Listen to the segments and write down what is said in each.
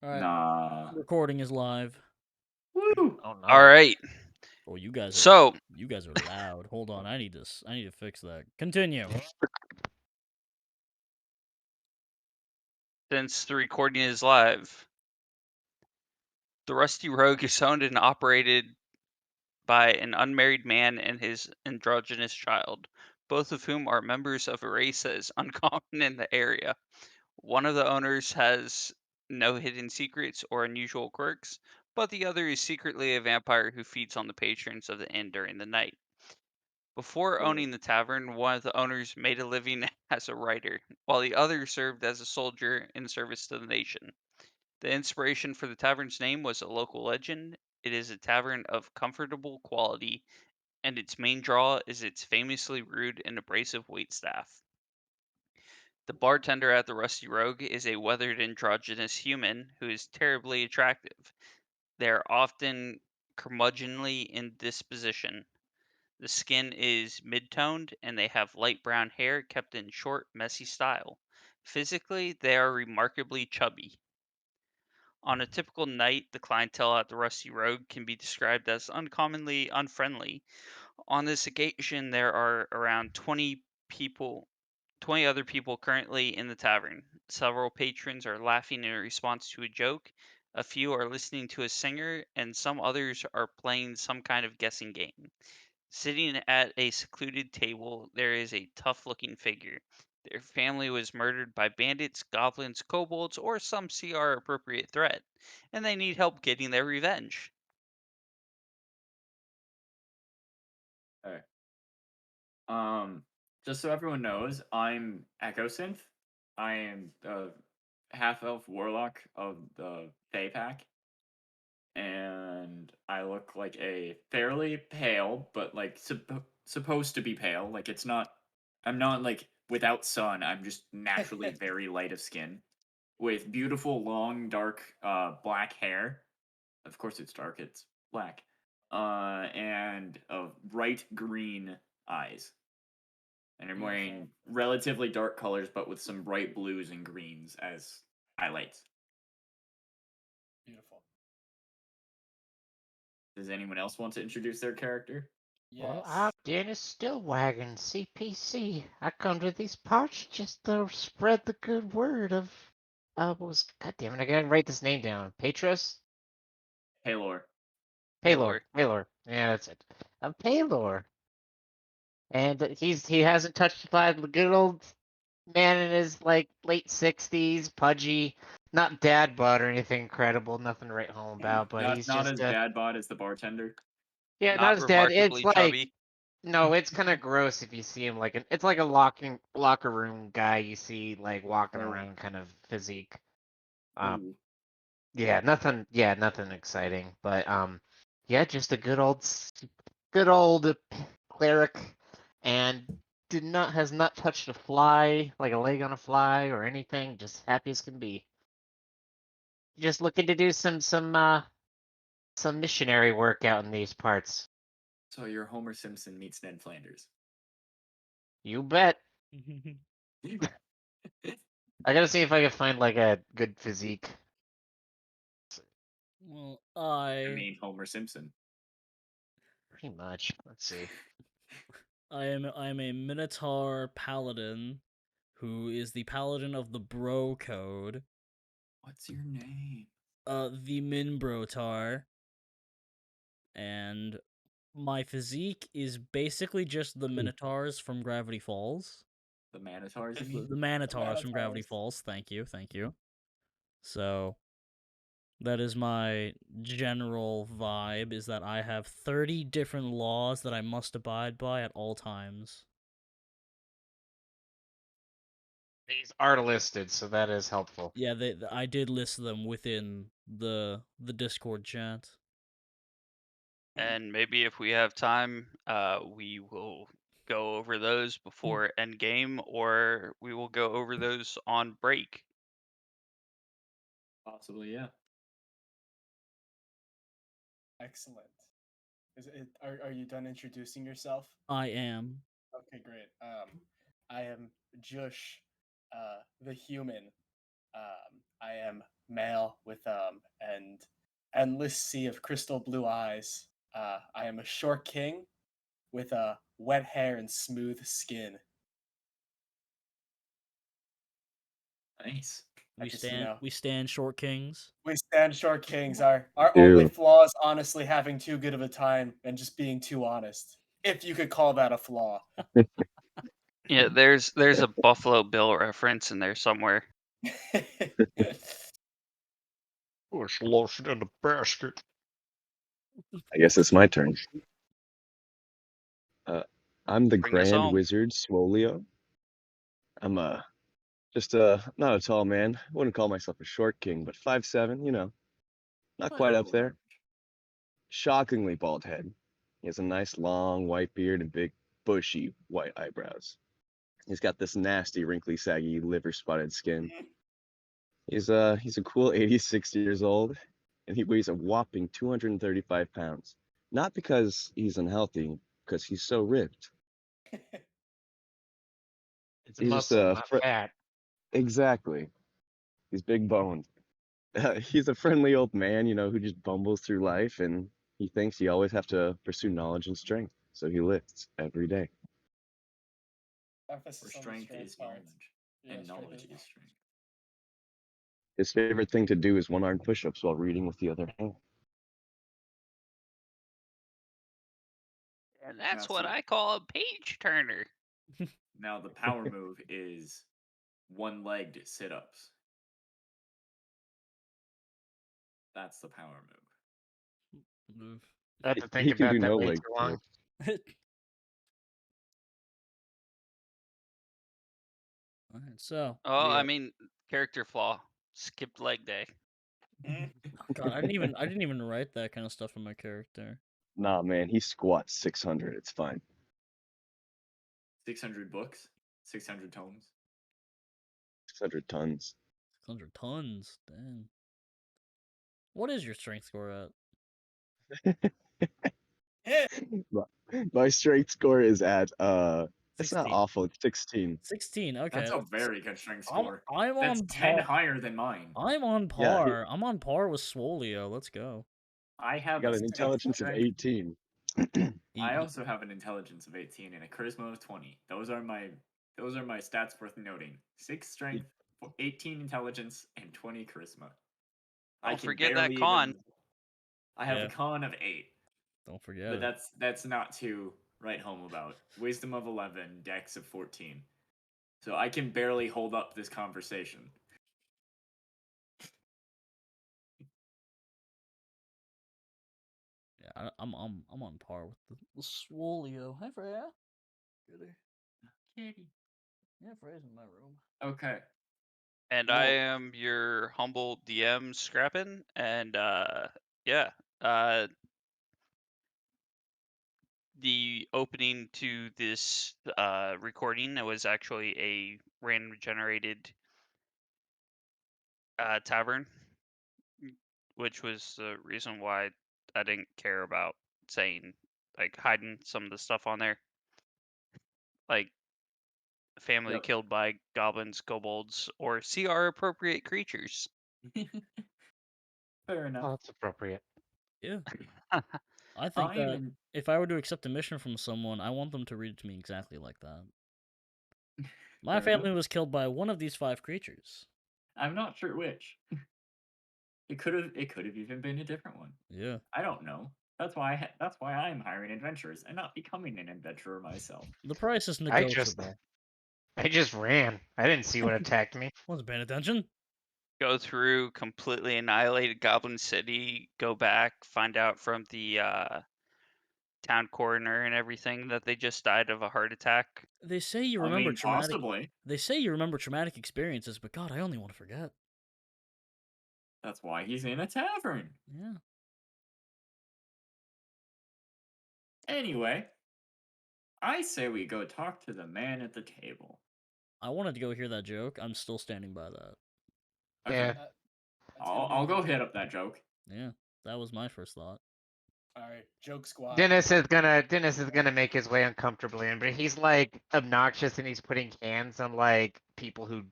All right, Nah. recording is live. Woo! Oh no. All right. Oh, you guys So, are loud. Hold on, I need to fix that. Continue. since the recording is live, the Rusty Rogue is owned and operated by an unmarried man and his androgynous child, both of whom are members of a race that is uncommon in the area. One of the owners has no hidden secrets or unusual quirks, but the other is secretly a vampire who feeds on the patrons of the inn during the night. Before owning the tavern, one of the owners made a living as a writer, while the other served as a soldier in service to the nation. The inspiration for the tavern's name was a local legend. It is a tavern of comfortable quality, and its main draw is its famously rude and abrasive waitstaff. The bartender at the Rusty Rogue is a weathered androgynous human who is terribly attractive. They are often curmudgeonly in disposition. The skin is mid-toned and they have light brown hair kept in short, messy style. Physically, they are remarkably chubby. On a typical night, the clientele at the Rusty Rogue can be described as uncommonly unfriendly. On this occasion, there are around 20 other people currently in the tavern. Several patrons are laughing in response to a joke, a few are listening to a singer, and some others are playing some kind of guessing game. Sitting at a secluded table, there is a tough looking figure. Their family was murdered by bandits, goblins, kobolds, or some CR appropriate threat, and they need help getting their revenge. Okay. Just so everyone knows, I'm Echo Synth. I am the half elf warlock of the Fey Pack, and I look like a fairly pale, but like supposed to be pale. Like it's not. I'm not like without sun. I'm just naturally very light of skin, with beautiful long dark black hair. Of course, it's dark. It's black. And bright green eyes. And I'm wearing relatively dark colors, but with some bright blues and greens as highlights. Beautiful. Does anyone else want to introduce their character? Well, Yes. I'm Dennis Stillwagon, CPC. I come to these parts just to spread the good word of what was God damn it, I gotta write this name down. Patros? Paylor. Paylor. Paylor. Yeah, that's it. I'm Paylor. And he hasn't touched the fly. The good old man in his like late 60s, pudgy, not dad bod or anything incredible, nothing to write home about, but he's Not just as dad bod as the bartender. yeah, not Not his dad. It's remarkably like chubby. no, it's kind of gross if you see him like it's like a locker room guy you see like walking Oh. around kind of physique. Um, Ooh. yeah, nothing exciting, but yeah, just a good old cleric, and has not touched a fly, like a leg on a fly or anything. Just happy as can be. Just looking to do some missionary work out in these parts. So you're Homer Simpson meets Ned Flanders. You bet. I gotta see if I can find like a good physique. Well, I mean Homer Simpson. Pretty much. Let's see. I am a Minotaur paladin who is the paladin of the Bro Code. What's your name? The Minbrotar. And my physique is basically just the Minotaurs from Gravity Falls. The Manitars, you The, mean? the Manitars from Gravity Manitars. Falls. Thank you. So that is my general vibe, is that I have 30 different laws that I must abide by at all times. These are listed, so that is helpful. Yeah, I did list them within the Discord chat. And maybe if we have time, we will go over those before endgame, or we will go over those on break. Possibly, yeah. Excellent. Are you done introducing yourself? I am. Okay, great. I am Jush, the human. I am male with an endless sea of crystal blue eyes. I am a short king with wet hair and smooth skin. Nice. I We just, stand we stand short kings. we stand short kings. Our do. only flaw is honestly having too good of a time and just being too honest. If you could call that a flaw. Yeah, there's a Buffalo Bill reference in there somewhere. Push lotion in the basket. I guess it's my turn. I'm the Bring us Grand home. Wizard Swolio. I'm just not a tall man. I wouldn't call myself a short king, but 5'7", not quite up there. Shockingly bald head. He has a nice long white beard and big bushy white eyebrows. He's got this nasty wrinkly saggy liver spotted skin. He's a cool 86 years old, and he weighs a whopping 235 pounds. Not because he's unhealthy, because he's so ripped. It's He's just muscle, not fat. exactly. He's big boned. He's a friendly old man, who just bumbles through life, and he thinks you always have to pursue knowledge and strength. So he lifts every day. Where Emphasis on the strength strength is part. knowledge, Yeah, and strength knowledge is is strength. His favorite thing to do is one-armed push-ups while reading with the other hand. And that's Now, what see, I call a page turner. now the power move is one-legged sit-ups. That's the power move. Move. I have to think He can about do that no way leg too long. Alright, so Oh, We I are- mean, character flaw. Skipped leg day. Mm. oh god, I didn't even write that kind of stuff in my character. Nah, man, he squats 600. It's fine. 600 books, 600 tomes. 600 tons. 600 tons. Damn. What is your strength score at? My strength score is at it's not 16. awful. It's 16. 16. Okay. That's a very good strength I'm score. I'm That's on 10 par. higher than mine. I'm on Yeah, par. I'm on par with Swolio. Let's go. I he have got a an intelligence of strength. 18. I also have an intelligence of 18 and a charisma of 20. Those are my stats worth noting. 6 strength, 18 intelligence, and 20 charisma. I Don't can forget that barely con. even. I have Yeah. a con of 8, Don't forget but it. that's not to write home about. Wisdom of 11, dex of 14. So I can barely hold up this conversation. Yeah, I'm on par with the Swolio. Hi Freya. Goody. Kitty. Yeah, Freya's in my room. Okay. And I Well- am your humble DM Scrappin. And yeah. The opening to this recording was actually a random generated tavern, which was the reason why I didn't care about saying, like, hiding some of the stuff on there, like family Yep. killed by goblins, kobolds, or CR appropriate creatures. Fair enough. Oh, that's appropriate. Yeah. I think I that am- if I were to accept a mission from someone, I want them to read it to me exactly like that. My Fair enough. family was killed by one of these 5 creatures. I'm not sure which. It could have even been a different one. Yeah. I don't know. That's why I'm hiring adventurers and not becoming an adventurer myself. The price is I just negotiable. ran. I didn't see what attacked me. Wasn't paying attention. Go through completely annihilated Goblin City, go back, find out from the town coroner and everything that they just died of a heart attack. They say you I remember mean, traumatic. possibly. They say you remember traumatic experiences, but God, I only want to forget. That's why he's in a tavern. Yeah. Anyway, I say we go talk to the man at the table. I wanted to go hear that joke. I'm still standing by that. Okay. Yeah. That's gonna be I'll a go good hit joke. up that joke. Yeah, that was my first thought. All right, joke squad. Dennis is gonna make his way uncomfortably in, but he's like obnoxious and he's putting hands on like people who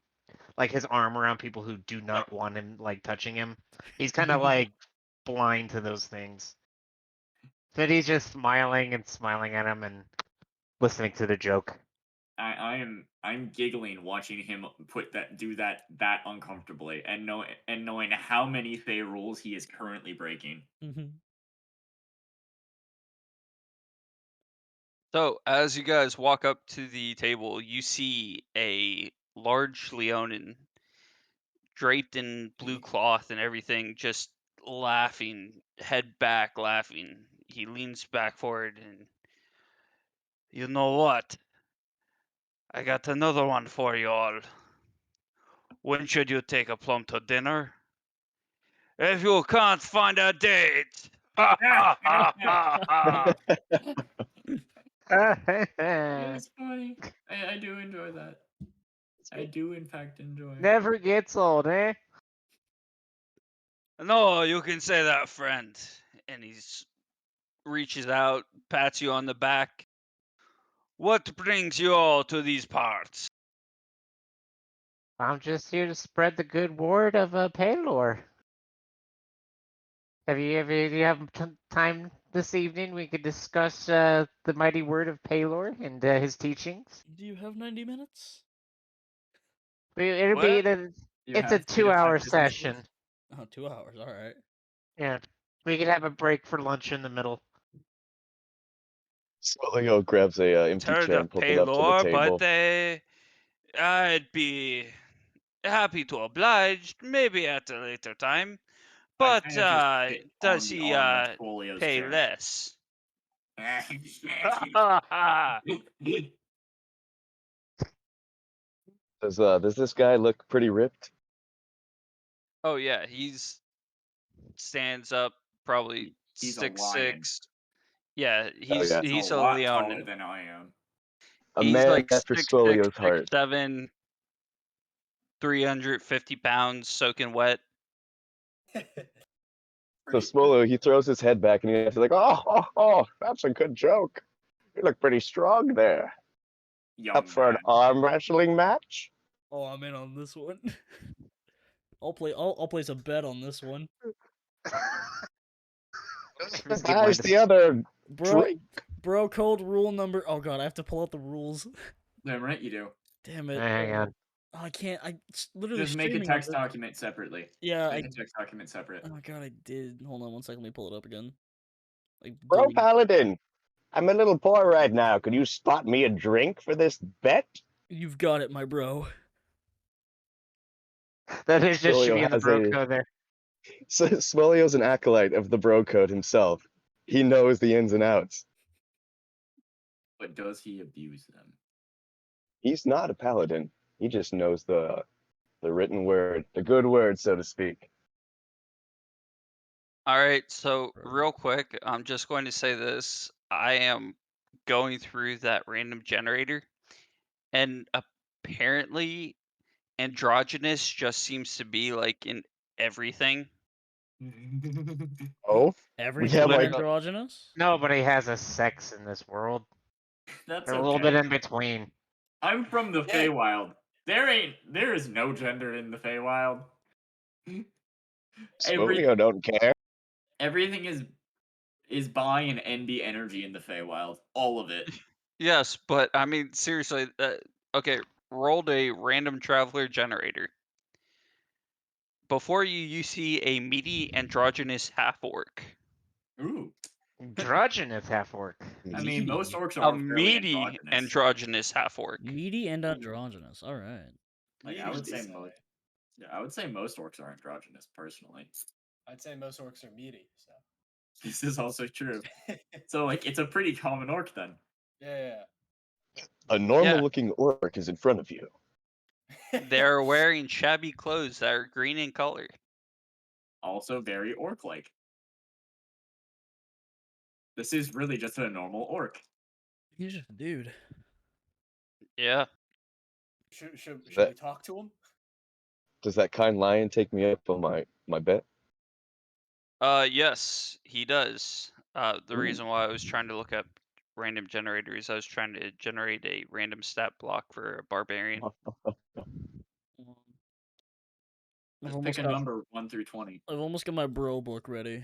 like his arm around people who do not want him like touching him. He's kind of like blind to those things. But he's just smiling and smiling at him and listening to the joke. I'm giggling watching him do that uncomfortably and knowing how many Fey rules he is currently breaking. So, as you guys walk up to the table, you see a large Leonin draped in blue cloth and everything, just laughing, head back, laughing. He leans back forward and, you know what? I got another one for you all. When should you take a plum to dinner? If you can't find a date. Ha ha ha ha ha. It's funny. I do enjoy that. I do in fact enjoy. Never gets old, eh? No, you can say that, friend. And he reaches out, pats you on the back. What brings you all to these parts? I'm just here to spread the good word of Paylor. Do you have time this evening? We could discuss the mighty word of Paylor and his teachings. Do you have 90 minutes? It'll What? be You it's a have 3 to 5 2-hour business days. session. Oh, 2 hours. All right. Yeah, we could have a break for lunch in the middle. Swolio grabs a empty Turn chair to and pulls it up to the Paylor, but table. I'd be happy to oblige, maybe at a later time. I But kind of just sit on does the he arm of Folio's pay chair. less? Does this guy look pretty ripped? Oh yeah, stands up probably He's a lion. 6'6". Yeah, Oh yeah, He's a he's a lot taller Leonin. than I am. a He's man like after 6'6", Swolio's heart. 6'7", 350 pounds, soaking wet. So Pretty- Swolio, he throws his head back and he's like, oh, that's a good joke. You look pretty strong there. young Up for an man. arm wrestling match? Oh, I'm in on this one. I'll place a bet on this one. How's the other Bro, drink? bro, code rule number. Oh god, I have to pull out the rules. Damn right you do. Damn it. Hang on. Oh, I can't. It's literally Just make a streaming on text this. document separately. Yeah, Make a text document separate. Oh god, I did. Hold on one second. Let me pull it up again. Like, Bro delete. Paladin, I'm a little poor right now. Could you spot me a drink for this bet? You've got it, my bro. That is just should Swolio be in the has bro a. code there. So Swolio's an acolyte of the bro code himself. He knows the ins and outs. But does he abuse them? He's not a paladin. He just knows the written word, the good word, so to speak. All right, so Bro. real quick, I'm just going to say this. I am going through that random generator, and apparently androgynous just seems to be like in everything. Oh, we Everything have is like androgynous? Nobody has a sex in this world. That's They're a little bit okay. in between. I'm from the Yeah. Feywild. There is no gender in the Feywild. Swolio don't care. Everything is bi and NB energy in the Feywild. All of it. Yes, but I mean seriously, okay, rolled a random traveler generator. Before you see a meaty androgynous half orc. Ooh. Androgynous half orc. I mean, most Meaty. orcs A are fairly meaty androgynous. androgynous half orc. Meaty and androgynous. All right. Like I would say most. Yeah, I would say most orcs are androgynous personally. I'd say most orcs are meaty. So This is also true. So like, it's a pretty common orc then. yeah. A normal-looking orc is in front of you. They're wearing shabby clothes that are green in color. Also very orc-like. This is really just a normal orc. He's just a dude. Yeah. Should That- we talk to him? Does that kind lion take me up on my bet? Yes, he does. The Ooh. reason why I was trying to look up random generators, I was trying to generate a random stat block for a barbarian. I've Just pick almost a got number 1 through 20. I've almost got my bro book ready.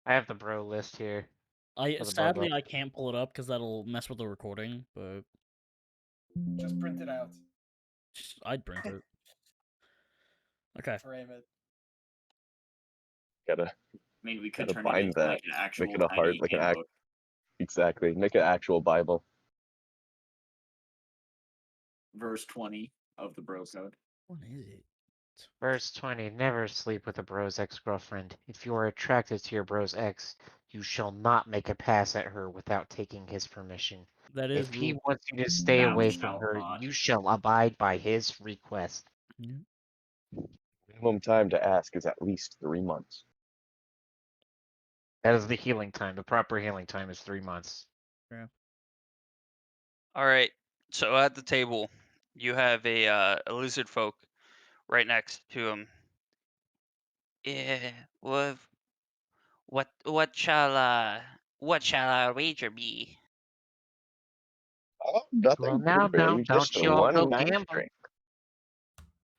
I have the bro list here. For the Sadly bro I can't pull it up because that'll mess with the recording, but Just print it out. I'd print it. Okay. Frame it. Gotta I mean, we could gotta turn it bind into that. like an actual Make it a hard, tiny like an handbook. exactly. Make an actual Bible. Verse 20 of the bro code. What is it? Verse 20, never sleep with a bro's ex-girlfriend. If you are attracted to your bro's ex, you shall not make a pass at her without taking his permission. That is If he rule. wants you to stay Thou away from shalt her, not. you shall abide by his request. Minimum time to ask is at least 3 months. That is the healing time. The proper healing time is 3 months. All right. So at the table, you have a lizard folk right next to him. Yeah. What shall our wager be? Oh, Well, nothing too now, big. Just don't a you all go one-night gambling. drink.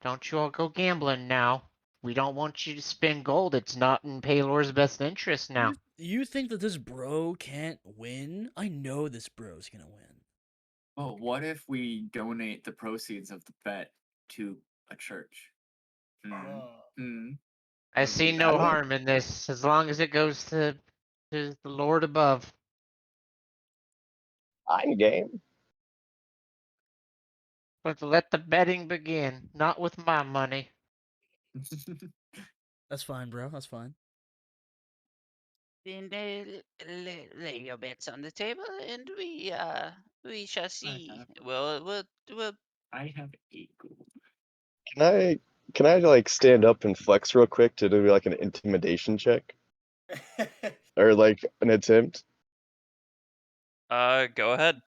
Don't you all go gambling now. We don't want you to spend gold. It's not in Paylor's best interest now. You think that this bro can't win? I know this bro's gonna win. Oh, what if we donate the proceeds of the bet to a church? Whoa. I Would see be no that way? harm in this, as long as it goes to the Lord above. I'm game. But let the betting begin, not with my money. That's fine, bro. That's fine. Then lay your bets on the table, and we shall see. have- We'll I have 8 gold. Can I like stand up and flex real quick to do like an intimidation check or like an attempt? go ahead.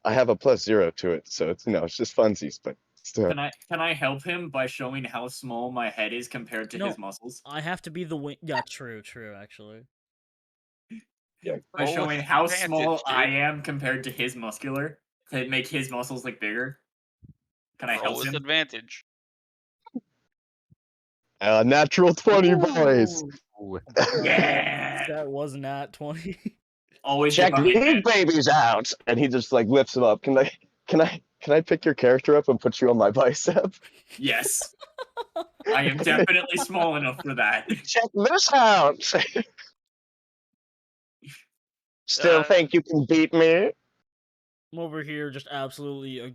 I have a +0 to it, so it's it's just funsies, but still. Can I help him by showing how small my head is compared to No. his muscles? I have to be the win. Yeah, true, actually. Yeah. By Roll showing with how advantage, small I dude. am compared to his muscular to make his muscles look bigger. Can I Roll help with him? advantage. Natural 20, boys. Ooh. Yeah. That was not 20. Always get Check the hype man. these babies out, and he just like lifts them up. Can I pick your character up and put you on my bicep? Yes. I am definitely small enough for that. Check this out. Still think you can beat me? I'm over here just absolutely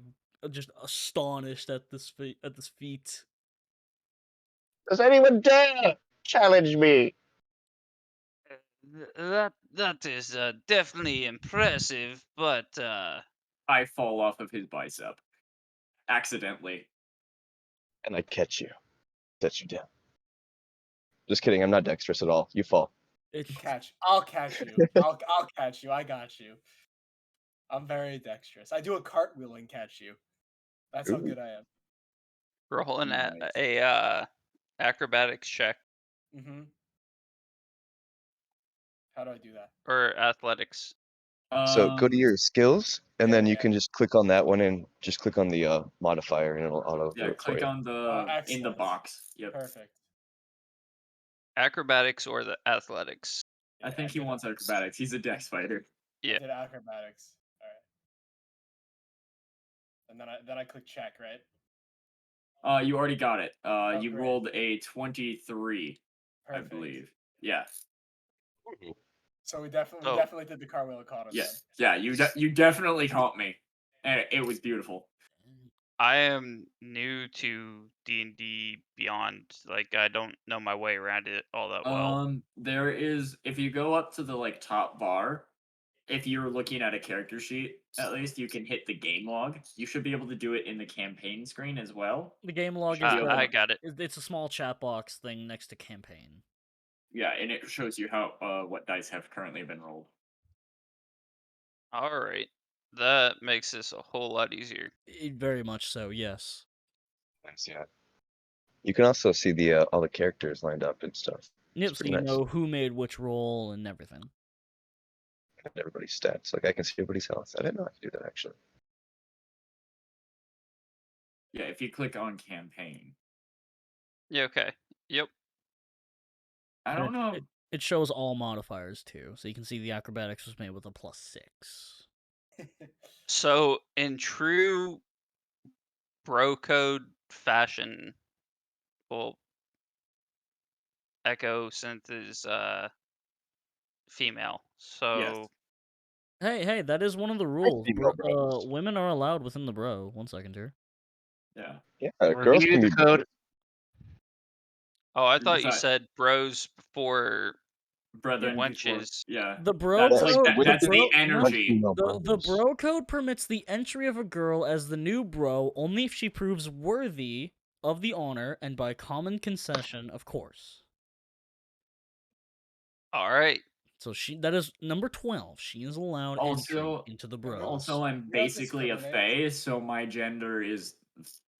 just astonished at this feat. Does anyone dare challenge me? That is definitely impressive, but I fall off of his bicep. Accidentally. And I catch you. Set you down. Just kidding, I'm not dexterous at all. You fall. I'll catch you. I'll catch you. I got you. I'm very dexterous. I do a cartwheel and catch you. That's how Ooh. good I am. roll an Nice. acrobatics check Mm-hmm. How do I do that? or athletics. So go to your skills, and then you Yeah. can just click on that one and just click on the modifier, and it'll auto do Yeah, it for click you. on the in the Excellent. box. Yep. Perfect. Acrobatics or the athletics. I think he did wants acrobatics. He's a dex fighter. I Yeah. did acrobatics. All right. And then I click check, right? You already got it. You great. rolled a 23, Perfect. I believe. Yeah. So we definitely Oh. definitely did the cartwheel and caught him. Yeah. then. Yeah, you definitely caught me. And it was beautiful. I am new to D&D Beyond. Like I don't know my way around it all that well. There is, if you go up to the like top bar, if you're looking at a character sheet, at least you can hit the game log. You should be able to do it in the campaign screen as well. The game log Should be is able I to- got it. it's a small chat box thing next to campaign. Yeah, and it shows you how what dice have currently been rolled. All right. That makes this a whole lot easier. Very much so, yes. Nice, yeah. You can also see the all the characters lined up and stuff. Yep, so pretty you nice. know who made which roll and everything. And everybody's stats. Like I can see everybody's health. I didn't know I could do that actually. Yeah, if you click on campaign. Yeah, okay. Yep. I And don't know. it shows all modifiers too, so you can see the acrobatics was made with a +6. So in true bro code fashion, well, Echo Synth is female. Yes. So Hey, that is one of the rules. female bros. Women are allowed within the bro. 1 second here. Yeah. Yeah, girls Review can the be code. oh, I Or thought you besi- said bros before Brethren before. wenches. Yeah. The bro That's Yes, like code, that, the that's the bro, no, like energy. female the bros. bro code permits the entry of a girl as the new bro only if she proves worthy of the honor and by common concession, of course. All right. So that is number 12. She is allowed entry Also, into the And bros. also, I'm you don't basically a discriminate. fae, so my gender is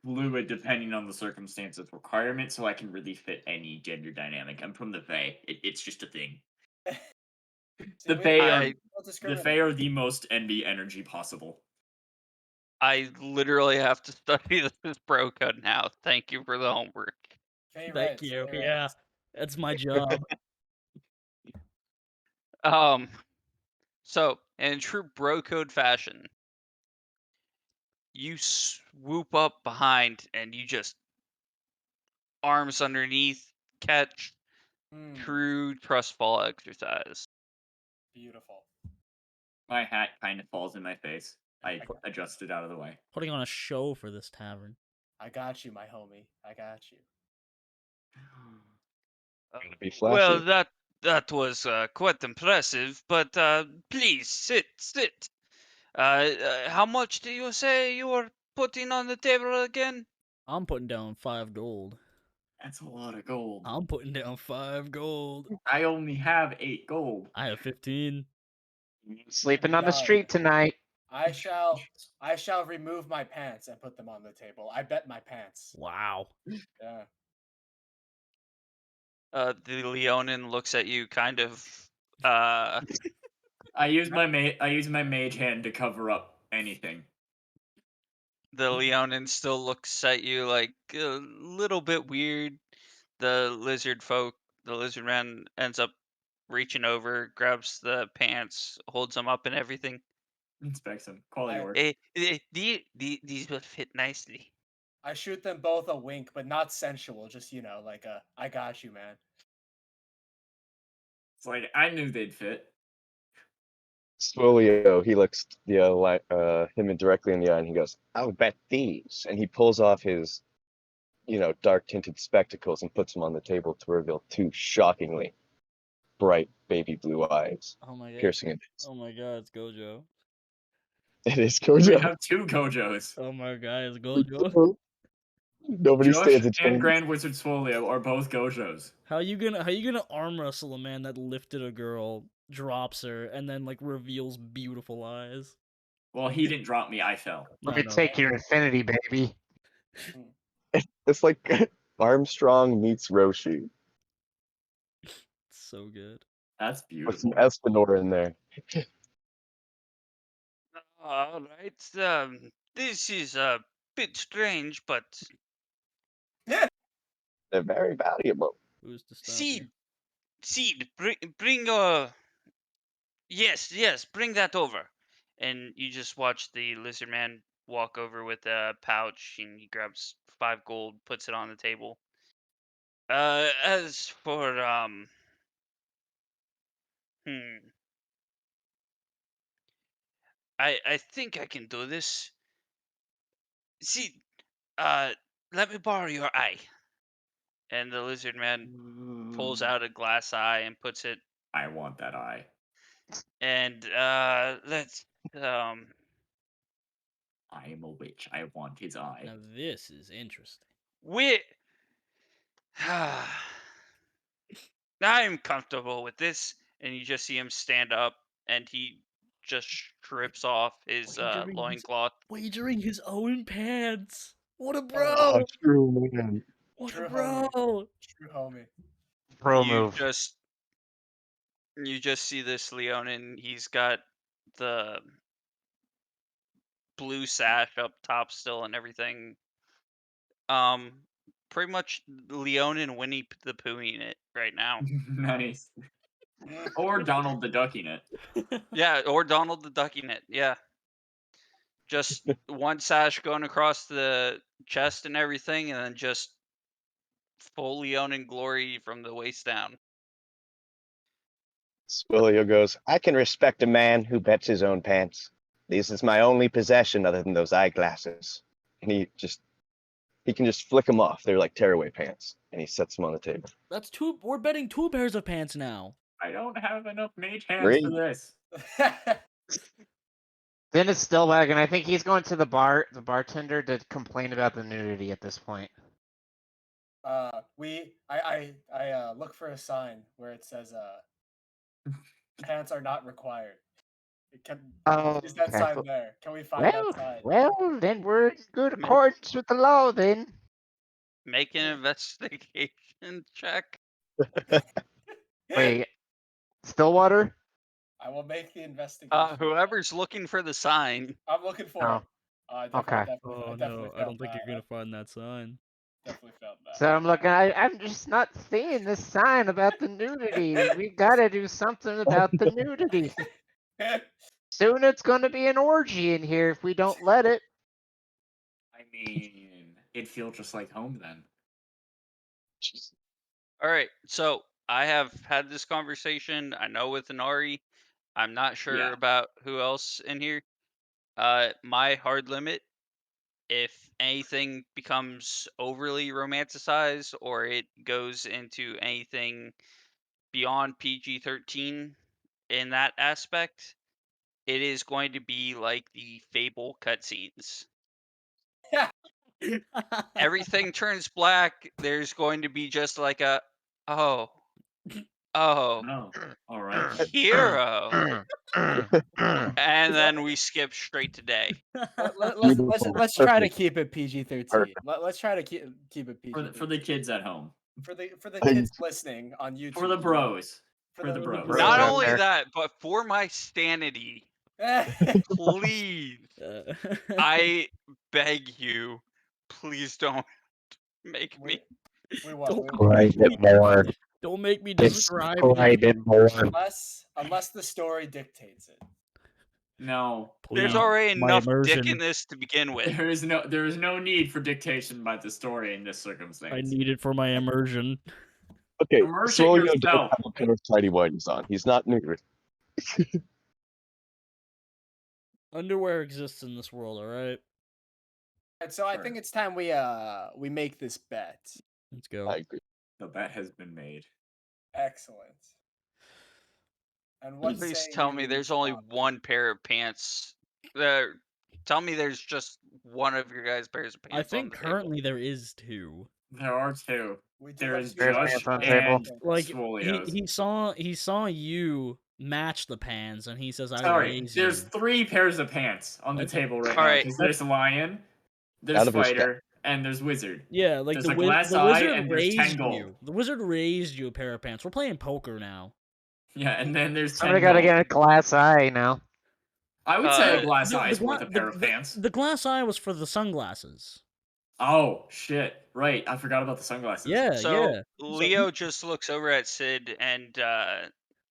fluid depending on the circumstances requirement, so I can really fit any gender dynamic. I'm from the fae. It's just a thing. See, The we fae are I don't the fae discriminate. are the most NB energy possible. I literally have to study this bro code now. Thank you for the homework. Fey Thank rights, you. fey Yeah, rights. that's my job. Um so in true bro code fashion, you swoop up behind and you just arms underneath catch Hmm, true trust fall exercise. beautiful. My hat kind of falls in my face. I I got, adjust it out of the way. Putting on a show for this tavern. I got you, my homie. I got you. Gotta be Well, flashy. that was quite impressive, but please sit. How much do you say you were putting on the table again? I'm putting down 5 gold. That's a lot of gold. I'm putting down 5 gold. I only have 8 gold. I have 15. Sleeping on the Done. street tonight. I shall remove my pants and put them on the table. I bet my pants. Wow. Yeah. The Leonin looks at you kind of uh I use my mage hand to cover up anything. the Leonin still looks at you like a little bit weird. The lizard man ends up reaching over, grabs the pants, holds them up and everything. Inspects them. Quality I work. These will fit nicely. I shoot them both a wink, but not sensual. Just like I got you, man. It's like I knew they'd fit. Swolio, he looks him directly in the eye and he goes, "I'll bet these." And he pulls off his, dark tinted spectacles and puts them on the table to reveal two shockingly bright baby blue eyes, Oh my god. piercing it. Oh my god, it's Gojo. It is We Gojo. have 2 Gojos. Oh my god, it's Gojo. Nobody Josh stands a and chance. Grand Wizard Swolio are both Gojos. How you gonna arm wrestle a man that lifted a girl, drops her, and then like reveals beautiful eyes? Well, he didn't drop me, I fell. Let No, me no. take your infinity, baby. It's like Armstrong meets Roshi It's so good. That's with some beautiful. Espinor in there. All right. This is a bit strange, but They're very valuable. Who's to stop you? Seed, bring yes, bring that over. And you just watch the lizard man walk over with a pouch, and he grabs 5 gold, puts it on the table. As for hmm, I think I can do this. See, uh, let me borrow your eye. And the lizard man pulls out a glass eye and puts it. I want that eye. And let's I am a witch. I want his eye. Now this is interesting. we I'm comfortable with this. And you just see him stand up, and he just strips off his loincloth. Wagering his own pants. What a Oh, Oh, bro! true, man. What a true bro! homie. True homie. Pro You move. just see this Leonin. He's got the blue sash up top still and everything. Um, pretty much Leon and Winnie the Poohing it right now. Nice. Or Donald the Ducking it. Yeah, or Donald the Ducking it. Yeah. Just one sash going across the chest and everything, and then just full Leon in glory from the waist down. Swillio goes, I can respect a man who bets his own pants. This is my only possession other than those eyeglasses. And he can just flick them off. They're like tearaway pants. And he sets them on the table. That's two. We're betting 2 pairs of pants now. I don't have enough mage hands Great. for this. Then it's still wagging. I think he's going to the bartender to complain about the nudity at this point. I look for a sign where it says pants are not required. Is that Okay. sign there? Can we find that sign? Well, then we're in good Maybe. accordance with the law then. Make an investigation check. Wait, Stillwater? I will make the investigation. Whoever's looking for the sign. I'm looking for Oh, it. I okay. definitely Oh I no, definitely I don't felt think that. you're gonna find that sign. Definitely felt that. So I'm looking. I'm just not seeing this sign about the nudity. We gotta do something about the nudity. Soon it's gonna be an orgy in here if we don't let it. I mean, it feels just like home then. All right, so I have had this conversation. I know with Inari. I'm not sure Yeah. about who else in here. My hard limit, if anything becomes overly romanticized or it goes into anything beyond PG-13 in that aspect, it is going to be like the Fable cutscenes. Everything turns black. There's going to be just like a, oh, No. All right. hero, and then we skip straight to day. Let's try to keep it PG-13. Perfect. Let's try to keep it PG-13 For the kids at home. for the kids listening on YouTube. For the bros. For For the the bros. bros. Not out only there. that, but for my sanity, please, Uh, I beg you, please don't make me. we won't. Don't We won't. make me- more. Don't make me describe you. it more. Unless the story dictates it. No. There's no. already My enough immersion. dick in this to begin with. There is no need for dictation by the story in this circumstance. I need it for my immersion. Okay, Immerse it Swillio does yourself. have a pair of tidy whities on. He's not nude. Underwear exists in this world, alright? And so I Sure. think it's time we make this bet. Let's go. I agree. The bet has been made. Excellent. And what Please say tell me you, there's only John? one pair of pants. Tell me there's just one of your guys' pairs of pants. I think on the table. currently there is 2. There are 2. We do There have is two pants Josh on and table. Like Swolio's. he saw you match the pans, and he says, "I Sorry, raise there's you." 3 pairs of pants on the That's- table right All now. right. Because there's Lion, there's Out of respect. Fighter, and there's Wizard. Yeah, like There's the, a glass the eye wizard and there's 10 raised gold. you. The wizard raised you a pair of pants. We're playing poker now. Yeah, and then there's 10 Somebody gotta gold. get a glass eye now. I would say a Uh, glass The- eye the is gla- worth a pair of pants. The glass eye was for the sunglasses. Oh, shit. Right, I forgot about the sunglasses. Yeah, So yeah. Leo just looks over at Sid, and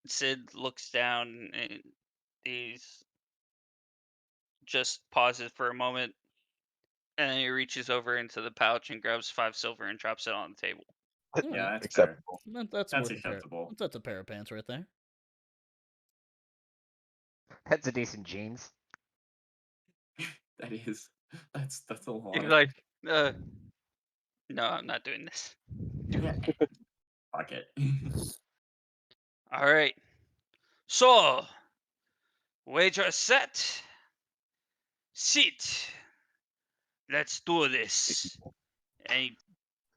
Sid looks down, and he's just pauses for a moment, and then he reaches over into the pouch and grabs 5 silver and drops it on the table. Yeah, that's fair. Acceptable. That's That's worth a pair. acceptable. That's a pair of pants right there. That's a decent jeans. That is. That's a lot. He's like, no, I'm not doing this. Yeah. Fuck it. All right. So, wager set. Sit. Let's do this. And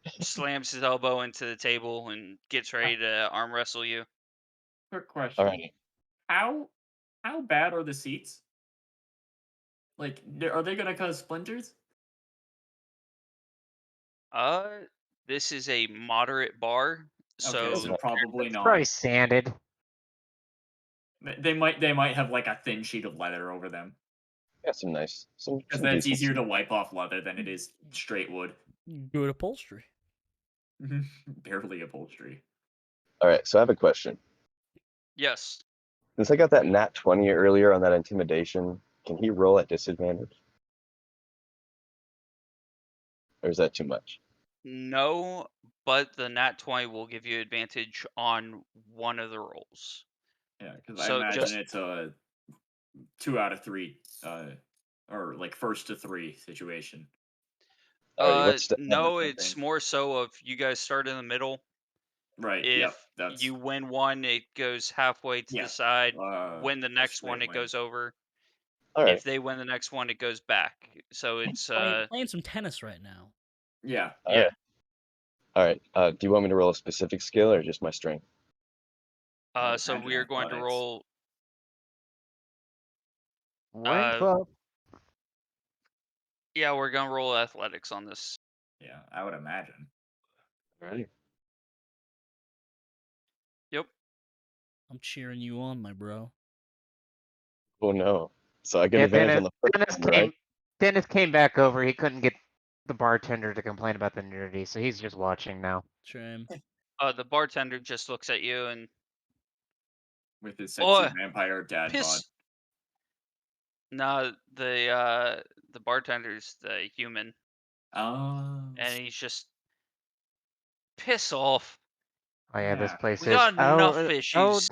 he slams his elbow into the table and gets ready to arm wrestle you. Quick question. Alright. How bad are the seats? Like, are they gonna cause splinters? This is a moderate bar, Okay, so so probably It's not. probably sanded. They might have like a thin sheet of leather over them, Got some nice. Some because some then it's decent easier to wipe off leather than it is straight wood. Good upholstery. Barely upholstery. All right, so I have a question. Yes. Since I got that nat 20 earlier on that intimidation, can he roll at disadvantage? Or is that too much? No, but the nat 20 will give you advantage on one of the rolls. Yeah, because I So imagine just it's a 2 out of 3, or like first to 3 situation. Alrighty, what's the no, That's it's something. more so of you guys start in the middle. Right. Yep. If That's you win one, it goes halfway to the yeah. side. Win the A next one, straight it win. goes over. all right? If they win the next one, it goes back. So it's Playing some tennis right now. Yeah. All yeah. right. All right. Do you want me to roll a specific skill or just my strength? I would So we are imagine going to athletics. roll. Rank up. Yeah, we're gonna roll athletics on this. Yeah, I would imagine. Ready? Yep. I'm cheering you on, my bro. Oh no! So I get Yeah, advantage on Dennis, the first Dennis one, right? Dennis came back over. He couldn't get the bartender to complain about the nudity, so he's just watching now. Shame. The bartender just looks at you and With his sexy oh, vampire dad bod. piss. No, the bartender's the human, Oh. and he's just piss off. Oh yeah, this Yeah. place We is. got enough issues.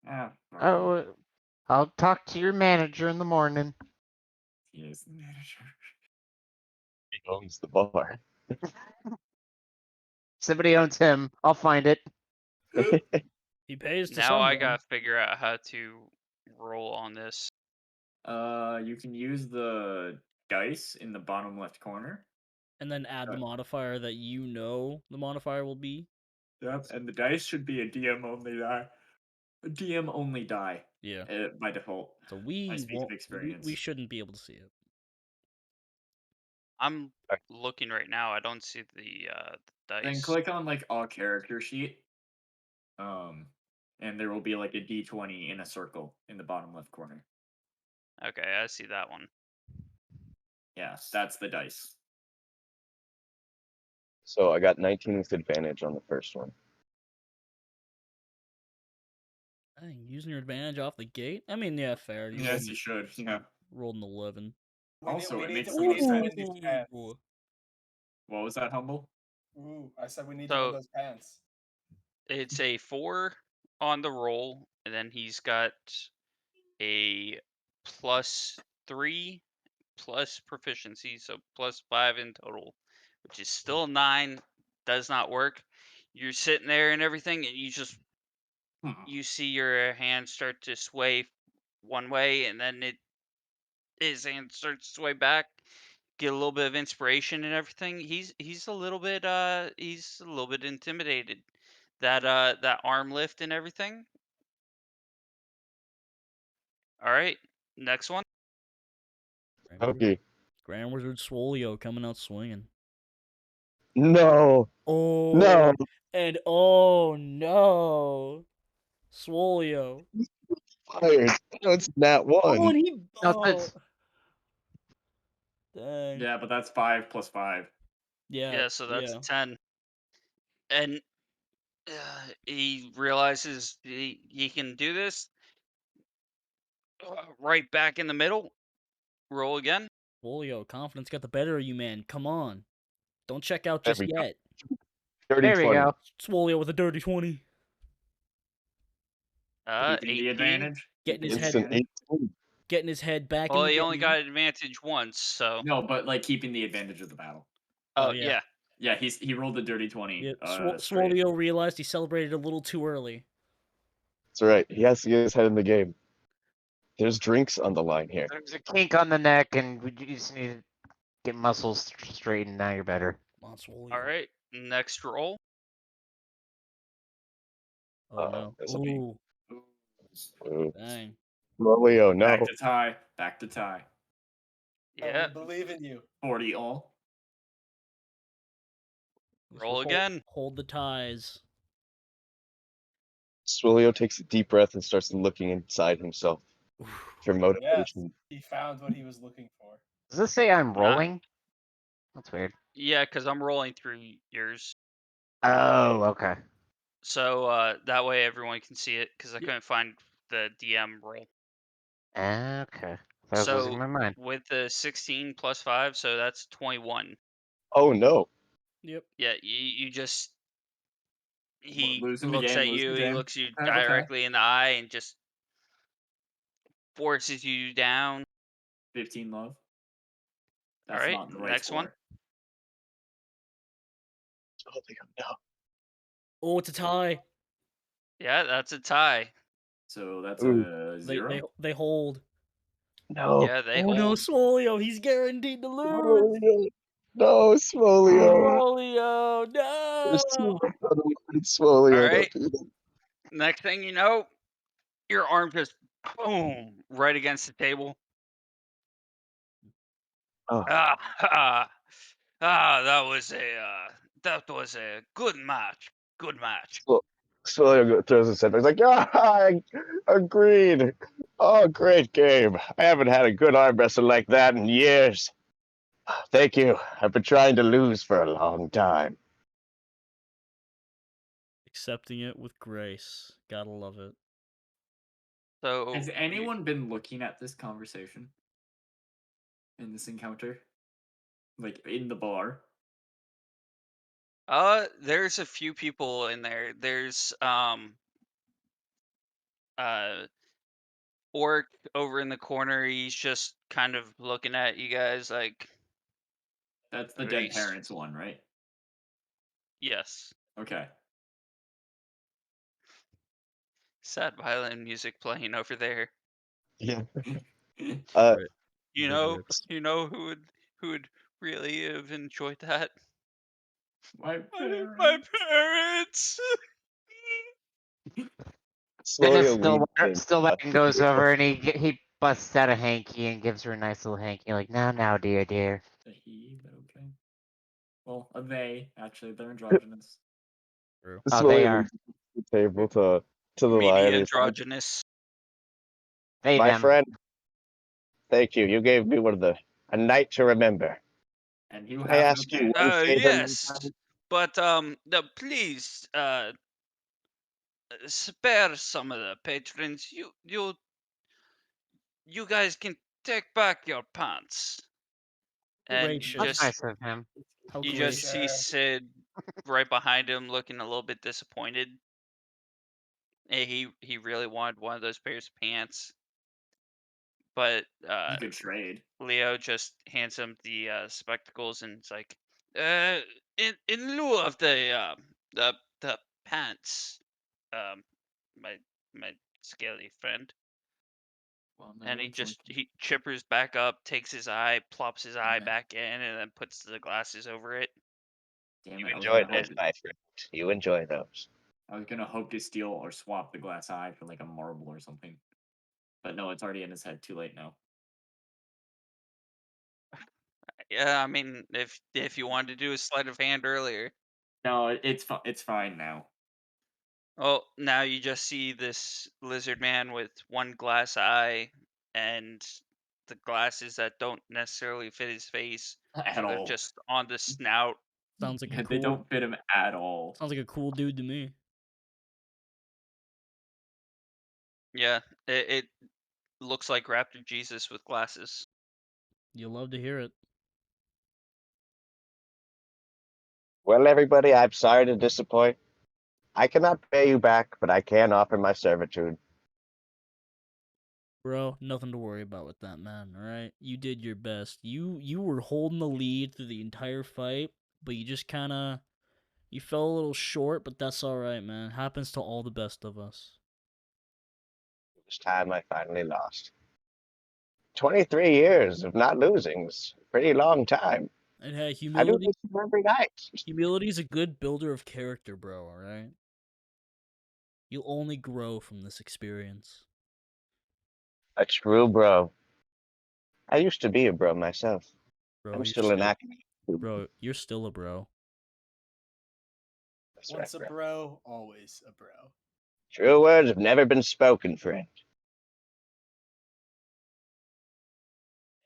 Ah, fuck him. Oh, I'll talk to your manager in the morning. He is the manager. He owns the bar. Somebody owns him. I'll find it. He pays to Now I someone. gotta figure out how to roll on this. You can use the dice in the bottom left corner. And then add the modifier that you know the modifier will be. Yep, and the dice should be a DM only die. A DM only die. Yeah. By default. So I we speak of won't. experience. We shouldn't be able to see it. I'm Alright. looking right now. I don't see the dice. Then click on like all character sheet. And there will be like a D20 in a circle in the bottom left corner. Okay, I see that one. Yeah, that's the dice. So I got 19 with advantage on the first one. Dang, using your advantage off the gate. I mean, yeah, fair. You Yes, you should. Yeah. rolled an 11. Also, it makes to, the we need most to sense. win these pants. What was that, Humble? Ooh, I said we need to win So those pants. it's a 4 on the roll, and then he's got a +3 plus proficiency, so +5 in total, which is still 9. Does not work. You're sitting there and everything, and you see your hand start to sway one way, and then his hand starts to sway back. Get a little bit of inspiration and everything. He's a little bit intimidated. That arm lift and everything. All right, next one. Okay. Grand Wizard Swolio coming out swinging. No. Oh. No. And oh no. Swolio. Fired. No, it's nat Oh, one. and he. No, Oh. that's- Dang. Yeah, but that's 5 plus 5. Yeah, so that's 10. And he realizes he can do this. Right back in the middle. Roll again. Swolio, confidence got the better of you, man. Come on. Don't check out There just we go. yet. Dirty there we 20. go. Swolio with a dirty 20. Keeping 18. the advantage. Getting his Keeping the head- Instant advantage. 18. Getting his head back Well, in the he only game. got advantage once, so. No, but like keeping the advantage of the battle. Oh, yeah. yeah. Yeah, he rolled a dirty 20. Yeah, Straight. Swolio realized he celebrated a little too early. That's right. He has to get his head in the game. There's drinks on the line here. There's a kink on the neck, and we just need to get muscles straightened. Now you're better. Come on, Swolio. All right, next roll. Oh no. This'll be. Ooh. Ooh. Dang. Rolio, no. Back to tie. Back to tie. Yeah, We believe in you. 40 all. roll again. Hold the ties. Swilio takes a deep breath and starts looking inside himself for Yes, motivation. he found what he was looking for. Does this say I'm Nah. rolling? That's weird. Yeah, because I'm rolling through yours. Oh, okay. So that way everyone can see it because I couldn't find the DM roll. Okay. I was losing So my mind. with the 16 plus 5, so that's 21. Oh no. Yep. Yeah, you just he Losing the looks game, at losing you, the he game. looks you Okay, okay. directly in the eye and just forces you down. 15 love. All That's right, not the right next one. score. Oh no. Oh, it's a tie. Yeah, that's a tie. So that's Ooh. a They 0. they hold. No. Yeah, they Oh no, hold. Swolio, he's guaranteed to lose. Smolio. No, Smolio. Swolio, There's no. too much on the line, All Smolio. right. Don't do that. Next thing you know, your arm just boom right against the table. Oh, That was a good match. Good match. Smolio throws his head back. He's like, yeah, I agreed. Oh, great game. I haven't had a good arm wrestle like that in years. Thank you. I've been trying to lose for a long time. Accepting it with grace. Gotta love it. So Has anyone been looking at this conversation? In this encounter? Like, in the bar? there's a few people in there. There's Orc over in the corner. He's just kind of looking at you guys like That's the dead he's parents one, right? yes. Okay. Sad violin music playing over there. Yeah. Right. You Big know, rips. who would really have enjoyed that? My My parents. parents. Smolio leans in. Stillwagon goes over and he busts out a hanky and gives her a nice little hanky, like, now, dear. A he, but okay. Well, a they, actually. They're androgynous. True. Oh, they Smolio are. leans to the table to the Meaty lion. He's like, androgynous. They, my them. friend, thank you. You gave me a night to remember. And you Can I have no ask you one parents. favor, my Yes. friend? But no, please spare some of the patrons. You guys can take back your pants. And Gracious. That's nice of him. How you just see gracious. Sid right behind him looking a little bit disappointed. And he really wanted one of those pairs of pants. But You could trade. Leo just hands him the spectacles and it's like, in lieu of the pants, um, my scaly friend. Well, no, And he it's like, just he chippers back up, takes his eye, plops his eye Okay. back in, and then puts the glasses over it. damn You it, I was enjoy gonna hope those, my friend. You enjoy those. I was gonna hope to steal or swap the glass eye for like a marble or something. But no, it's already in his head. Too late now. Yeah, I mean, if you wanted to do a sleight of hand earlier. No, it's fine now. Oh, now you just see this lizard man with one glass eye and the glasses that don't necessarily fit his face. At So they're all. just on the snout. Sounds like Yeah, a they cool. don't fit him at all. Sounds like a cool dude to me. Yeah, it looks like Raptor Jesus with glasses. You love to hear it. Well, everybody, I'm sorry to disappoint. I cannot pay you back, but I can offer my servitude. Bro, nothing to worry about with that, man, alright? You did your best. You were holding the lead through the entire fight, but you just kinda you fell a little short, but that's alright, man. Happens to all the best of us. It was time I finally lost. 23 years of not losing is a pretty long time. And hey, I do this every night. humility's a good builder of character, bro, alright? You'll only grow from this experience. A true bro. I used to be a bro myself. Bro, I'm you're still an active. Bro, you're still a bro. That's Once a right, bro. bro, always a bro. True words have never been spoken, friend.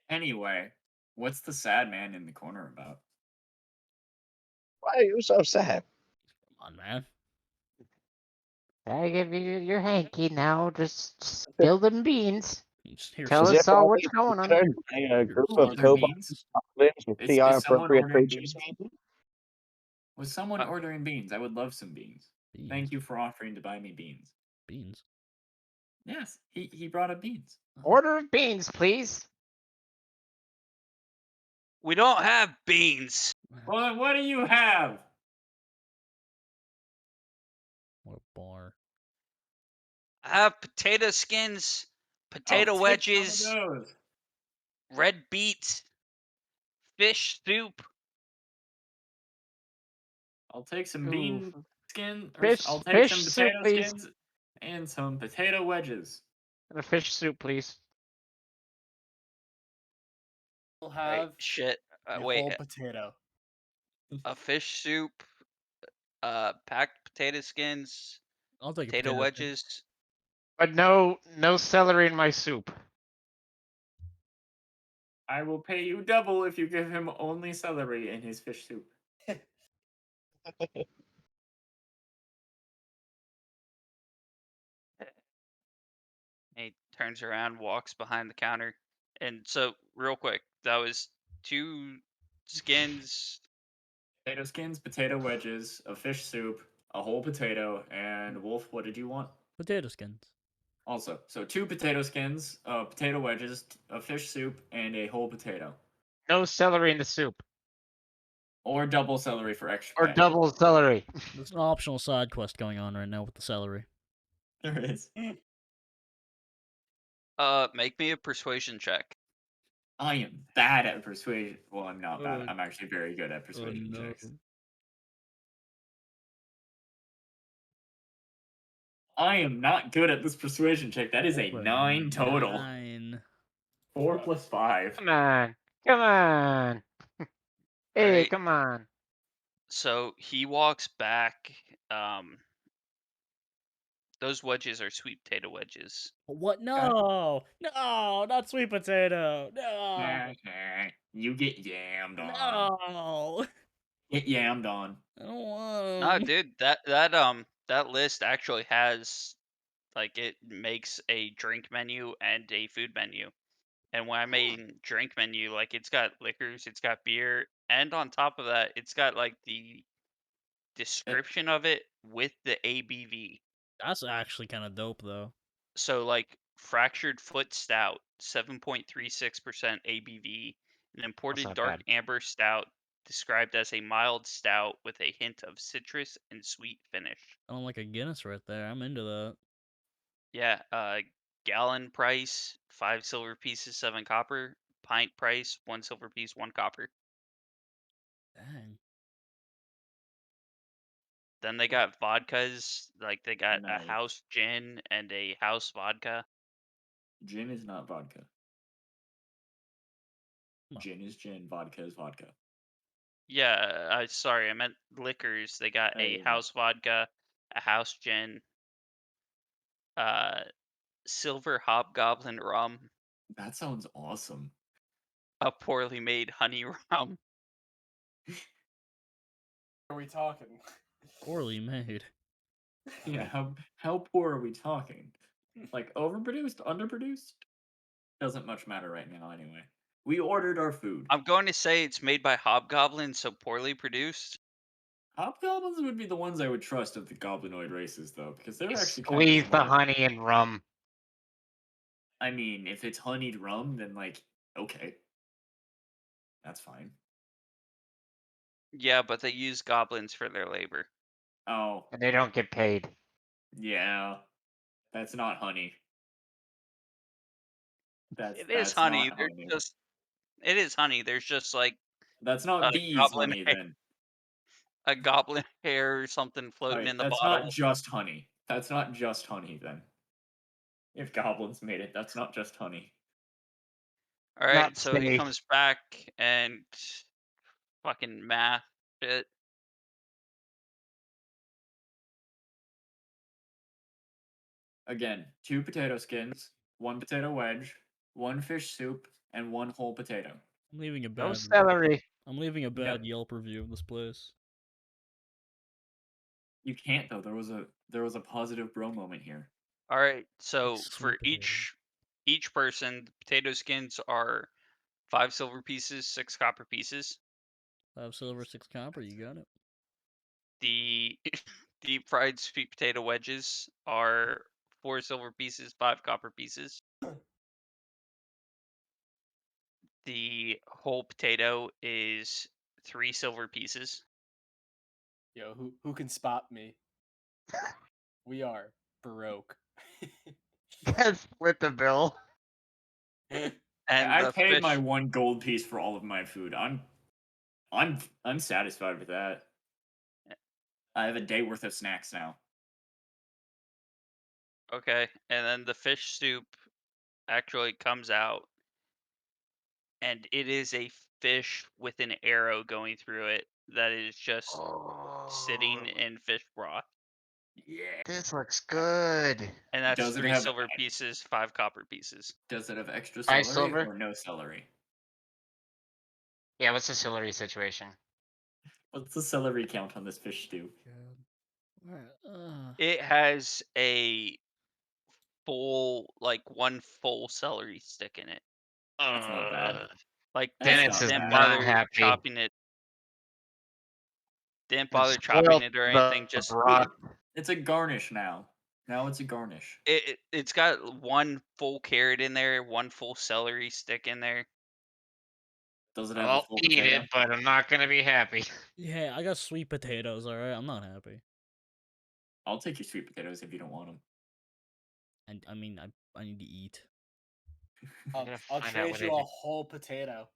Anyway, what's the sad man in the corner about? Why are you so sad? on, man. I give you your hanky now. Just spill them beans. Here's Tell some us all what's going on. A group Who of ordered kobolds beans? with Is TR someone appropriate ordering features, beans? maybe? Was someone Uh, ordering beans? I would love some beans. beans. Thank you for offering to buy me beans. Beans. Yes, he brought up beans. Order of beans, please. We don't have beans. Well, then what do you have? What a bar. I have potato skins, potato I'll take some of wedges, those. red beets, fish soup. I'll take some Ooh, bean skin, or I'll take fish some soup, potato please. skins and some potato wedges. And a fish soup, please. We'll Right? have Shit. a Wait. whole potato. A fish soup. Packed potato skins. I'll take a Potato potato skin. wedges. But no celery in my soup. I will pay you double if you give him only celery in his fish soup. He turns around, walks behind the counter, and so real quick, that was 2 skins. Potato skins, potato wedges, a fish soup, a whole potato, and Wolf, what did you want? Potato skins. Also, so 2 potato skins, potato wedges, a fish soup, and a whole potato. No celery in the soup. Or double celery for extra Or pay. double celery. There's an optional side quest going on right now with the celery. There is. Make me a persuasion check. I am bad at persuasion. Well, I'm not bad. Oh, I'm actually very good at persuasion no. checks. I am not good at this persuasion check. That is a 9 total. 9. 4 plus 5. Come on. Come on. Hey, Alright. come on. So he walks back. Those wedges are sweet potato wedges. What? No! No! Not sweet potato! Nah, No! nah. You get yammed on. No! Get yammed on. I don't want Nah, 'em. dude, that list actually has, like, it makes a drink menu and a food menu. And when I made drink menu, like, it's got liquors, it's got beer, and on top of that, it's got like the description of it with the ABV. That's actually kind of dope, though. So like fractured foot stout, 7.36% ABV, an imported not dark bad. amber stout described as a mild stout with a hint of citrus and sweet finish. I don't like a Guinness right there. I'm into that. Yeah, gallon price, 5 silver pieces, 7 copper. Pint price, 1 silver piece, 1 copper. Dang. Then they got vodkas, like they got a Nice. house gin and a house vodka. Gin is not vodka. Come on. Gin is gin. Vodka is vodka. Yeah, sorry, I meant liquors. They got Oh, a yeah. house vodka, a house gin, silver hobgoblin rum, That sounds awesome. a poorly made honey rum. Are we talking? Poorly made. Yeah, how poor are we talking? Like overproduced, underproduced? Doesn't much matter right now anyway. We ordered our food. I'm going to say it's made by hobgoblins, so poorly produced. Hobgoblins would be the ones I would trust of the goblinoid races, though, because they're actually kind of Squeeze the smart. honey and rum. I mean, if it's honeyed rum, then like, okay, that's fine. Yeah, but they use goblins for their labor. Oh, And they don't get paid. yeah, that's not honey. It is That's honey. not There's honey. just it is honey. There's just like That's a not bees goblin honey hair, then. a goblin hair or something floating Right, in the that's bottle. not just honey. That's not just honey then. If goblins made it, that's not just honey. All right, Not so he safe. comes back and fucking math shit. Again, 2 potato skins, 1 potato wedge, 1 fish soup, and 1 whole potato. I'm leaving a No bad. celery. I'm leaving a bad Yep. Yelp review of this place. You can't though. There was a positive bro moment here. All right. So sweet for potato. each person, the potato skins are 5 silver pieces, 6 copper pieces. 5 silver, 6 copper. You got it. The deep fried sweet potato wedges are 4 silver pieces, 5 copper pieces. The whole potato is 3 silver pieces. Yo, who can spot me? We are broke. Guys, split the bill. And I the paid my fish 1 gold piece for all of my food. I'm satisfied with that. I have a day worth of snacks now. Okay, and then the fish soup actually comes out, and it is a fish with an arrow going through it that is just sitting Oh, in fish broth. Yeah. this looks good. And that's Does it 3 have silver pieces, 5 copper pieces. does it have extra 5 celery silver? or no celery? Yeah, what's the celery situation? What's the celery count on this fish stew? God. Alright, It has a full, like 1 full celery stick in it. That's not bad. Like That's Dennis not is didn't bad. not bother happy. chopping it. Didn't It bother chopping spoiled it or anything. the Just broth. It's a garnish now. Now it's a garnish. it's got 1 full carrot in there, 1 full celery stick in there. Does it have a I'll full eat potato? it, but I'm not gonna be happy. yeah, I got sweet potatoes, alright? I'm not happy. I'll take your sweet potatoes if you don't want them. And I mean, I need to eat. I'm gonna I'll find out trade what you I a do. whole potato.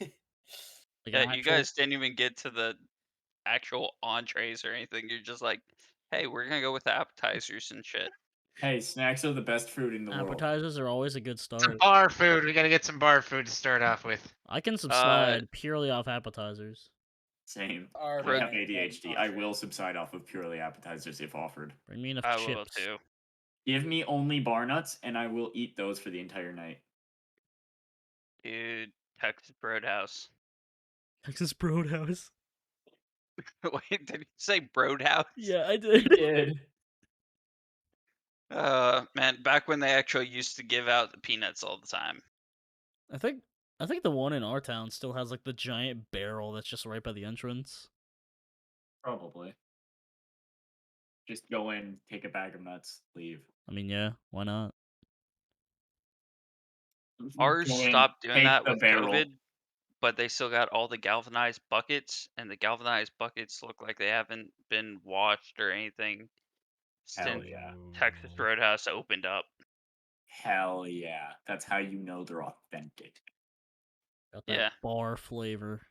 Like Yeah, an you actual. guys didn't even get to the actual entrees or anything. You're just like, hey, we're gonna go with the appetizers and shit. Hey, snacks are the best food in the world. Appetizers are always a good Some start. bar food. We gotta get some bar food to start off with. I can subside purely off appetizers. Same. Our I have main ADHD. I entree. will subside off of purely appetizers if offered. Bring me enough I will chips. too. Give me only bar nuts, and I will eat those for the entire night. Dude, Texas Roadhouse. Texas Roadhouse. Wait, did you say Broadhouse? Yeah, I You did. did. Man, back when they actually used to give out the peanuts all the time. I think the one in our town still has like the giant barrel that's just right by the entrance. Probably. Just go in, take a bag of nuts, leave. I mean, yeah, why not? Ours Go in, stopped doing take that the with barrel. COVID, but they still got all the galvanized buckets, and the galvanized buckets look like they haven't been washed or anything Hell since yeah. Texas Roadhouse opened up. Hell yeah. That's how you know they're authentic. Got that Yeah. bar flavor.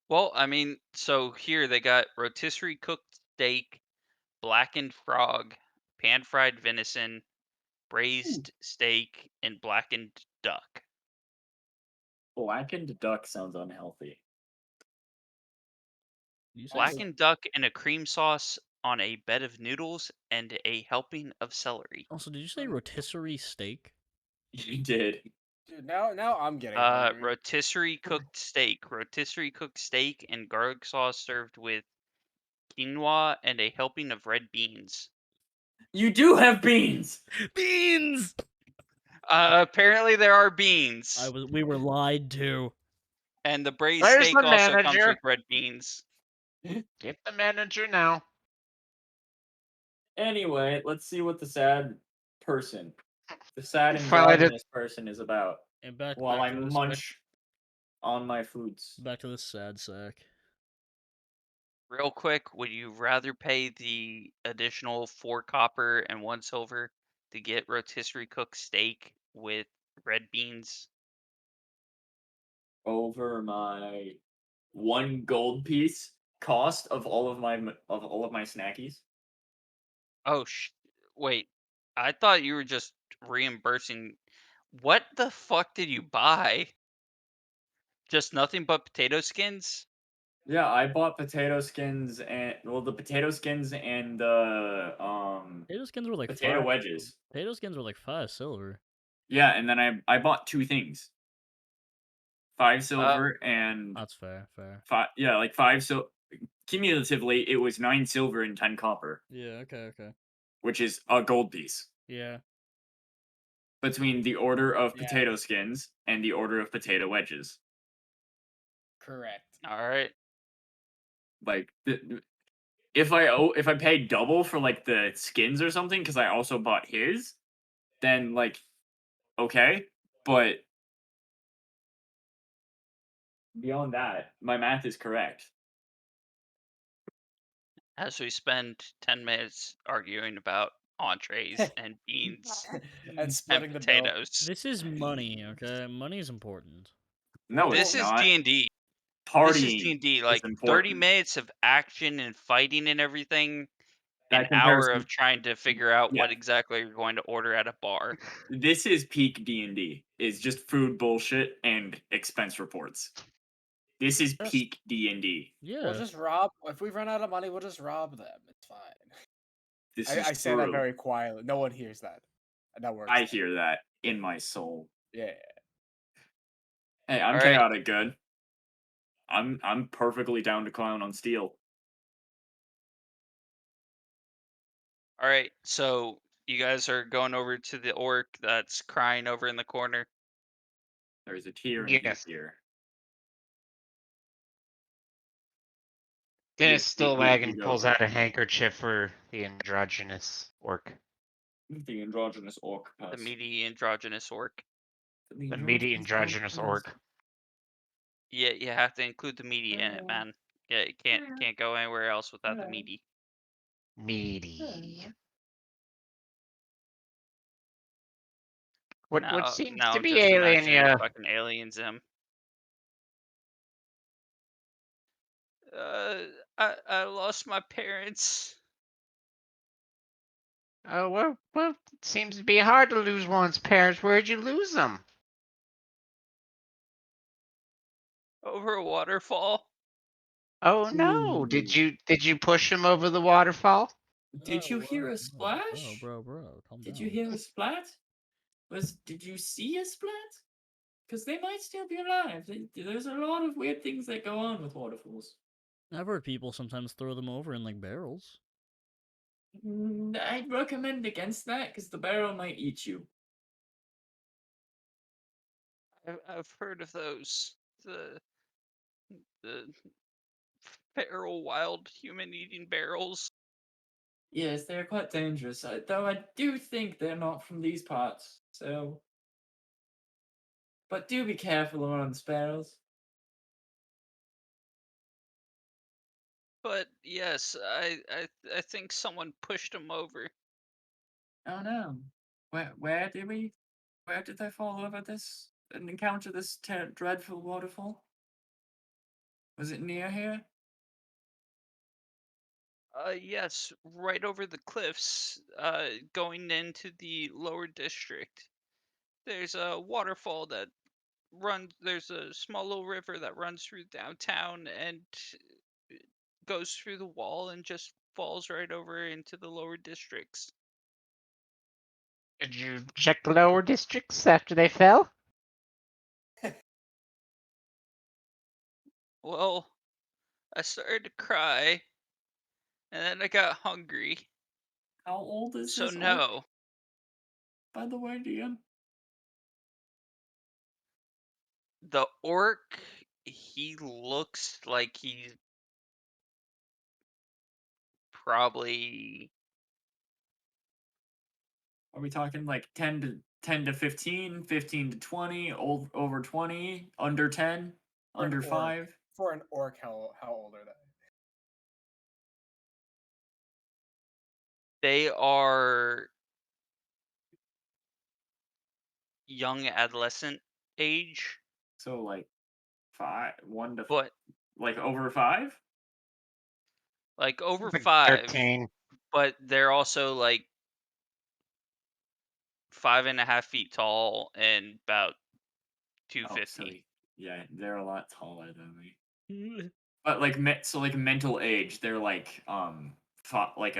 Well, I mean, so here they got rotisserie cooked steak, blackened frog, pan fried venison, braised steak, and blackened duck. Blackened duck sounds unhealthy. You say Nice. Blackened duck in a cream sauce on a bed of noodles and a helping of celery. Also, did you say rotisserie steak? You did. Dude, now I'm getting hungry. Rotisserie cooked steak and garlic sauce served with quinoa and a helping of red beans. You do have beans! Beans. Apparently there are beans, We were lied to. and the braised Where's steak the also comes manager? with red beans. Get the manager now. Anyway, let's see what the sad Finally did. androgynous person is about. And back While I to this munch on my foods. back to this sad sack. Real quick, would you rather pay the additional 4 copper and 1 silver to get rotisserie cooked steak with red beans? Over my 1 gold piece cost of all of my snackies. Oh, wait. I thought you were just reimbursing. What the fuck did you buy? Just nothing but potato skins? Yeah, I bought potato skins and the potato skins and the Potato skins were like potato 5. wedges. Potato skins were like 5 silver. Yeah, and then I bought 2 things. 5 silver and That's fair. like 5 cumulatively, it was 9 silver and 10 copper, Yeah, okay. which is a gold piece Yeah. between the order of Yeah. potato skins and the order of potato wedges. Correct. All right. Like, if I pay double for like the skins or something because I also bought his, then like, okay, but beyond that, my math is correct. As we spend 10 minutes arguing about entrees and beans And and splitting the bill. potatoes. This is money, okay? Money is important. No, Well, it's This is not. D&D. This is Partying D&D. is Like 30 important. minutes of action and fighting and everything. An That hour comparison, of trying to figure out yeah. what exactly you're going to order at a bar. This is peak D&D. Is just food bullshit and expense reports. This is Just- peak D&D. Yeah. We'll just rob. If we run out of money, we'll just rob them. It's fine. This I is say that true. very quietly. No one hears that. And that works. I hear that in my soul. Yeah. Hey, I'm All right. chaotic good. I'm perfectly down to clown on steel. All right. So you guys are going over to the orc that's crying over in the corner. There's a tyranny Yes. here. Dennis You Stillwagon go. pulls out a handkerchief for the androgynous orc. The androgynous orc The pass. meaty androgynous orc. The meaty androgynous orc. Yeah, you have to include the meaty in it, man. Yeah, you can't go anywhere else without the meaty. Meaty. What Now seems to I'm be just alien imagining you? fucking aliens him. I lost my parents. Oh, well, it seems to be hard to lose one's parents. Where'd you lose them? Over a waterfall. Oh no! Did Ooh. you push them over the waterfall? Did you hear a Whoa, splash? bro, calm Did down. you hear a splat? Did you see a splat? Because they might still be alive. There's a lot of weird things that go on with waterfalls. I've heard people sometimes throw them over in like barrels. I'd recommend against that because the barrel might eat you. I've heard of those. The feral wild human eating barrels. Yes, they're quite dangerous, though I do think they're not from these parts, so. But do be careful around the sparrows. But yes, I think someone pushed him over. Oh no. Where did they fall over this and encounter this dreadful waterfall? Was it near here? Yes, right over the cliffs, going into the lower district. There's a waterfall that runs, there's a small little river that runs through downtown and goes through the wall and just falls right over into the lower districts. Did you check the lower districts after they fell? Well, I started to cry, and then I got hungry. How old is So this orc, no, by the way, DM? the orc, he looks like he's probably Are we talking like 10 to 15, 15 to 20, over 20, under 10, For an under orc. 5? For an orc, how old are they? they are young adolescent age, So like 1 to but like over 5? like over Like 5, 13. but they're also like 5.5 feet tall and about Oh, so 250. yeah, they're a lot taller than me. But like so like mental age, they're like like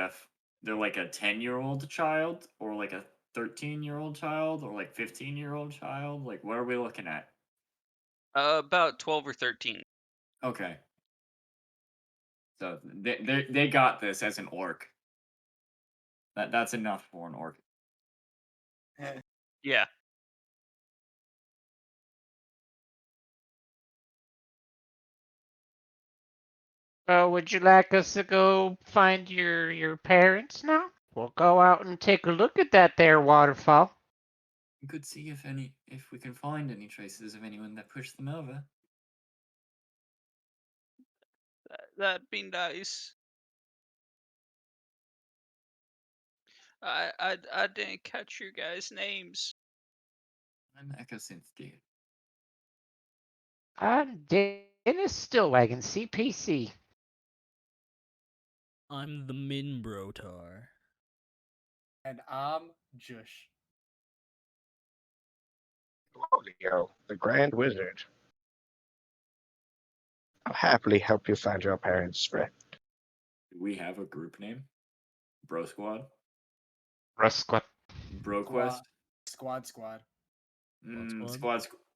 they're like a 10-year-old child or like a 13-year-old child or like 15-year-old child. Like what are we looking at? About 12 or 13. Okay. So they got this as an orc. That's enough for an orc. Yeah. Oh, would you like us to go find your parents now? We'll go out and take a look at that there waterfall. We could see if we can find any traces of anyone that pushed them over. That'd be nice. I didn't catch your guys' names. I'm Krisetskiy. I'm Dennis Stillwagon, CPC. I'm the Minbrotar. And I'm Jush. Leo, the Grand Wizard. I'll happily help you find your parents, friend. Do we have a group name? Bro Squad? Rusquat. Bro Squad. Quest? Squad. Squad.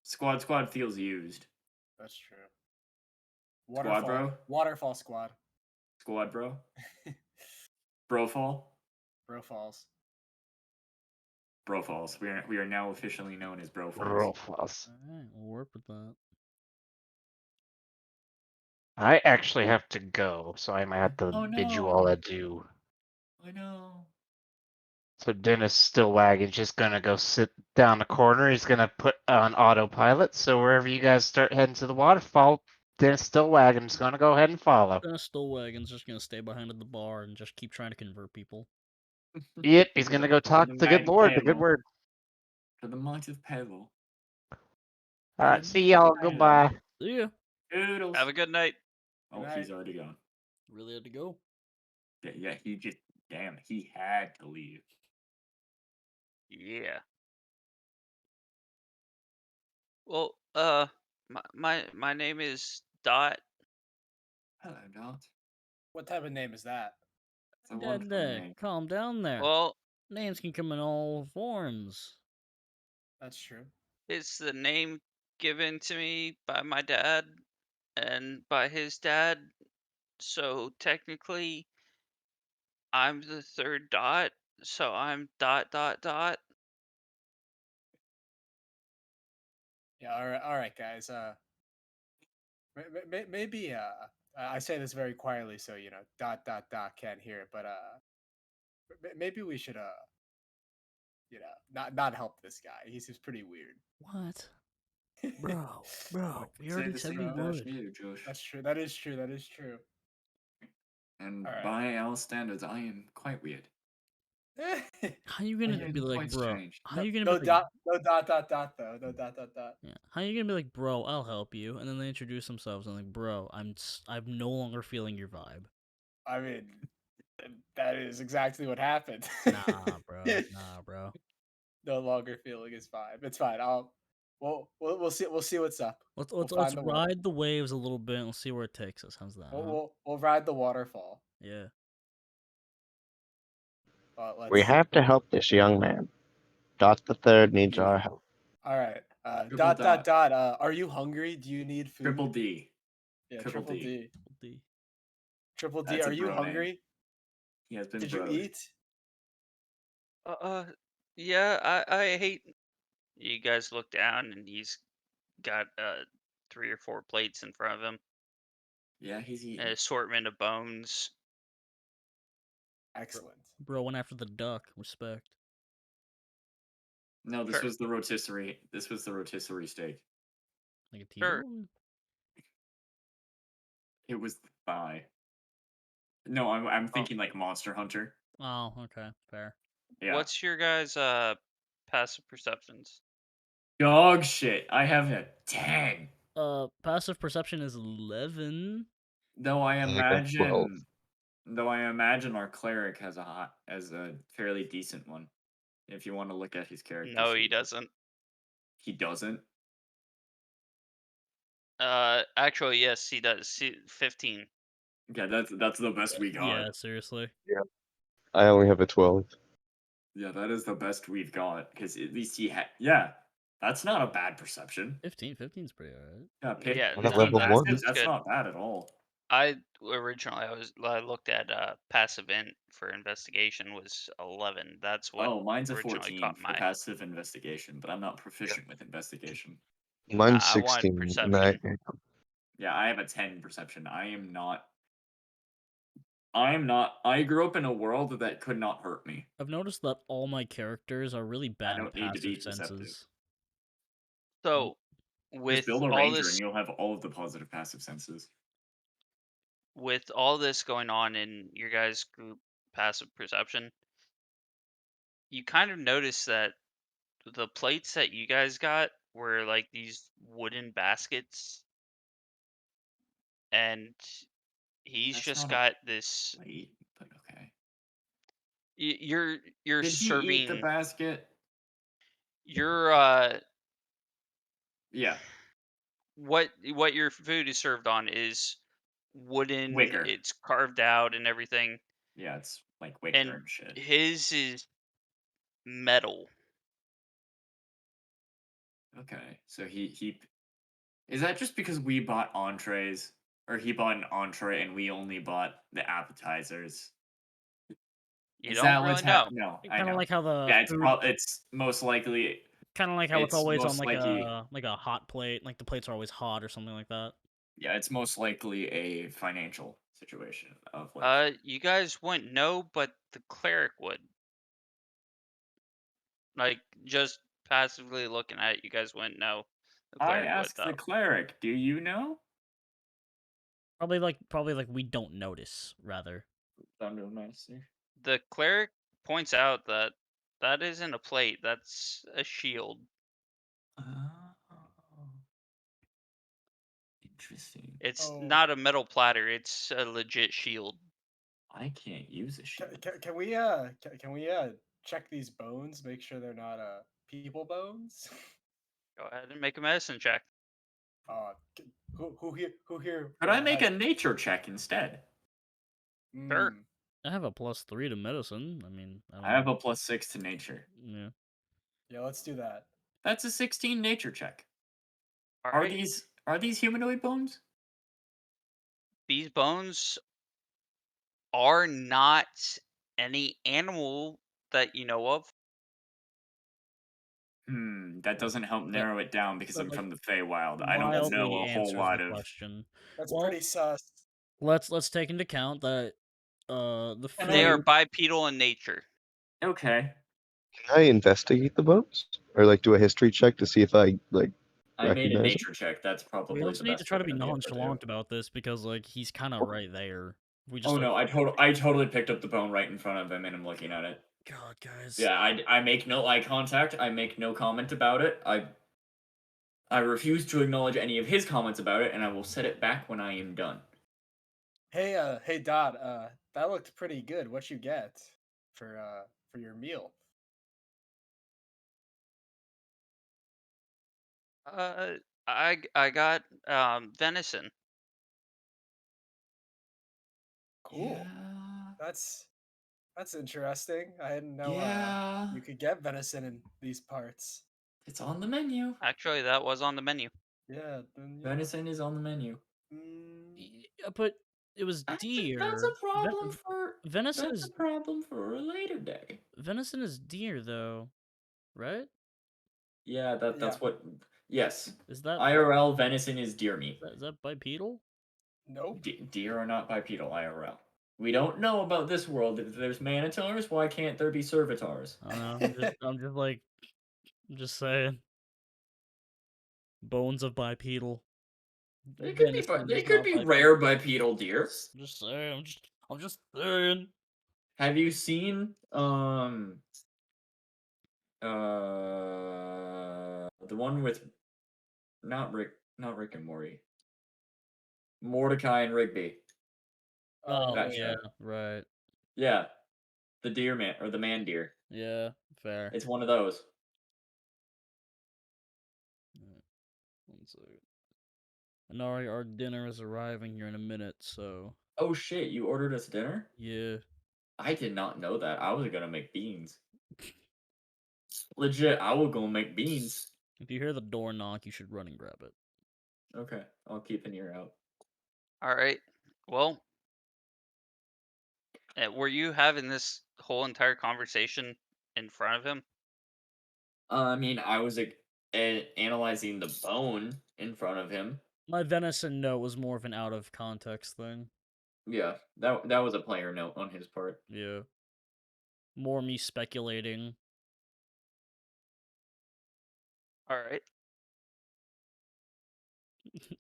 Squad? Squad feels used. That's true. Squad bro? Waterfall Squad. Squad bro? Brofall? Brofalls. Brofalls. We are now officially known as Brofalls. Brofalls. Alright, we'll work with that. I actually have to go, so I might have to Oh bid you all no! adieu. I know. So Dennis Stillwagon's just gonna go sit down the corner. He's gonna put on autopilot. So wherever you guys start heading to the waterfall, Dennis Stillwagon's gonna go ahead and follow. Stillwagon's just gonna stay behind at the bar and just keep trying to convert people. Yep, he's gonna go talk to the good Lord, the good word. For the might of Pebble. Alright, see y'all. Goodbye. See ya. Doodles. Have a good night. Oh, Good he's night. already gone. Really had to go. Yeah, he had to leave. Yeah. Well, my name is Dot. Hello, Dot. What type of name is that? It's a wonderful name. Calm down there. Well, Names can come in all forms. That's true. it's the name given to me by my dad and by his dad. So technically, I'm the third Dot. So I'm Dot Dot Dot. Yeah. All right, guys. Maybe I say this very quietly, so you know, can't hear it. But maybe we should you know, not help this guy. He seems pretty weird. What? Bro, I we could say already the said same we about would. you, Josh. That's true. That is true. That is true. And All right. by our standards, I am quite weird. How you I gonna am be like, quite bro? strange. How you gonna no be like, dot though. No dot. yeah? How you gonna be like, bro? I'll help you, and then they introduce themselves and like, bro, I'm no longer feeling your vibe. I mean, that is exactly what happened. Nah, bro. Nah, bro. No longer feeling his vibe. It's fine. We'll see. We'll see what's up. Let's We'll let's find let's the ride the waves a little bit and see where it takes us. How's that? Huh? We'll ride the waterfall. Yeah. We Let's. have to help this young man. Dot the Third needs our help. All right. Triple dot. Are you hungry? Do you need food? Triple D. Yeah. Triple Triple D. D. D. Triple D. That's a Are you bro name. hungry? He has been Did you broed. eat? Yeah. I hate. You guys look down and he's got 3 or 4 plates in front of him. Yeah, he's An eating. assortment of bones. Excellent. Bro went after the duck. Respect. No, this Sure. was the rotisserie. This was the rotisserie steak. Like a Sure. T-bone. It was the thigh. No, I'm thinking like Monster Hunter. Oh, okay, fair. Yeah. What's your guys' passive perceptions? Dog shit. I have a 10. Passive perception is 11. Though I I got 12. imagine our cleric has a fairly decent one. If you want to look at his character No, he sheet. doesn't. He doesn't. Actually, yes, he does. 15. Yeah, that's the best we got. Yeah, seriously. I only have a 12. Yeah, that is the best we've got because at least he had. Yeah, that's not a bad perception. 15. 15's pretty alright. Yeah, Yeah, On a no, level that's, one. that's that's good. not bad at all. I looked at passive int for investigation was 11. That's what Oh, mine's a originally 14 caught for my. passive investigation, but I'm not proficient with investigation. Mine's I wanted 16, and I perception. Yeah, I have a 10 perception. I am not. I grew up in a world that could not hurt me. I've noticed that all my characters are really I bad don't need to be passive perceptive. senses. So Just build a all ranger and this you'll have all of the positive passive senses. with all this going on in your guys' group passive perception, you kind of notice that the plates that you guys got were like these wooden baskets, and he's That's just not a got this. plate, but okay. You're Did he eat the serving. basket? You're Yeah, what your food is served on is wooden. wicker. It's carved out and everything, Yeah, it's like wicker and and shit. his is metal. Okay, so he is that just because we bought entrees, or he bought an entree and we only bought the appetizers? You Is don't that what's really know. happening? No, I Kind of know. like how the Yeah, food, it's most likely kind of like how it's it's always on most likely like a hot plate, like the plates are always hot or something like that. yeah, it's most likely a financial situation of like You guys wouldn't know, but the cleric would. Like just passively looking at it, you guys wouldn't know. The I cleric would asked the though. cleric, "Do you know?" Probably like we don't notice rather. Thundermaster. The cleric points out that that isn't a plate. That's a shield. Oh, interesting. It's Oh, not a metal platter. It's a legit shield. I can't use a shield. can we check these bones? Make sure they're not people bones. Go ahead and make a medicine check. Who here Could I make has a nature check instead? Sure. mm, I have a +3 to medicine. I mean, I I don't have know. a +6 to nature. Yeah. yeah, let's do that. That's a 16 nature check. All Are right. these humanoid bones? These bones are not any animal that you know of. That doesn't help That narrow it down because that I'm like from the Feywild. I don't That's know mildly a whole answers the lot of. question. that's Well, pretty sus. let's take into account that the Can They are I? food. bipedal in nature. Okay, can I investigate the bones or like do a history check to see if I like I made a recognize it? nature check. That's We probably the also need to best try we're to be gonna be able to do. nonchalant about this because like he's kind of right there. If we just Oh like, no, I totally picked up the bone right in front of him and I'm looking at it. God, guys. Yeah, I make no eye contact. I make no comment about it. I refuse to acknowledge any of his comments about it, and I will set it back when I am done. Hey Dot, that looked pretty good. What you get for your meal? Uh, I got venison. Cool. Yeah, That's that's interesting. I didn't know yeah, you could get venison in these parts. it's on the menu. Actually, that was on the menu. Yeah, then Venison is on the menu. mm, But it was That's deer. a problem for Venison that's a is problem for a later day. venison is deer though, right? Yeah, yeah, that's what. Yes, Is that IRL venison is deer meat. is that bipedal? nope. Deer are not bipedal IRL. We don't know about this world. If there's manitars, why can't there be servitars? I don't know. I'm just saying. Bones of bipedal. Venison They is could not be bipedal. rare bipedal deer. I'm just saying. I'm just saying. Have you seen the one with not Rick and Morty, Mordecai and Rigby, Oh Oh that wait, yeah, show? right. Yeah, the deer man or the man deer. Yeah, fair. It's one of those. Alright, 1 second. Anari, our dinner is arriving here in a minute, so Oh shit! You ordered us dinner? yeah. I did not know that. I was gonna make beans. Legit, I will go make beans. If you hear the door knock, you should run and grab it. Okay, I'll keep an ear out. All right. Well, were you having this whole entire conversation in front of him? I mean, I was analyzing the bone in front of him. My venison note was more of an out of context thing. Yeah, that was a player note on his part. Yeah. More me speculating. All right.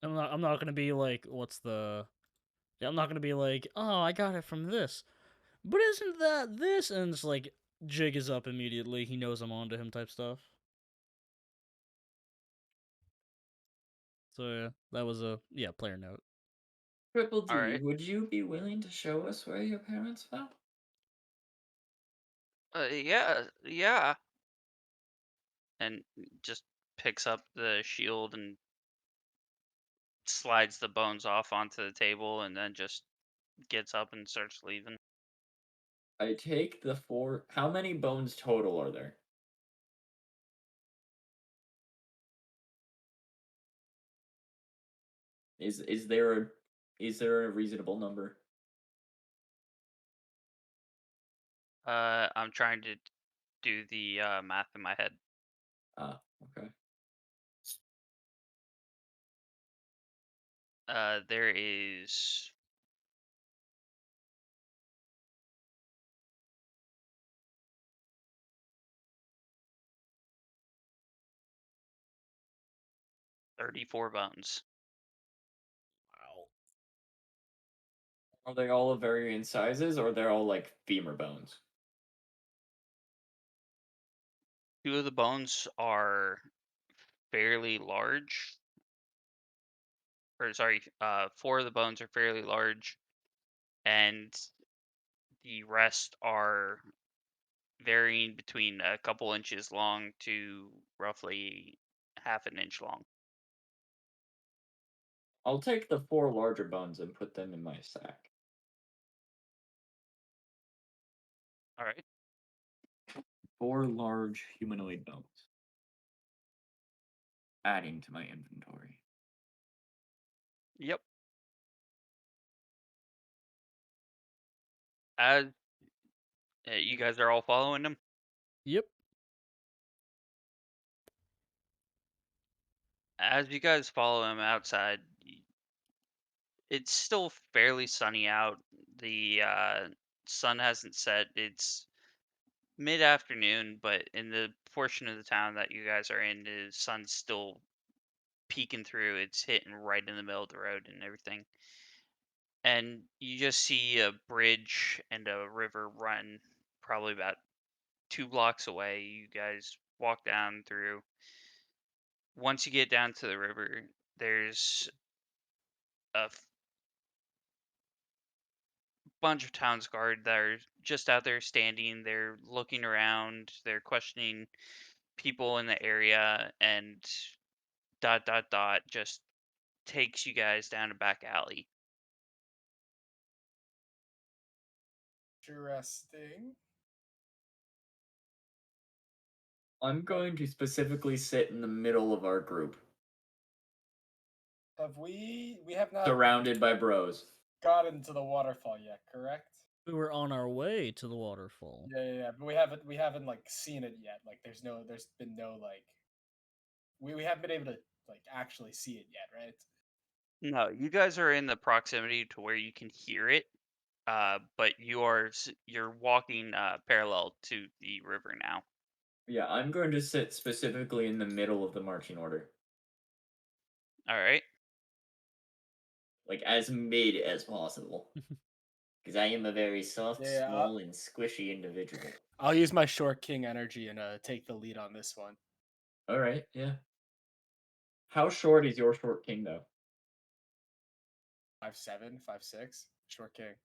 I'm not gonna be like, what's the... Yeah, I'm not gonna be like, oh, I got it from this. But isn't that this? And it's like, jig is up immediately. He knows I'm onto him type stuff. So yeah, that was a player note. Triple All D, right. would you be willing to show us where your parents fell? Yeah, yeah. And just picks up the shield and slides the bones off onto the table, and then just gets up and starts leaving. I take the 4. How many bones total are there? Is there a reasonable number? I'm trying to do the math in my head. Ah, okay. There is 34 bones. Wow. Are they all of varying sizes, or they're all like femur bones? Two of the bones are fairly large. Or sorry, four of the bones are fairly large, and the rest are varying between a couple inches long to roughly half an inch long. I'll take the 4 larger bones and put them in my sack. All right. 4 large humanoid bones. Adding to my inventory. Yep. As you guys are all following him, Yep. as you guys follow him outside, it's still fairly sunny out. The sun hasn't set. It's mid-afternoon, but in the portion of the town that you guys are in, the sun's still peeking through. It's hitting right in the middle of the road and everything. And you just see a bridge and a river run probably about 2 blocks away. You guys walk down through. Once you get down to the river, there's a bunch of towns guard that are just out there standing. They're looking around. They're questioning people in the area, and dot dot dot just takes you guys down a back alley. Interesting. I'm going to specifically sit in the middle of our group, Have we have not surrounded by bros. gotten to the waterfall yet, correct? We were on our way to the waterfall. Yeah, but we haven't like seen it yet. Like there's been no like we haven't been able to like actually see it yet, right? No, you guys are in the proximity to where you can hear it, but you're walking parallel to the river now. Yeah, I'm going to sit specifically in the middle of the marching order. All right. Like, as mid as possible. Because I am a very soft, Yeah, small, and squishy individual. I'll use my short king energy and take the lead on this one. Alright, yeah. How short is your short king, though? 5'7", 5'6", short king.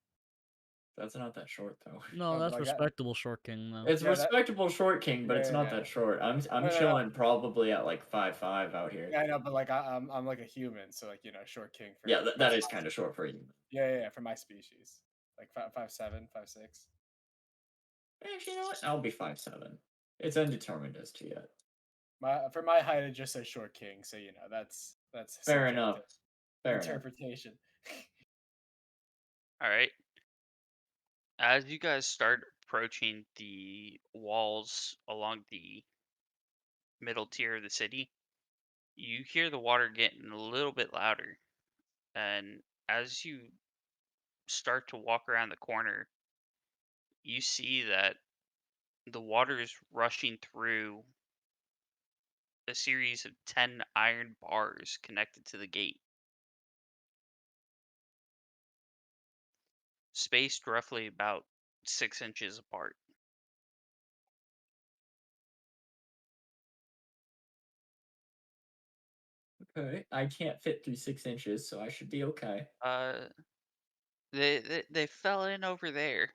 That's not that short, though. No, Oh, but that's like respectable short king though. It's Yeah, that- respectable short king, but it's not Yeah. that short. I'm No, no. chilling probably at like 5'5" out here. Yeah, I know, but like I'm like a human, so like short king for Yeah, my that is size. kind of short for you. Yeah, for my species, like 5'7", 5'6". Actually, you know what? I'll be 5'7". It's undetermined as to yet. For my height, it just says short king, so that's Fair subject enough. to Fair enough. interpretation. All right. As you guys start approaching the walls along the middle tier of the city, you hear the water getting a little bit louder. And as you start to walk around the corner, you see that the water is rushing through a series of 10 iron bars connected to the gate, spaced roughly about 6 inches apart. Okay, I can't fit through 6 inches, so I should be okay. Uh, they fell in over there.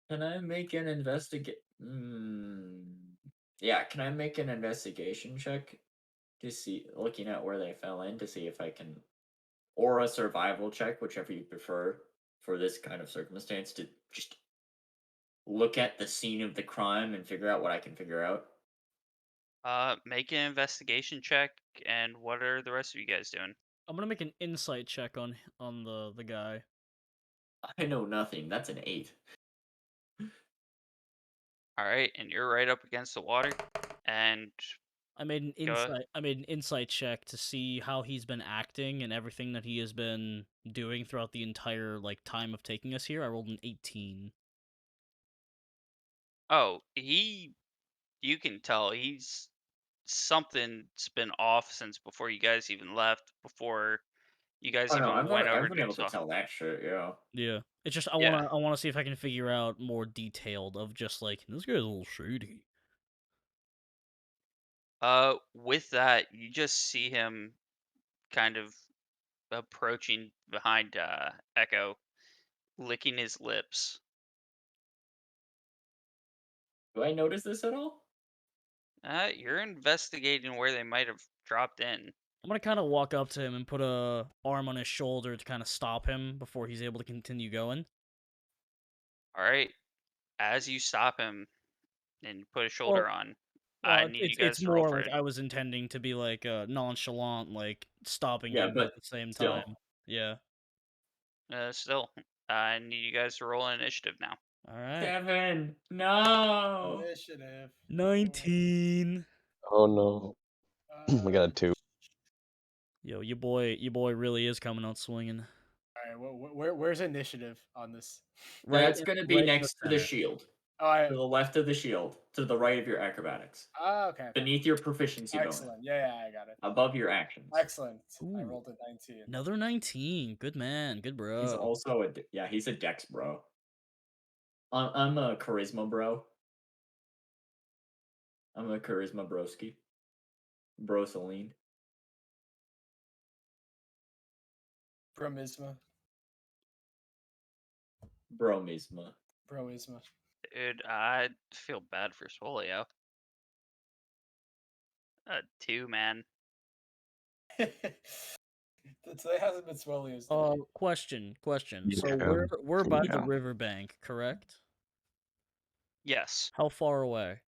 Can I make an Yeah, can I make an investigation check to see, looking at where they fell in, to see if I can, or a survival check, whichever you prefer, for this kind of circumstance, to just look at the scene of the crime and figure out what I can figure out? Make an investigation check, and what are the rest of you guys doing? I'm gonna make an insight check on the guy. I know nothing. That's an 8. All right, and you're right up against the water, and I made an go. insight check to see how he's been acting and everything that he has been doing throughout the entire time of taking us here. I rolled an 18. Oh, you can tell something's been off since before you guys even left, before you guys Oh no, even went over I've been to able to talk. tell that shit. Yeah. Yeah, it's just Yeah. I wanna see if I can figure out more detailed of just this guy's a little shady. With that, you just see him kind of approaching behind Echo, licking his lips. Do I notice this at all? You're investigating where they might have dropped in. I'm gonna kind of walk up to him and put a arm on his shoulder to kind of stop him before he's able to continue going. All right. As you stop him and put a shoulder Well, on, I well, need you it's guys to roll more for like it. I was intending to be nonchalant, stopping Yeah, him, but but at the same still. time, yeah. Still, I need you guys to roll an initiative now. All right, Kevin, no. Initiative. 19. Oh no. I got a 2. Yo, your boy really is coming out swinging. All right, where's initiative on this? That's gonna be Right in the next to the center. shield. Oh, To the left of the shield. To the right of your acrobatics. okay. Beneath your proficiency bonus. Excellent. Yeah, I got it. Above your actions. Excellent. I Ooh, rolled a 19. another 19. Good man, good bro. He's also he's a dex bro. I'm a charisma bro. I'm a charisma broski. Brosaline. Bromisma. Bromisma. Broisma. Dude, I feel bad for Swolio. 2, man. Today hasn't been Swellio's day. Question. So Yeah. we're by the Yeah. riverbank, correct? Yes. How far away?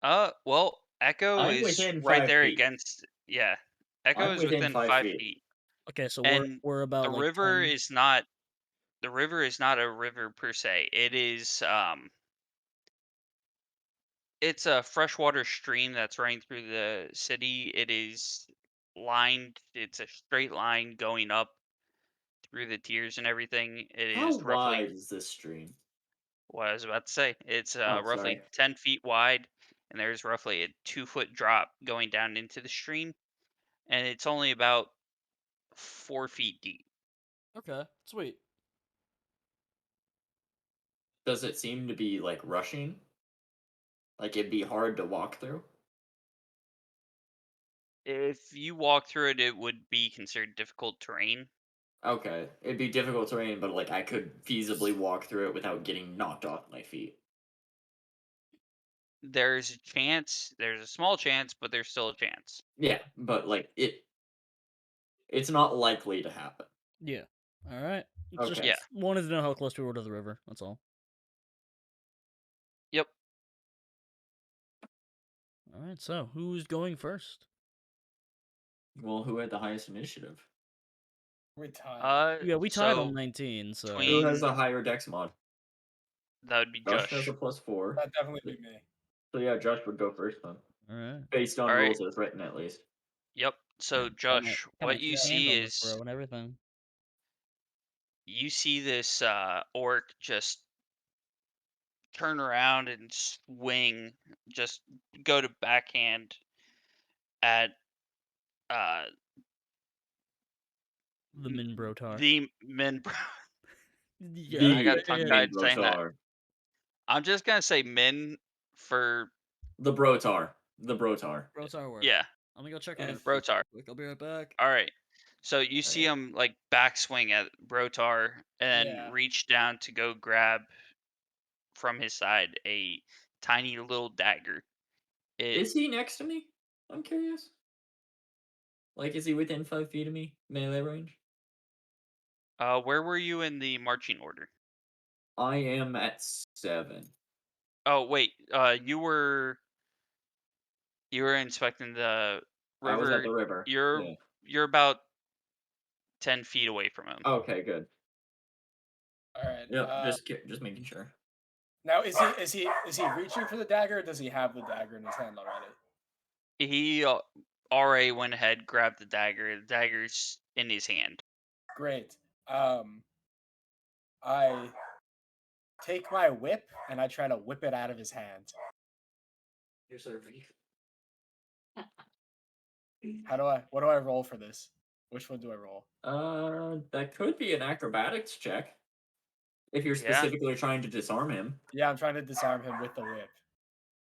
Well, Echo I'm is within right 5 there feet. against. Yeah, Echo I'm is within within 5 5 feet. feet, Okay, so and we're the about river 10. is not. The river is not a river per se. It is it's a freshwater stream that's running through the city. It is lined. It's a straight line going up through the tiers and everything. It How is roughly wide is this stream? what I was about to say. It's Oh, roughly sorry. 10 feet wide, and there's roughly a 2 foot drop going down into the stream, and it's only about 4 feet deep. Okay, sweet. Does it seem to be rushing? Like it'd be hard to walk through? If you walk through it, it would be considered difficult terrain. Okay. It'd be difficult terrain, but I could feasibly walk through it without getting knocked off my feet. There's a chance, there's a small chance, but there's still a chance. Yeah, but it's not likely to happen. Yeah. All right. Just Okay. Yeah. wanted to know how close we were to the river. That's all. Yep. All right, so who's going first? Well, who had the highest initiative? We're tied. Yeah, we tied on So 19. So Who has Tween- the higher dex mod? that would be Josh has Josh. a +4. That'd definitely be me. So yeah, Josh would go first then, all right. based on All right. rules as written at least. Yep. So Josh, what you see is and everything. you see this orc just turn around and swing, just go to backhand at The Minbrotar. the men. Yeah, I got The tongue yeah. tied saying that. Brotar. I'm just gonna say men for The Brotar. The Brotar. Brotar work. yeah, I'm gonna go check And on Brotar. I'll be right back. All right. So you see Alright. him like backswing at Brotar and Yeah. reach down to go grab from his side a tiny little dagger. It Is he next to me? I'm curious. Like, is he within 5 feet of me, melee range? where were you in the marching order? I am at 7. Oh wait, you were inspecting the I was at river. the river. You're Yeah. you're about 10 feet away from him. Okay, good. All right. Yep, just making sure. Now is he reaching for the dagger, or does he have the dagger in his hand already? He already went ahead, grabbed the dagger. The dagger's in his hand. Great. I take my whip and I try to whip it out of his hand. You're serving. What do I roll for this? Which one do I roll? That could be an acrobatics check. If you're Yeah. specifically trying to disarm him. Yeah, I'm trying to disarm him with the whip.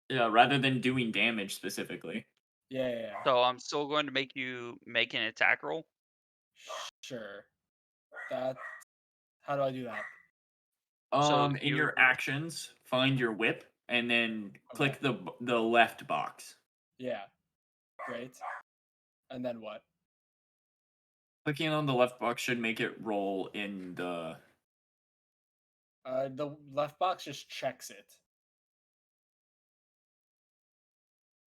Yeah, rather than doing damage specifically. Yeah. So I'm still going to make you make an attack roll. Sure. That. How do I do that? So In your actions, find your whip and then click the left box. Yeah. Great. And then what? Clicking on the left box should make it roll in the. The left box just checks it.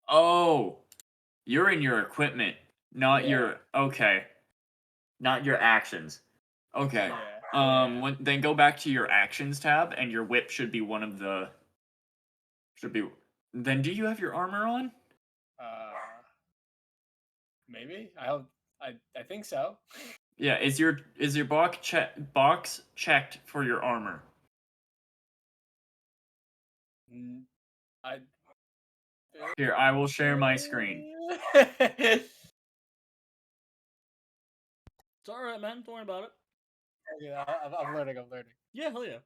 Oh, you're in your equipment, not Yeah. your. Okay, not your actions. Okay. Yeah. Then go back to your actions tab, and your whip should be one of the. Should be. Then do you have your armor on? Maybe. I think so. Yeah. Is your box checked for your armor? I. Here, I will share my screen. It's all right, man. Don't worry about it. Yeah, I'm learning. Yeah, hell yeah.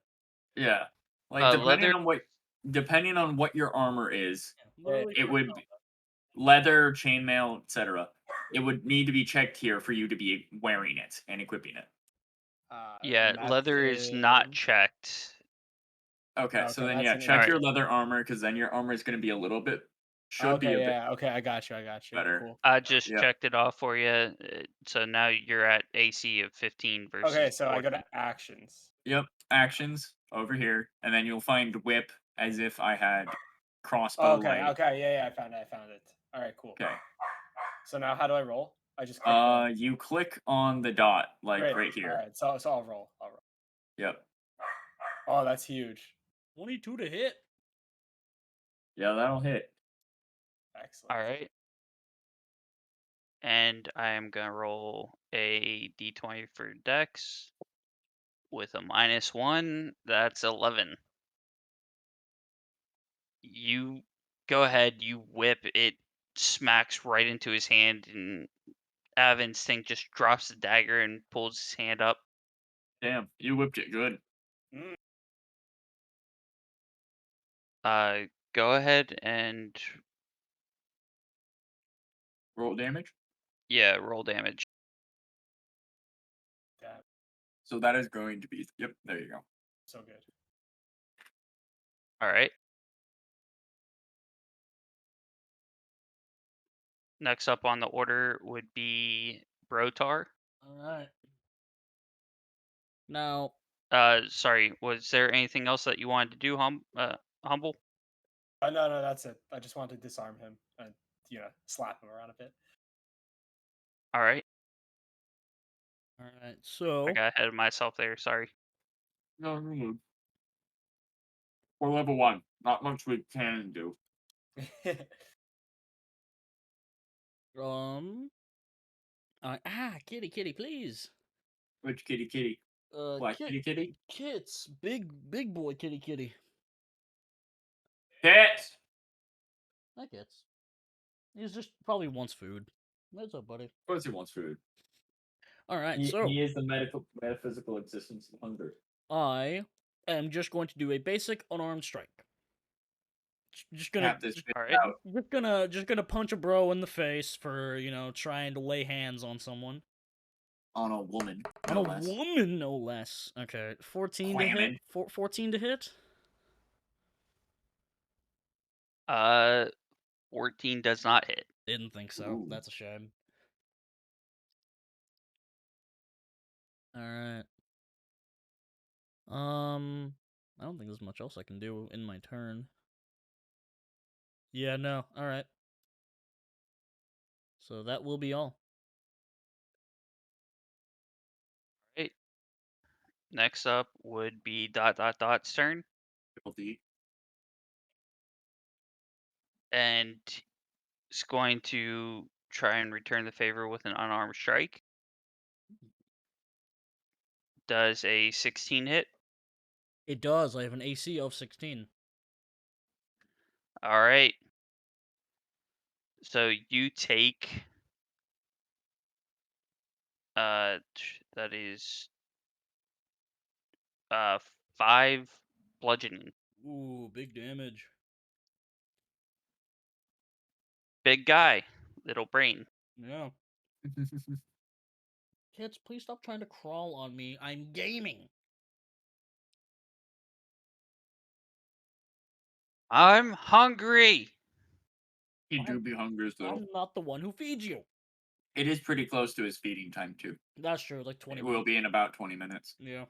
Yeah. Like leather. depending on what your armor is, Literally it correct would all be leather, chainmail, etc. It would need to be checked here for you to be wearing it and equipping it. Yeah, in that leather is not case- checked. Okay, so Okay, then that's yeah, an check your Alright. leather armor because then your armor is going to be a little bit Okay, be a bit yeah. Okay, I got you. better. Cool. I just Yep. checked it off for you. So now you're at AC of 15 versus Okay, so I go 40. to actions. Yep, actions over here, and then you'll find whip as if I had crossbow. Oh, okay, yeah, I found it. All right, cool. Okay. So now how do I roll? I just click You click on the dot Great. right here. All right, so I'll roll. Yep. Oh, that's huge. 22 to hit. Yeah, that'll hit. Excellent. Alright. And I am going to roll a d20 for dex with a -1. That's 11. You go ahead, you whip, it smacks right into his hand, and out of instinct just drops the dagger and pulls his hand up. Damn, you whipped it good. Go ahead and Roll damage. yeah, roll damage. So that is going to be. Yep, there you go. So good. All right. Next up on the order would be Brotar. All right. Now, Sorry, was there anything else that you wanted to do, Humble? No, that's it. I just wanted to disarm him and slap him around a bit. All right. All right, I so got ahead of myself there. Sorry. No, no. We're level 1. Not much we can do. kitty, please. Which kitty? Black kitty? Kits, big boy kitty. Hit! Hi, Kits. He's just probably wants food. What's up, buddy? Of course he wants food. All right, He, so he is the metaphysical existence of hunger. I am just going to do a basic unarmed strike. Just gonna, Tap this shit All right. out. just gonna punch a bro in the face for trying to lay hands on someone. On a woman, On no a less. woman, no less. Okay, 14 to hit. Whamming. 14 to hit. 14 does not hit. Didn't think so. Ooh. That's a shame. All right. I don't think there's much else I can do in my turn. Yeah, no. All right. So that will be all. Right. Next up would be Dot's turn, Guilty. and is going to try and return the favor with an unarmed strike. Does a 16 hit? It does. I have an AC of 16. All right. So you take that is 5 bludgeoning. Ooh, big damage. Big guy, little brain. Yeah. Kids, please stop trying to crawl on me. I'm gaming. I'm hungry. He do be hungry though. I'm not the one who feeds you. It is pretty close to his feeding time too. That's true, like 20 It minutes. will be in about 20 minutes. Yeah.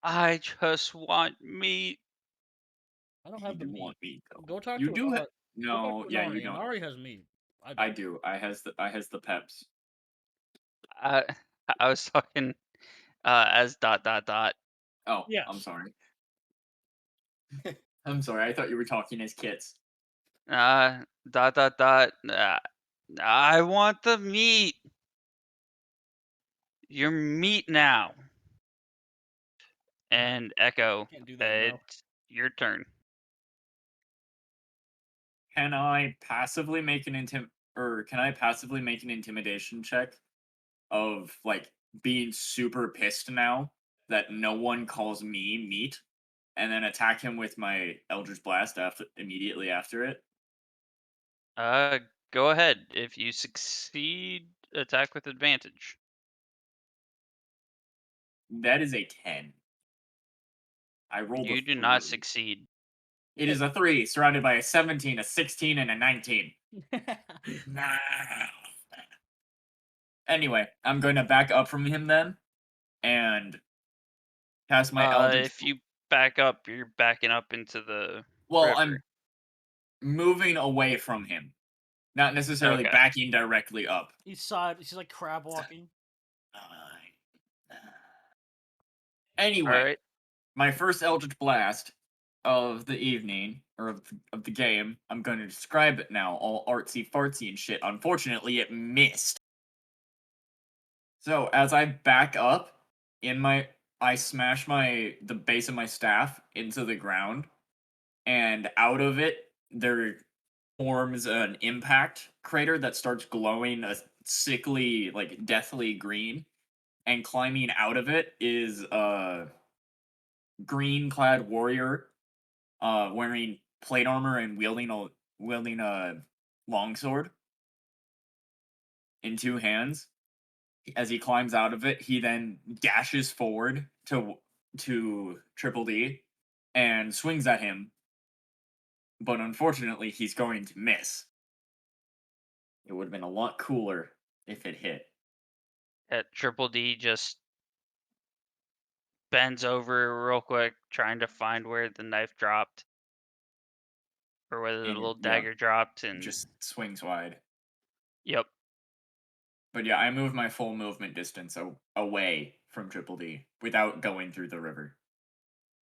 I just want meat. I don't You have the do meat. want meat though. Go talk You to do Inari. Go talk no, to yeah, Inari. you don't. Inari has meat. I I don't. do. I has the peps. I I was talking as ... Oh, Yes. I'm sorry. I'm sorry. I thought you were talking as kits. Uh, ... I want the meat. Your meat now. And Echo, Can't do that now. it's your turn. Can I passively make an intimidation check of like being super pissed now that no one calls me meat, and then attack him with my Eldritch Blast immediately after it? Go ahead. If you succeed, attack with advantage. That is a 10. I rolled a You do 3. not succeed. It is a 3, surrounded by a 17, a 16, and a 19. Nah. Anyway, I'm going to back up from him then, and cast my Eldritch. If you back up, you're backing up into the Well, river. I'm moving away from him, not necessarily Okay. backing directly up. He's like crab walking. Anyway, All right. my first Eldritch Blast of the evening, or of the game. I'm going to describe it now, all artsy fartsy and shit. Unfortunately, it missed. So as I back up, I smash the base of my staff into the ground, and out of it there forms an impact crater that starts glowing a sickly, like deathly green, and climbing out of it is a green clad warrior wearing plate armor and wielding a longsword in two hands. As he climbs out of it, he then dashes forward to Triple D and swings at him, but unfortunately he's going to miss. It would have been a lot cooler if it hit. Triple D just bends over real quick, trying to find where the knife dropped, or whether the And little yeah, dagger dropped, and just swings wide. yep. But yeah, I move my full movement distance away from Triple D without going through the river,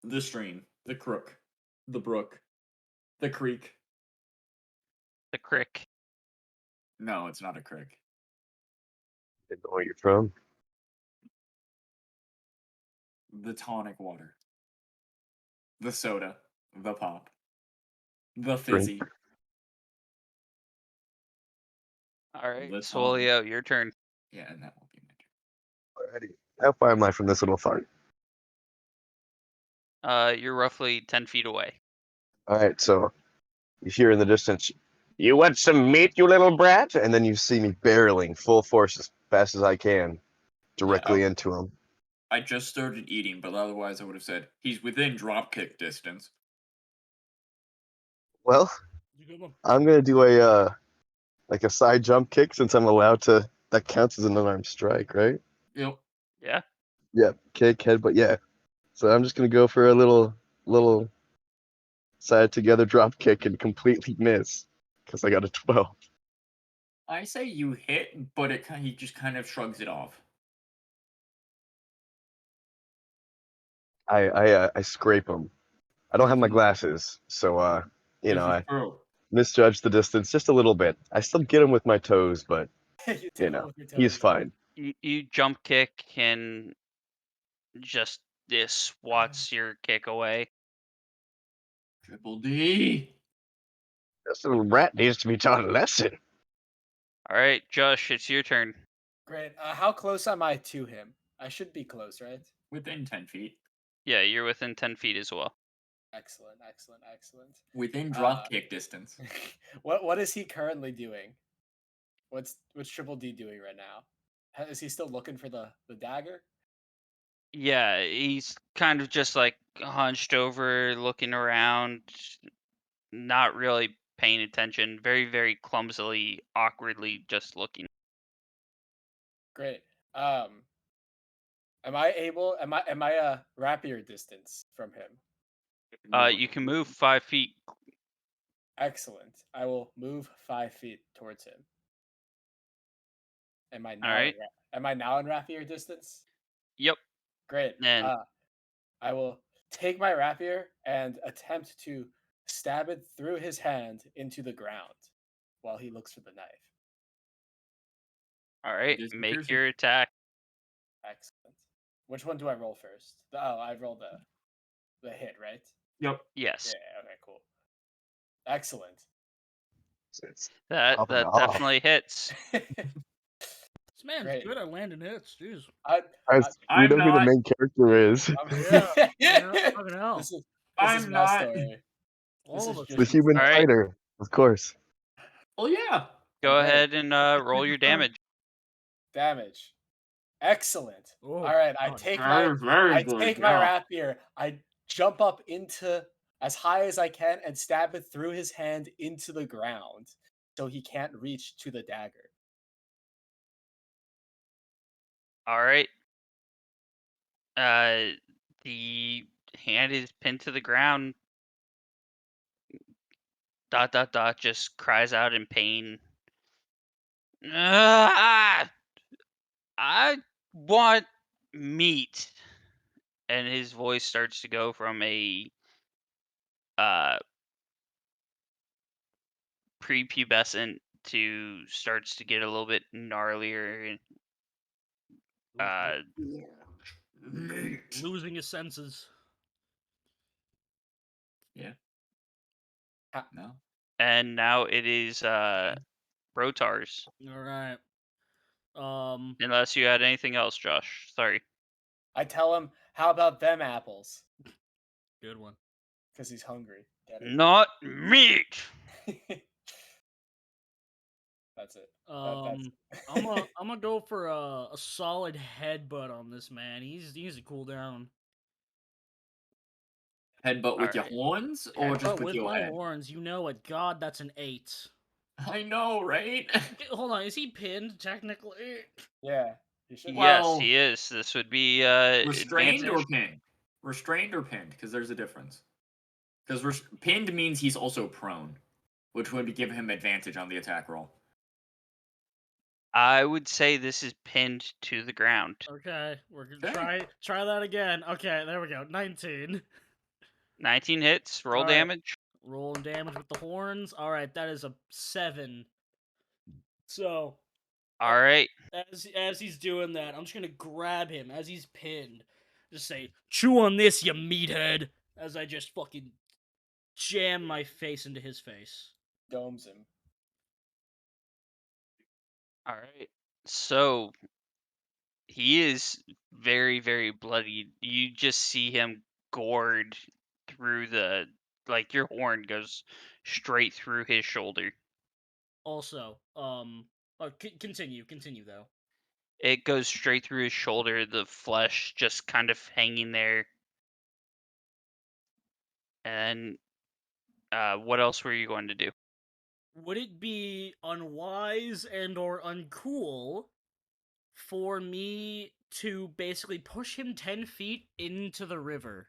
the stream, the crook, the brook, the creek. The crick. No, it's not a creek. Didn't know where you're from. The tonic water, the soda, the pop, the Drink. fizzy, All right, the tonic. Swolio, your turn. Yeah, and that won't be my turn. Alrighty. How far am I from this little fart? You're roughly 10 feet away. All right, so you hear in the distance, "You want some meat, you little brat?" And then you see me barreling full force as fast as I can directly into him. I just started eating, but otherwise I would have said he's within dropkick distance. Well, You good one? I'm gonna do a like a side jump kick since I'm allowed to. That counts as an unarmed strike, right? Yep. Yeah. Yeah, kick, headbutt, yeah. So I'm just gonna go for a little side together drop kick and completely miss because I got a 12. I say you hit, but he just kind of shrugs it off. I scrape him. I don't have my Mhm. glasses, so This is I true. misjudged the distance just a little bit. I still get him with my toes, but You you tickle know with your he's toes. fine. You jump kick and just this swats your kick away. Triple D. This little rat needs to be taught a lesson. All right, Josh, it's your turn. Great. How close am I to him? I should be close, right? Within 10 feet. Yeah, you're within 10 feet as well. Excellent, excellent, excellent. Within dropkick distance. What is he currently doing? What's Triple D doing right now? Is he still looking for the dagger? Yeah, he's kind of just like hunched over, looking around, not really paying attention, very, very clumsily, awkwardly just looking. Great. Am I able? Am I a rapier distance from him? You can move 5 feet. Excellent. I will move 5 feet towards him. Am I All now right. am I now in rapier distance? Yep. Great. And I will take my rapier and attempt to stab it through his hand into the ground while he looks for the knife. all right, It is make piercing. your attack. Excellent. Which one do I roll first? Oh, I rolled the hit, right? Yep. Yes, Yeah. Okay. Cool. Excellent. It's that popping off. definitely hits. This man's Great. good at landing hits. Jeez. We I'm know who the not. main character is. Yeah. Fucking hell. This is I'm my not. story. All of is us. The just- human All right. fighter, of course. Oh yeah. Go Okay. ahead and roll your damage. Damage. Excellent. Oh, All right, I God. take Very, very good. take my yeah. rapier. I jump up into as high as I can and stab it through his hand into the ground so he can't reach to the dagger. All right. The hand is pinned to the ground. ... just cries out in pain. Ah! I want meat. And his voice starts to go from a uh prepubescent to starts to get a little bit gnarlier. Losing his senses. Yeah. Ha- No. And now it is Rotar's. All right. Unless you had anything else, Josh. Sorry. I tell him, "How about them apples?" Good one. Because he's hungry. Get Not meat. it? That's it. I'm gonna go for a solid headbutt on this man. He's a cool down. Headbutt with your Alright. horns or just But with your my head? horns, you know it. God, that's an 8. I know, right? Okay, hold on, is he pinned technically? Yeah. You should. Yes, Well, he is. This would be restrained or advantage. pinned? Restrained or pinned? Because there's a difference. Because pinned means he's also prone, which would give him advantage on the attack roll. I would say this is pinned to the ground. Okay, we're gonna Okay. try that again. Okay, there we go. 19. 19 hits. Roll All right. damage. Rolling damage with the horns. All right, that is a 7. So, All right. as he's doing that, I'm just gonna grab him as he's pinned. Just say, "Chew on this, you meathead!" As I just fucking jam my face into his face. Domes him. All right. So he is very, very bloody. You just see him gored through the your horn goes straight through his shoulder. Also, continue though. It goes straight through his shoulder, the flesh just kind of hanging there. And what else were you going to do? Would it be unwise and or uncool for me to basically push him 10 feet into the river?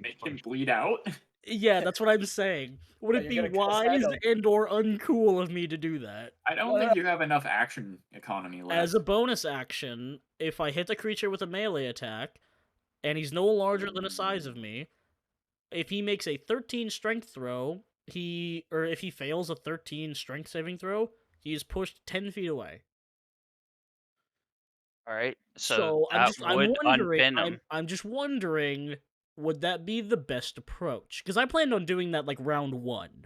Make him bleed out? Yeah, that's what I'm saying. Would Yeah, it be you're gonna cut his head wise open. and or uncool of me to do that? I don't think you have enough action economy left. As a bonus action, if I hit the creature with a melee attack, and he's no larger than the size of me, if he makes a 13 strength throw, if he fails a 13 strength saving throw, he is pushed 10 feet away. All right. So So that I'm would wondering, unpin him. I'm just wondering, would that be the best approach? Because I planned on doing that like round 1,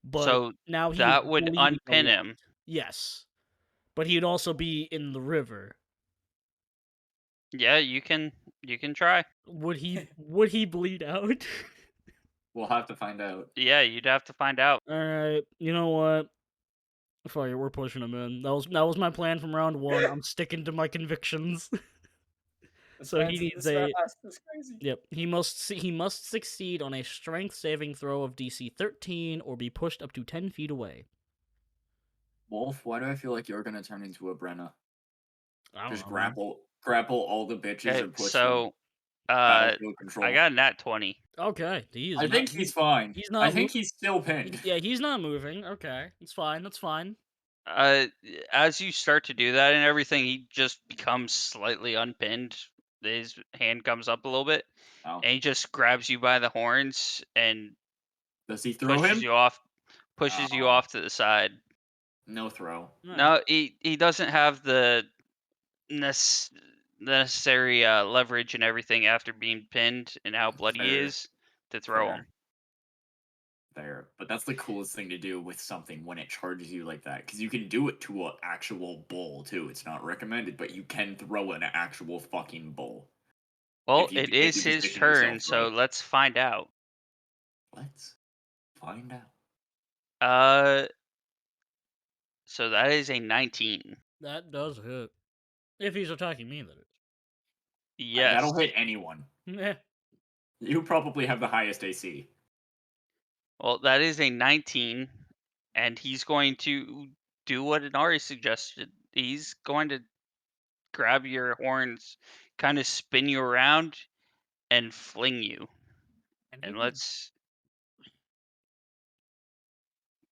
but So now he is that would bleeding a unpin lot. him. Yes, but he'd also be in the river. Yeah, you can try. Would he bleed out? We'll have to find out. Yeah, you'd have to find out. All right, you know what? Fuck it, we're pushing him in. That was my plan from round 1. I'm sticking to my convictions. So he needs a That's crazy. Yep, he must succeed on a strength saving throw of DC 13 or be pushed up to 10 feet away. Wolf, why do I feel like you're gonna turn into a Brenna? I don't Just know, man. grapple all the bitches Okay, and push them. so Battlefield control. I got a nat 20. Okay, I think he's fine. He's not I think moving. he's still pinned. Yeah, he's not moving. Okay, it's fine. That's fine. As you start to do that and everything, he just becomes slightly unpinned. His hand comes up a little bit, Oh. and he just grabs you by the horns and Does he throw pushes him? you off to the side. No throw. No, he doesn't have the necessary leverage and everything after being pinned and how bloody he Fair. is to throw Fair. him. There, but that's the coolest thing to do with something when it charges you like that, because you can do it to an actual bull too. It's not recommended, but you can throw an actual fucking bull. Well, If you- it if is you his position turn, yourself so right. let's find out. Let's find out. So that is a 19. That does hit. If he's attacking me, that is. Yes. That'll hit anyone. Meh. You probably have the highest AC. Well, that is a 19, and he's going to do what Inari suggested. He's going to grab your horns, kind of spin you around, and fling you. And let's.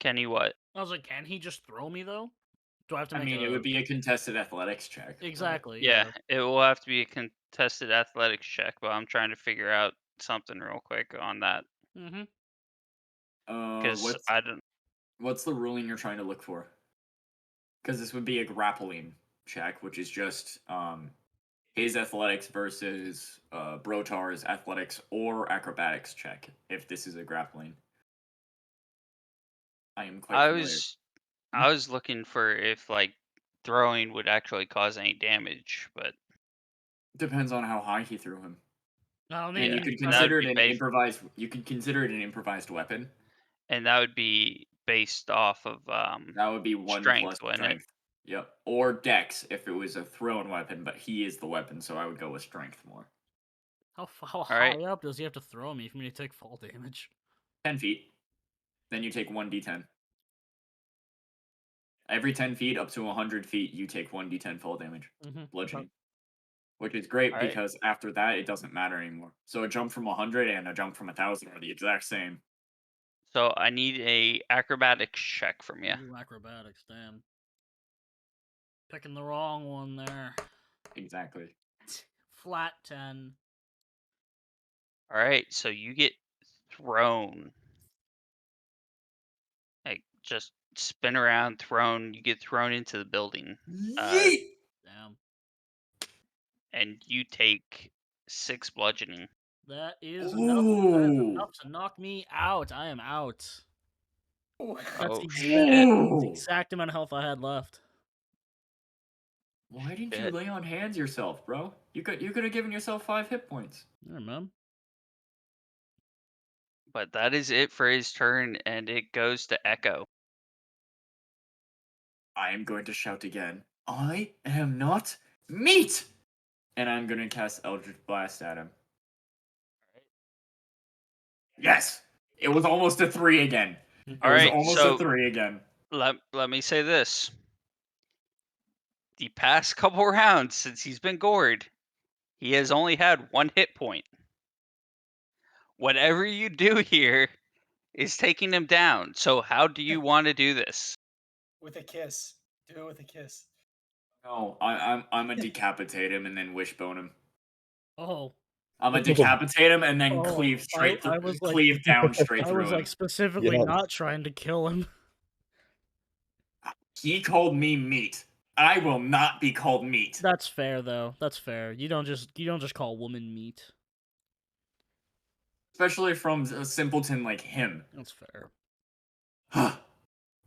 Can he what? I was like, can he just throw me though? Do I have to I make mean, it would be a contested athletics check. but- Exactly. Yeah, it will have to be a contested athletics check, but I'm trying to figure out something real quick on that Mm-hmm. because I don't. What's the ruling you're trying to look for? Because this would be a grappling check, which is just his athletics versus Brotar's athletics or acrobatics check. If this is a grappling, I am quite familiar. I was looking for if throwing would actually cause any damage, but Depends on how high he threw him. I don't And think you Yeah, could that would consider be it an based- improvised. You could consider it an improvised weapon. and that would be based off of That would be 1 strength, plus wouldn't it? strength. Yep. Or dex if it was a thrown weapon, but he is the weapon, so I would go with strength more. How right. high up does he have to throw me for me to take fall damage? 10 feet. Then you take 1d10. Every 10 feet up to 100 feet, you take 1d10 fall damage, Mhm. bludgeoning. Which is great Alright. because after that, it doesn't matter anymore. So a jump from 100 and a jump from 1,000 are the exact same. So I need a acrobatics check from you. Ooh, acrobatics, damn. Picking the wrong one there. Exactly. Flat 10. Alright, so you get thrown. Like, just spin around, thrown. You get thrown into the building. Yeet! Damn. And you take 6 bludgeoning. That is enough. That is Ooh. enough to knock me out. I am out. That's Oh, the Ooh. exact amount of health I had left. Why didn't you shit. lay on hands yourself, bro? You could have given yourself 5 hit points. I don't know. But that is it for his turn, and it goes to Echo. I am going to shout again. I am not meat! And I'm going to cast Eldritch Blast at him. Yes! It was almost a 3 again. It was Alright, almost a so 3 again. let me say this. The past couple rounds since he's been gored, he has only had 1 hit point. Whatever you do here is taking him down. So how do you want to do this? With a kiss. Do it with a kiss. No, I'm gonna decapitate him and then wishbone him. Oh. I'm gonna decapitate him and then Oh, cleave straight I through, was like, cleave down straight I through was him. like specifically Yes. not trying to kill him. He called me meat. I will not be called meat. That's fair though. That's fair. You don't just call woman meat. Especially from a simpleton like him. That's fair.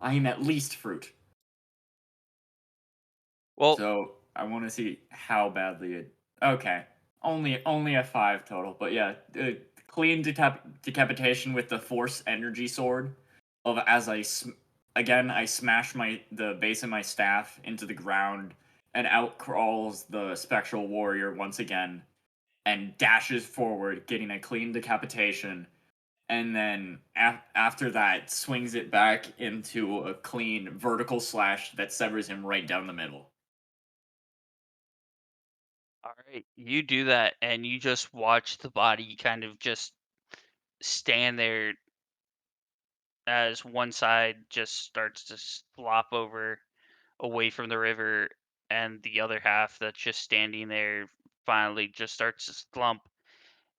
I am at least fruit. Well, So I want to see how badly it. Okay, only a 5 total, but yeah, clean decapitation with the force energy sword. Of as again, I smash the base of my staff into the ground, and out crawls the spectral warrior once again, and dashes forward, getting a clean decapitation. And then after that, swings it back into a clean vertical slash that severs him right down the middle. alright, you do that, and you just watch the body kind of just stand there as one side just starts to slop over away from the river, and the other half that's just standing there finally just starts to slump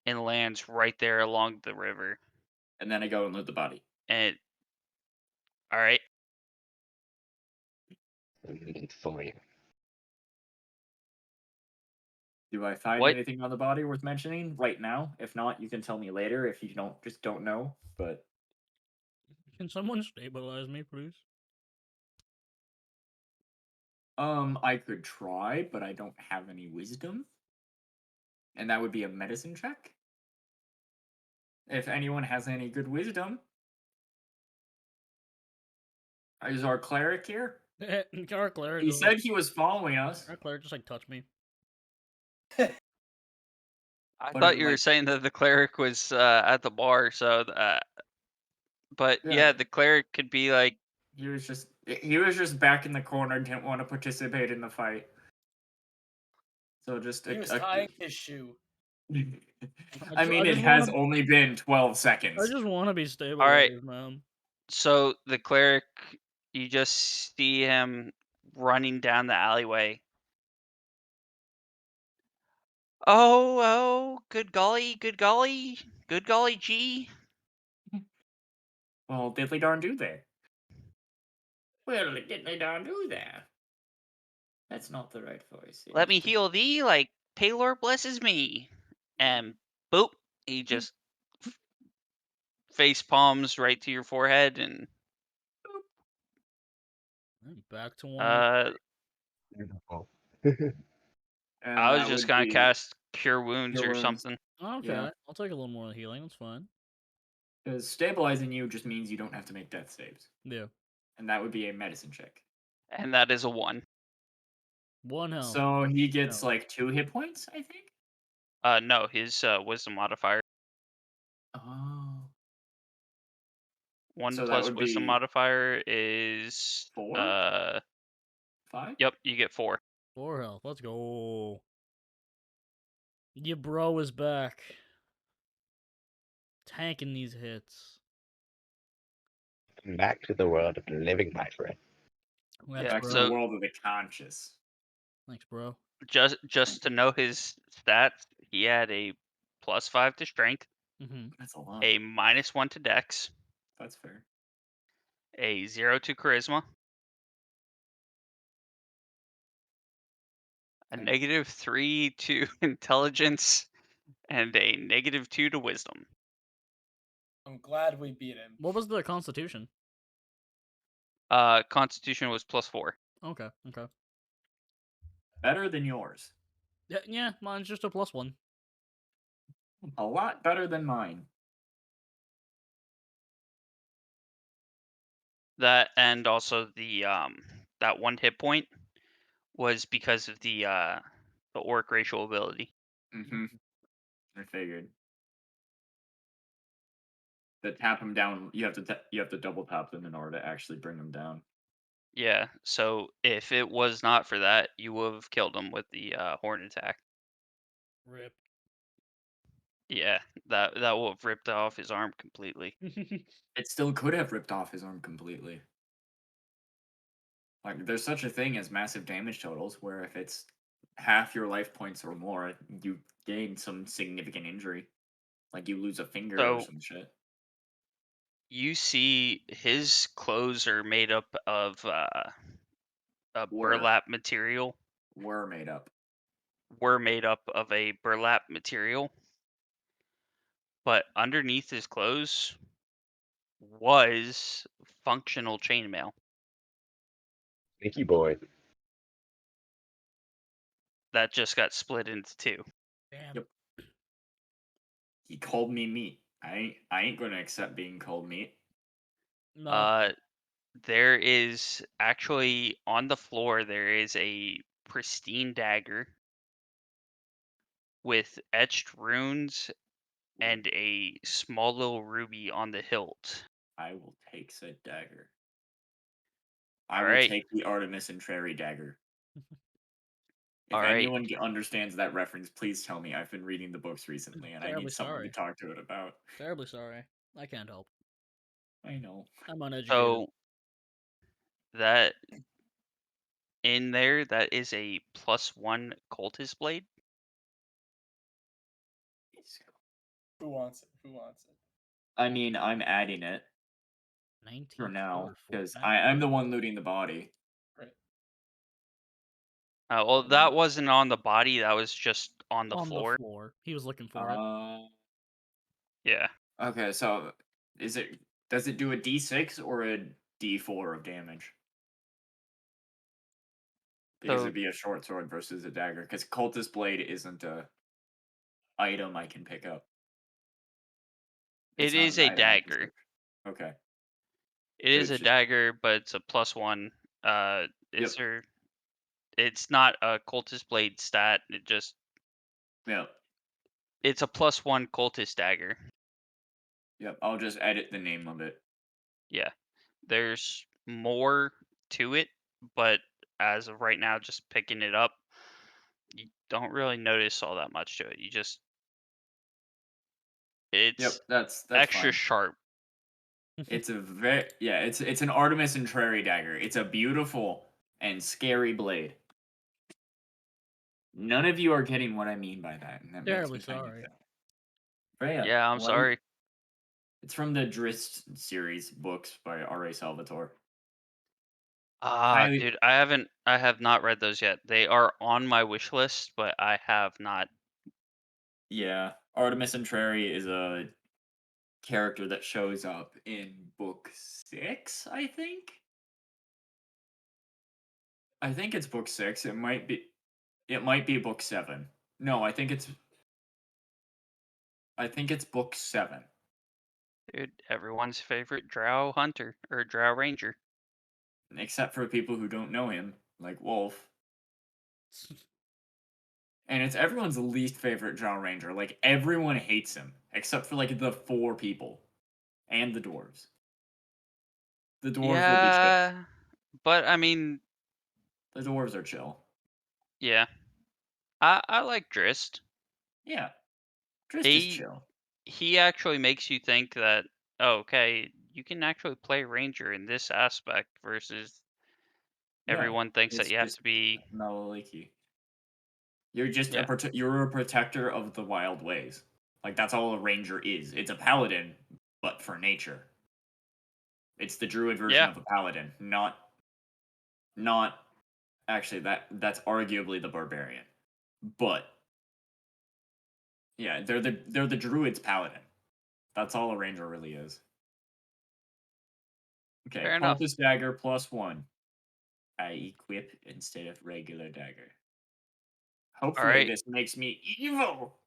and lands right there along the river. And then I go and loot the body. And all right, Fine. Do I find what anything on the body worth mentioning right now? If not, you can tell me later if you don't know. But Can someone stabilize me, please? I could try, but I don't have any wisdom. And that would be a medicine check. If anyone has any good wisdom. Is our cleric here? Our cleric He just said he was following us. our cleric just like touch me. I But thought you were like, saying that the cleric was at the bar, so but yeah, yeah, the cleric could be like, he was just back in the corner, didn't want to participate in the fight. So just He was tying his shoe. I mean, it has only been 12 I seconds. just want to be all right, stabilized, man. so the cleric, you just see him running down the alleyway. Oh, good golly, good golly, good golly gee. Well, diddly darn do there. Well, diddly darn do there. That's not the right voice. It Let is me the- heal thee like Taylor blesses me. And boop, he just face palms right to your forehead, and Back to one. uh, Beautiful. And I was that just would gonna be cast Cure Wounds your or wounds. something, Okay, Yeah. I'll take a little more healing. That's fine. Because stabilizing you just means you don't have to make death saves. Yeah, And that would be a medicine check. and that is a 1. one health. So he gets No. like 2 hit points, I think? No, his Wisdom modifier. Oh. 1 So that plus would wisdom be modifier is 4, 5. yep, you get 4. 4 health. Let's go. Your bro is back. Tanking these hits. Back to the world of the living, my friend. Thanks, Yeah, Back to bro. the so world of the conscious. Thanks, bro. just to know his stats, he had a +5 to strength, Mm-hmm. That's a lot. a -1 to dex, That's fair. a 0 to charisma, a Okay. -3 to intelligence, and a -2 to wisdom. I'm glad we beat him. What was the constitution? Constitution was +4. Okay, okay. Better than yours. Yeah, mine's just a +1. A lot better than mine. That and also the that 1 hit point was because of the orc racial ability. Mm-hmm. I figured. To tap him down, you have to double tap them in order to actually bring them down. Yeah, so if it was not for that, you would have killed him with the horn attack. Rip. Yeah, that will have ripped off his arm completely. It still could have ripped off his arm completely. Like, there's such a thing as massive damage totals, where if it's half your life points or more, you gain some significant injury. Like, you lose a finger or So some shit. you see, his clothes are made up of a Were. burlap material. Were made up. Were made up of a burlap material, but underneath his clothes was functional chainmail. Sneaky boy. That just got split into 2. Damn. Yep. He called me meat. I ain't gonna accept being called meat. No. There is actually on the floor. There is a pristine dagger with etched runes and a small little ruby on the hilt. I will take said dagger. I All will right, take the Artemis and Trary dagger. If all right. anyone understands that reference, please tell me. I've been reading the books recently, and I Terribly need someone to sorry. talk to it about. Terribly sorry. I can't help. I know. I'm uneducated. So that in there, that is a +1 cultist blade. Who wants it? Who wants it? I mean, I'm adding it 19 for now for because that. I'm the one looting the body. Right. Well, that wasn't on the body. That was just on the On the floor. floor. He was looking for it. Yeah. Okay, so does it do a D6 or a D4 of damage? Because So it'd be a short sword versus a dagger. Because cultist blade isn't a item I can pick up. it It's not is an a item I can dagger. search. Okay. It So is it's a just dagger, but it's a +1. yep, Is there? It's not a cultist blade stat. yep, It's a +1 cultist dagger. yep. I'll just edit the name of it. Yeah. There's more to it, but as of right now, just picking it up, you don't really notice all that much to it. Yep, It's that's extra fine. sharp. It's it's an Artemis and Trary dagger. It's a beautiful and scary blade. None of you are getting what I mean by that, and that makes Terribly me kind of sorry. sad. But yeah, Yeah, I'm sorry. it's from the Drist series books by R.A. Salvatore. Ah, Highly, dude, I have not read those yet. They are on my wish list, but I have not. yeah. Artemis and Trary is a character that shows up in book 6, I think. I think it's book 6. It might be book 7. No, I think it's book 7. Dude, everyone's favorite drow hunter or drow ranger. Except for people who don't know him, like Wolf. And it's everyone's least favorite Drow Ranger. Like, everyone hates him, except for, like, the 4 people. And the dwarves. The dwarves will be chill. Yeah, but I mean, The dwarves are chill. yeah, I like Drist. Yeah, Drist is He chill. he actually makes you think that, oh, okay, you can actually play ranger in this aspect versus Yeah, everyone thinks that it's you have just to be. Maliki. You're just Yeah, you're a protector of the wild ways. Like that's all a ranger is. It's a paladin, but for nature. It's the druid version yeah, of a paladin, not actually that's arguably the barbarian. But yeah, they're the druid's paladin. That's all a ranger really is. Okay, fair enough. purpose dagger +1. I equip instead of regular dagger. All Hopefully right, this makes me evil.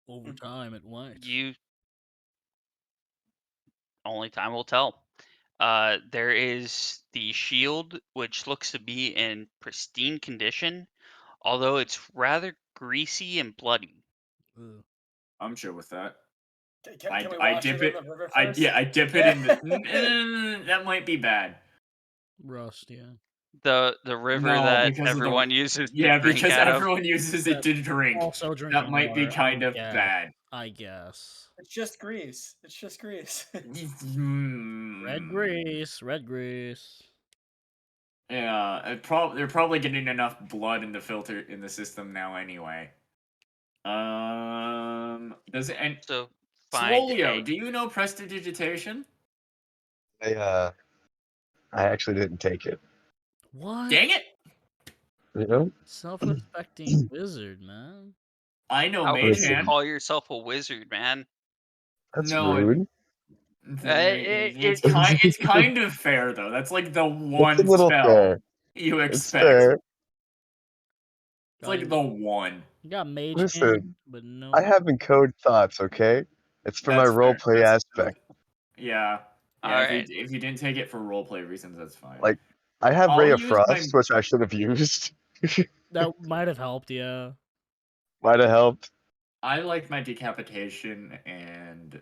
Over time, it might. you only time will tell. There is the shield, which looks to be in pristine condition, although it's rather greasy and bloody. Ugh. I'm chill with that. Can we I wash dip it in it. the river first? I dip it in the. That might be bad. Rust, yeah. The river No, that because of the. everyone uses to Yeah, drink because out of. everyone uses it That's to drink. also That drinking might be water, kind of guess. bad. I guess. It's just grease. It's just grease. Red Hmm. grease, red grease. Yeah, they're probably getting enough blood in the filter in the system now anyway. Does it and So find Swolio, a. do you know prestidigitation? I actually didn't take it. What? Dang it! You know? Self-respecting wizard, man. I know How Mage can you Listen, Hand. call yourself a wizard, man? that's No, rude. it's kind of fair though. That's like the It's a one little spell fair. you It's expect. fair. It's like the one. You got mage Listen, hand, but I no. have encode thoughts, okay? It's for my That's fair. roleplay aspect. Yeah. All Yeah, right. if you didn't take it for roleplay reasons, that's fine. Like, I have I'll Ray of use my Frost, which I should have used. That might have helped, yeah. Might have helped. I like my decapitation and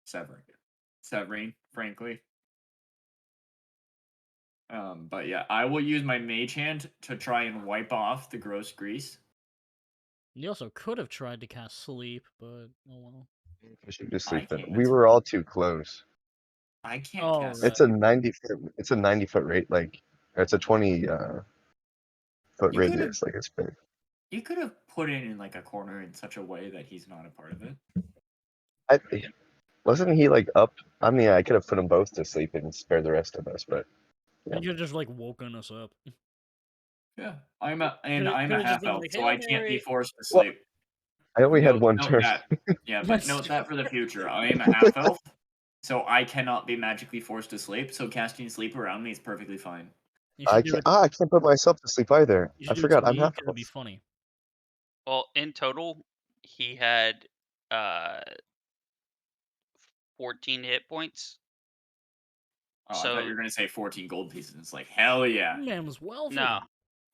severing, frankly. But yeah, I will use my mage hand to try and wipe off the gross grease. You also could have tried to cast sleep, but oh well. I should just I sleep in. can't. We were all too close. I can't Oh, cast. right. It's a 90-foot. It's a 90-foot rate. Like, or it's a 20-foot You could have radius. Like, it's big. you could have put it in like a corner in such a way that he's not a part of it. I wasn't he like up? I mean, I could have put them both to sleep and spare the rest of us, but You could have just like woken us up. Yeah, I'm a Could've just half been elf, like, so Hail I can't be Mary. forced to well, sleep. I only had Note one note turn. that. Yeah, but That's note true. that for the future. I am a half elf, so I cannot be magically forced to sleep. So casting sleep around me is perfectly fine. You should do it. I can't put myself to sleep either. You I should do it forgot to I'm me half because it'd be elf. funny. Well, in total, he had uh 14 hit points. Oh, I thought you So were gonna say 14 gold pieces. It's like hell yeah, Man was wealthy. no,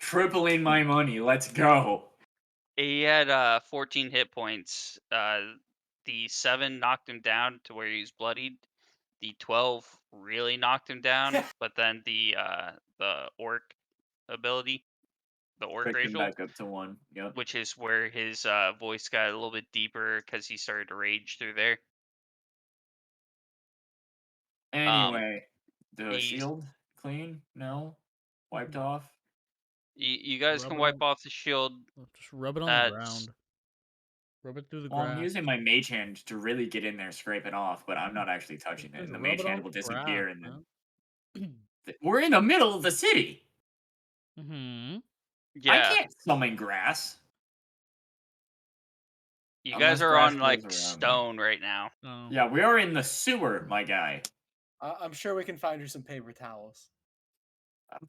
tripling my money. Let's go. he had 14 hit points. The 7 knocked him down to where he was bloodied. The 12 really knocked him down, but then the orc ability, the orc Picked him racial, back up to 1. Yep. which is where his voice got a little bit deeper because he started to rage through there. Anyway, the He's shield clean? No, wiped off. you guys Rub can it wipe on. off the shield Just rub it on the at. ground. Rub it through the Well, I'm grass. using my mage hand to really get in there, scrape it off, but I'm not actually touching it. Just And the rub mage it on hand will the grass, disappear, and then man. we're in the middle of the city. Mm-hmm. I Yeah, can't summon grass you guys unless are grass on grows like around me. stone right now. Oh. Yeah, we are in the sewer, my guy. I'm sure we can find you some paper towels.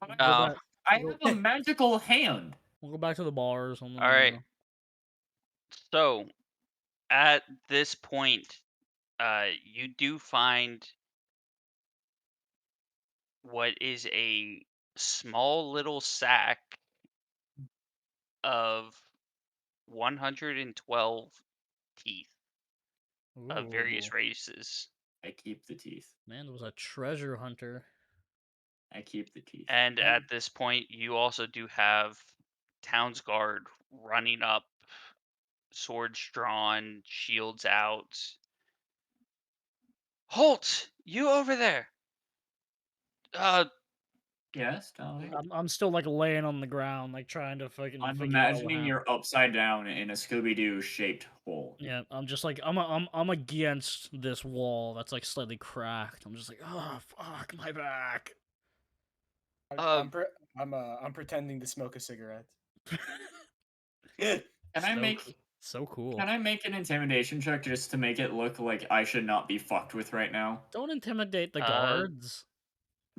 We'll go Oh, back. I We'll have go, a magical hand. we'll go back to the bar or something. all right. So at this point, you do find what is a small little sack of 112 teeth of Ooh. various races. I keep the teeth. Man was a treasure hunter. I keep the teeth. And at this point, you also do have Town's Guard running up, swords drawn, shields out. Halt! You over there! Yes, Dolly. I'm still like laying on the ground, like trying to fucking I'm figure out what imagining happened. you're upside down in a Scooby-Doo shaped hole. Yeah, I'm just like I'm against this wall that's like slightly cracked. I'm just like, oh fuck, my back. I'm pretending to smoke a cigarette. Can I make so cool? Can I make an intimidation check just to make it look like I should not be fucked with right now? Don't intimidate the guards.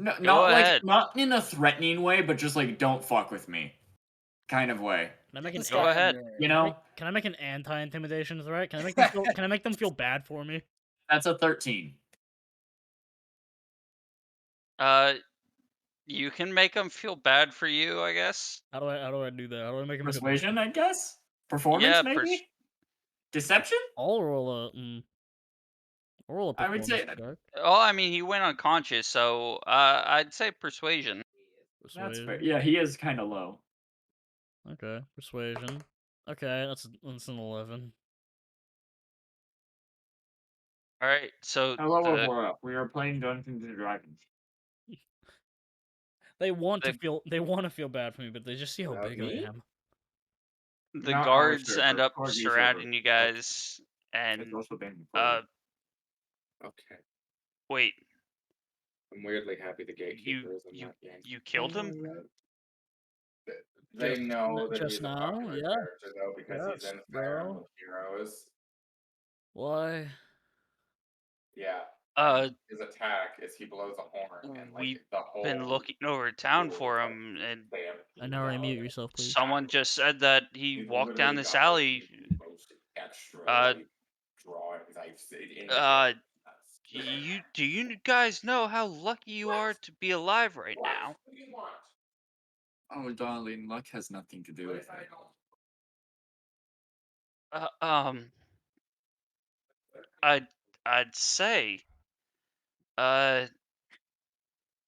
No, Go not ahead. not in a threatening way, but just like don't fuck with me, kind of way. Can I make an Go ahead. You know, Can I make an anti-intimidation threat? Can I make them feel, can I make them feel bad for me? that's a 13. You can make them feel bad for you, I guess. How do I do that? How do I make them Persuasion, I guess. Performance, Yeah, maybe. Deception. I'll roll a I would say performance check. Oh, I mean, he went unconscious, so I'd say persuasion. that's fair. Persuasion. Yeah, he is kind of low. Okay, persuasion. Okay, that's an 11. All right, so Hello, the Aurora. We are playing Dungeons and Dragons. They want The- to feel bad for me, but they just see how Without big me? I am. the Not guards Arthur, end but up Corgi surrounding Silver. you guys, It's and also been recorded. Okay. wait, I'm weirdly happy the gatekeeper isn't you that gang. you killed him? They Just- know that just he's now? a popular Yeah. character though because he's Yes, in Fire bro. Emblem Heroes. Why? Yeah. Uh, and his attack is he blows a horn and like we've the whole been looking over town school for is, like, him, and I know where you mute yourself, please. someone just said that he He's walked down literally this got, like, alley. the most extra Uh, like, drawings I've seen in the uh, game. do you guys know how lucky you are to be alive right now? What do you want? Oh, darling, luck has nothing to do with it. I'd say,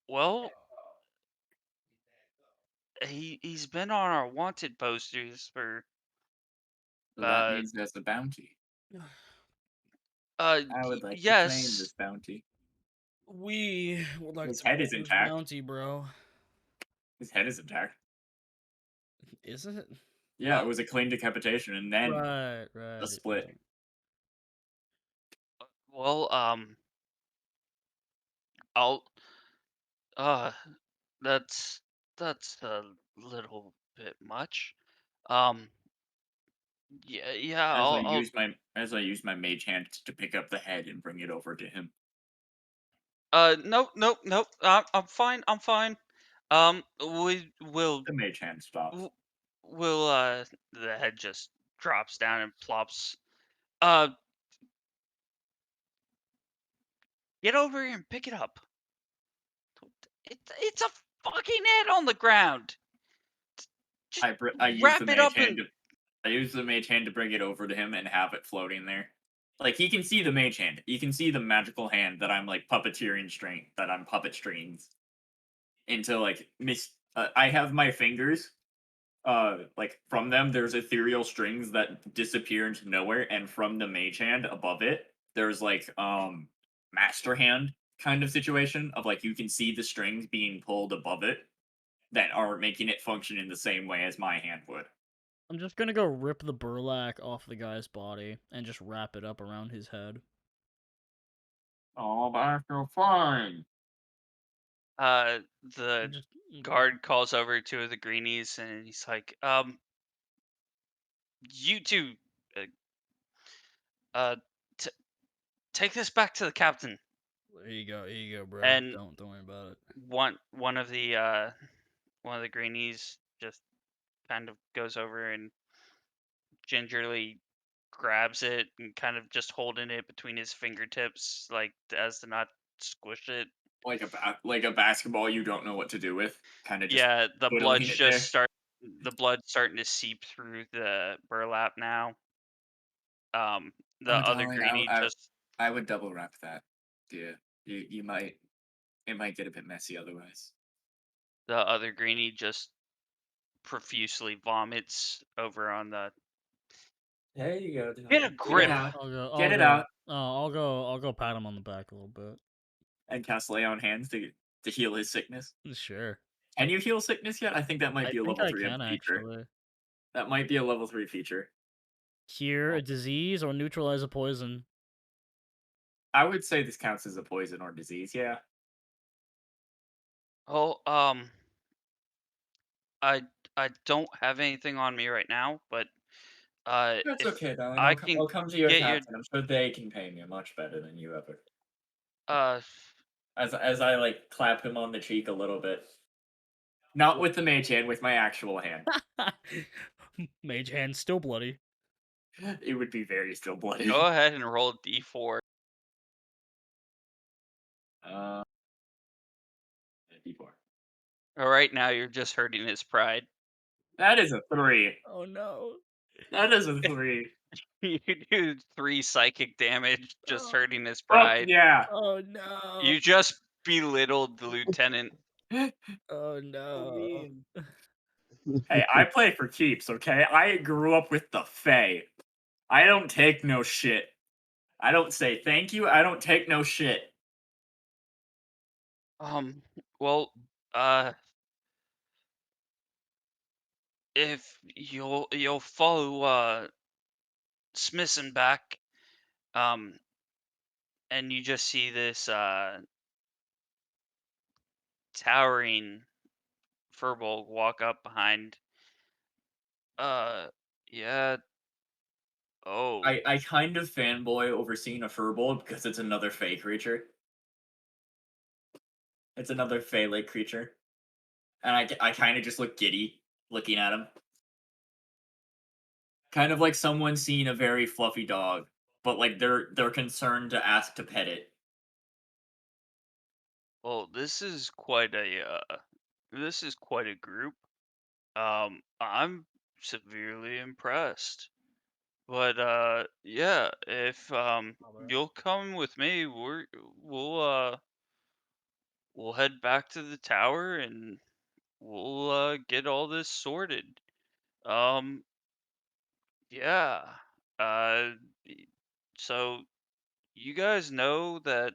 well, he's been on our wanted posters for, So that means there's a bounty. I would like to claim yes. this bounty. We would like His to head claim is this intact. bounty, bro. His head is intact. Is it? Yeah, it was a clean decapitation and then Right. a split. Well, I'll, that's a little bit much. Yeah, As I use my mage hand to pick up the head and bring it over to him. Nope. I'm fine. We will. The mage hand stops. Will the head just drops down and plops. Get over here and pick it up. It's a fucking head on the ground. Just I use wrap the it mage up hand and I use the mage hand to bring it over to him and have it floating there. Like he can see the mage hand. You can see the magical hand that I'm like puppeteering that I'm puppet strings into like I have my fingers like from them there's ethereal strings that disappear into nowhere, and from the mage hand above it there's like master hand kind of situation of like you can see the strings being pulled above it that are making it function in the same way as my hand would. I'm just gonna go rip the burlap off the guy's body and just wrap it up around his head. Oh, but I feel fine. the guard calls over two of the greenies and he's like, you two, take this back to the captain. Here you go, bro. And don't worry about it. One of the greenies just kind of goes over and gingerly grabs it and kind of just holding it between his fingertips, like as to not squish it. Like a basketball you don't know what to do with. Kind of just Yeah, the blood's twiddling it there. just the blood's starting to seep through the burlap now. The Oh, other darling, greenie just I would double wrap that. Yeah, you might. It might get a bit messy otherwise. The other greenie just profusely vomits over on the. There you go. Get a Get grip. it out. I'll go. Get I'll it go. out. I'll go pat him on the back a little bit. And cast lay on hands to heal his sickness. Sure. Can you heal sickness yet? I think that might I be a think level I 3 can feature. actually That might be a level 3 feature. cure a disease or neutralize a poison. I would say this counts as a poison or disease. Yeah. Oh, I don't have anything on me right now, but That's if okay, darling. I can I'll come to your get your captain. I'm sure they can pay me much better than you ever. uh As I like clap him on the cheek a little bit. Not with the mage hand, with my actual hand. Mage hand still bloody. It would be very still bloody. go ahead and roll d4. Uh, D4. Right now you're just hurting his pride. That is a 3. Oh no. That is a 3. You do 3 psychic damage just Oh, hurting his Fuck pride. yeah. oh no. You just belittled the lieutenant. Oh no. mean. Hey, I play for keeps, okay? I grew up with the Fae. I don't take no shit. I don't say thank you. I don't take no shit. Well, uh if you'll follow Smithson back, um and you just see this towering furbolg walk up behind. Yeah. Oh, I kind of fanboy over seeing a furbolg because it's another Fae creature. It's another Fae-like creature. And I kind of just look giddy looking at him. Kind of like someone seeing a very fluffy dog, but like they're concerned to ask to pet it. well, this is quite a group. I'm severely impressed. But yeah, if you'll come with me, we'll uh we'll head back to the tower and we'll get all this sorted. Um yeah. Uh y- so you guys know that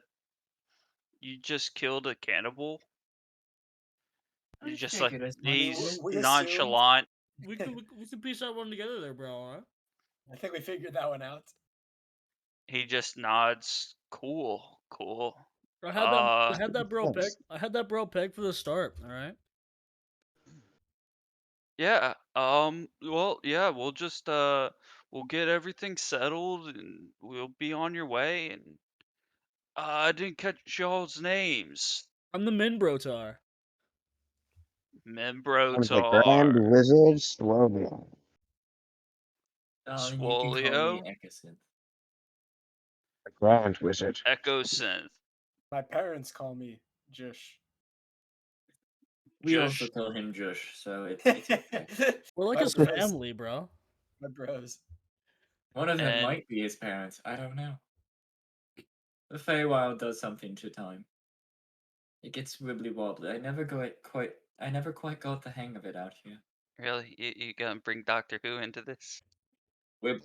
you just killed a cannibal? I You just like figured as much. he's We assumed. nonchalant. We could piece that one together there, bro, alright? I think we figured that one out. He just nods. Cool, cool. I Uh had that bro pick. Thanks. I had that bro pick for the start, alright? yeah. Well, yeah, we'll just we'll get everything settled and we'll be on your way and I didn't catch y'all's names. I'm the Min Brotar. I'm the Grand Membrotar, Wizard Slovia. Darling, you can call me Swolio, Eckerson. The Grand Wizard. Echo Synth, My parents call me Jush. We also Jush. call him Jush, so it's okay. We're like My his bros. family, bro. My bros. One of them And might be his parents. I don't know. The Feywild does something to time. It gets wibbly wobbly. I never quite got the hang of it out here. really, you gonna bring Doctor Who into this?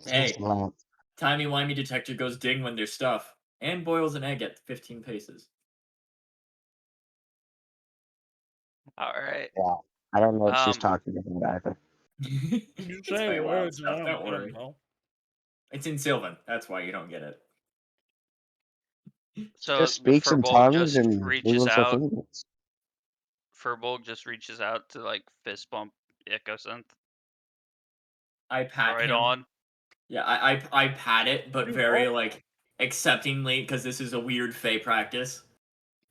Hey, Wow. timey-wimey detector goes ding when there's stuff. And boils an egg at 15 paces. All right. Yeah. I don't know what she's Um. talking about either. You It's say Feywild words, stuff, man, don't worry. bro. It's in Sylvan, that's why you don't get it. So Just the speaks in Furbolg tongues just and reaches wiggles her out. fingers. Furbolg just reaches out to like fist bump Echo Synth. I pat Right him. on. Yeah, I pat it, but Dude, very oh. like acceptingly, because this is a weird Fey practice.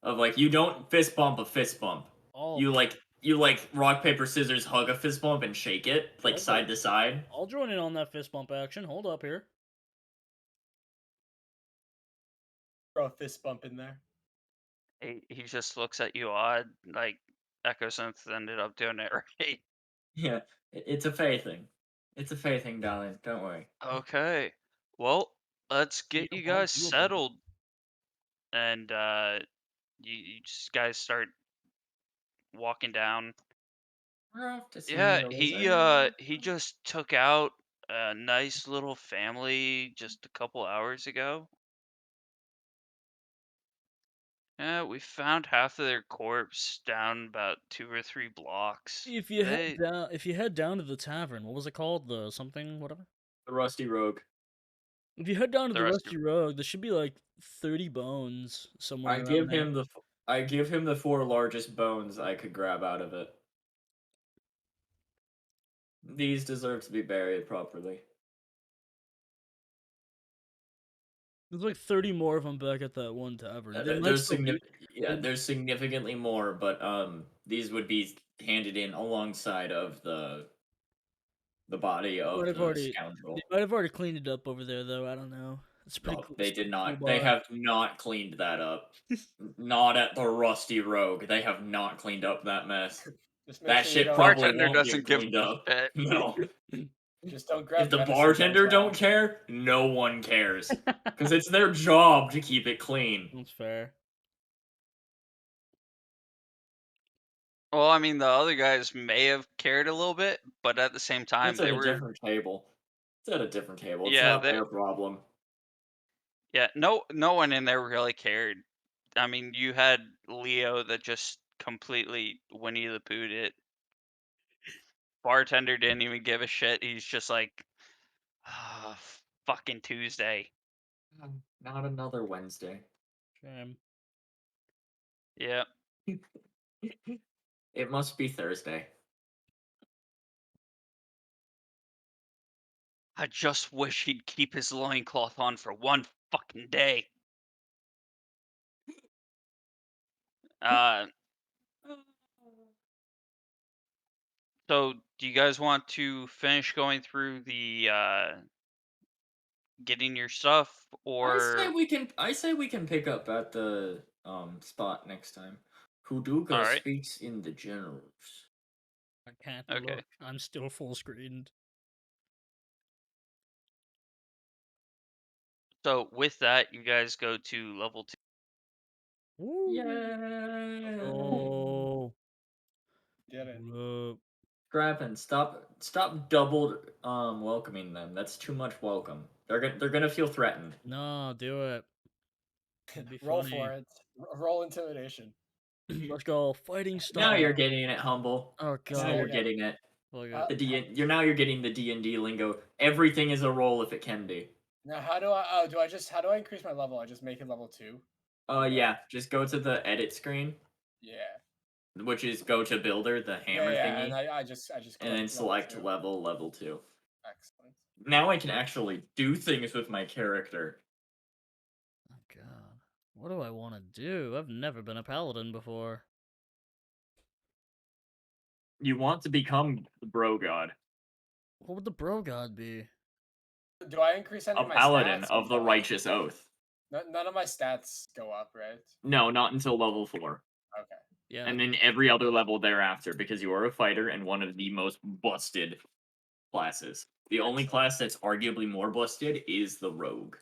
Of like, you don't fist bump a fist bump. Oh, You like rock, paper, scissors, hug a fist bump and shake it, like Okay. side to side. I'll join in on that fist bump action. Hold up here. Throw a fist bump in there. He just looks at you odd, like Echo Synth ended up doing it right. Yeah, it's a Fey thing. It's a Fey thing, darling. Don't worry. Okay. Well, let's get you guys settled. and you just guys start walking down. We're off to see Yeah, the wizard. he just took out a nice little family just a couple hours ago. Yeah, we found half of their corpse down about 2 or 3 blocks. If you They head down to the tavern, what was it called? The something whatever. The Rusty Rogue. If you head down to The the rest of Rusty Road, there should be like 30 bones somewhere I around give there. him the I give him the 4 largest bones I could grab out of it. These deserve to be buried properly. There's like 30 more of them back at that one tavern. They might There's still be. there's significantly more, but these would be handed in alongside of the body of Might have the already. scoundrel. They might have already cleaned it up over there, though. I don't know. It's pretty No, cool. they It's a did pretty cool not. They bar. have not cleaned that up. Not at the Rusty Rogue. They have not cleaned up that mess. Just make That sure you shit don't. probably bartender won't get doesn't give cleaned a up. shit. No. Just don't grab If the medicine bartender as well. don't care, no one cares. Because it's their job to keep it clean. That's fair. Well, I mean, the other guys may have cared a little bit, but at the same time, It's at they a were different table. It's at a different table. It's yeah, not their problem. no one in there really cared. I mean, you had Leo that just completely Winnie the Pooh'd it. Bartender didn't even give a shit. He's just like, ah, fucking Tuesday. Not another Wednesday. Shame. Yeah. It must be Thursday. I just wish he'd keep his loincloth on for one fucking day. Uh, so do you guys want to finish going through the getting your stuff, or I say we can pick up at the spot next time. Kuduka all right? speaks in the generals. I can't Okay. look. I'm still full screened. So with that, you guys go to level 2. Woo. Yeah. Oh. Did it. What up? Scrappin, stop double welcoming them. That's too much welcome. They're gonna feel threatened. No, do it. It'd be Roll funny. for it. Roll intimidation. Let's go. Fighting Now style. you're getting it, humble. Oh Now god. you're Okay. getting it. Look Uh, at You're getting the D&D lingo. Everything is a roll if it can be. Now, how do I? Oh, how do I increase my level? I just make it level 2. Yeah, just go to the edit screen, Yeah. which is go to builder, the hammer Yeah, thingy, and I just and click then level select 2. level 2. Excellent. Now I can actually do things with my character. oh god. What do I want to do? I've never been a paladin before. You want to become the bro god, What would the bro god be? Do I increase any a of my paladin stats? of the righteous oath. None of my stats go up, right? No, not until level 4. Okay. Yeah. And then every other level thereafter, because you are a fighter and one of the most busted classes. The only Excellent. class that's arguably more busted is the rogue.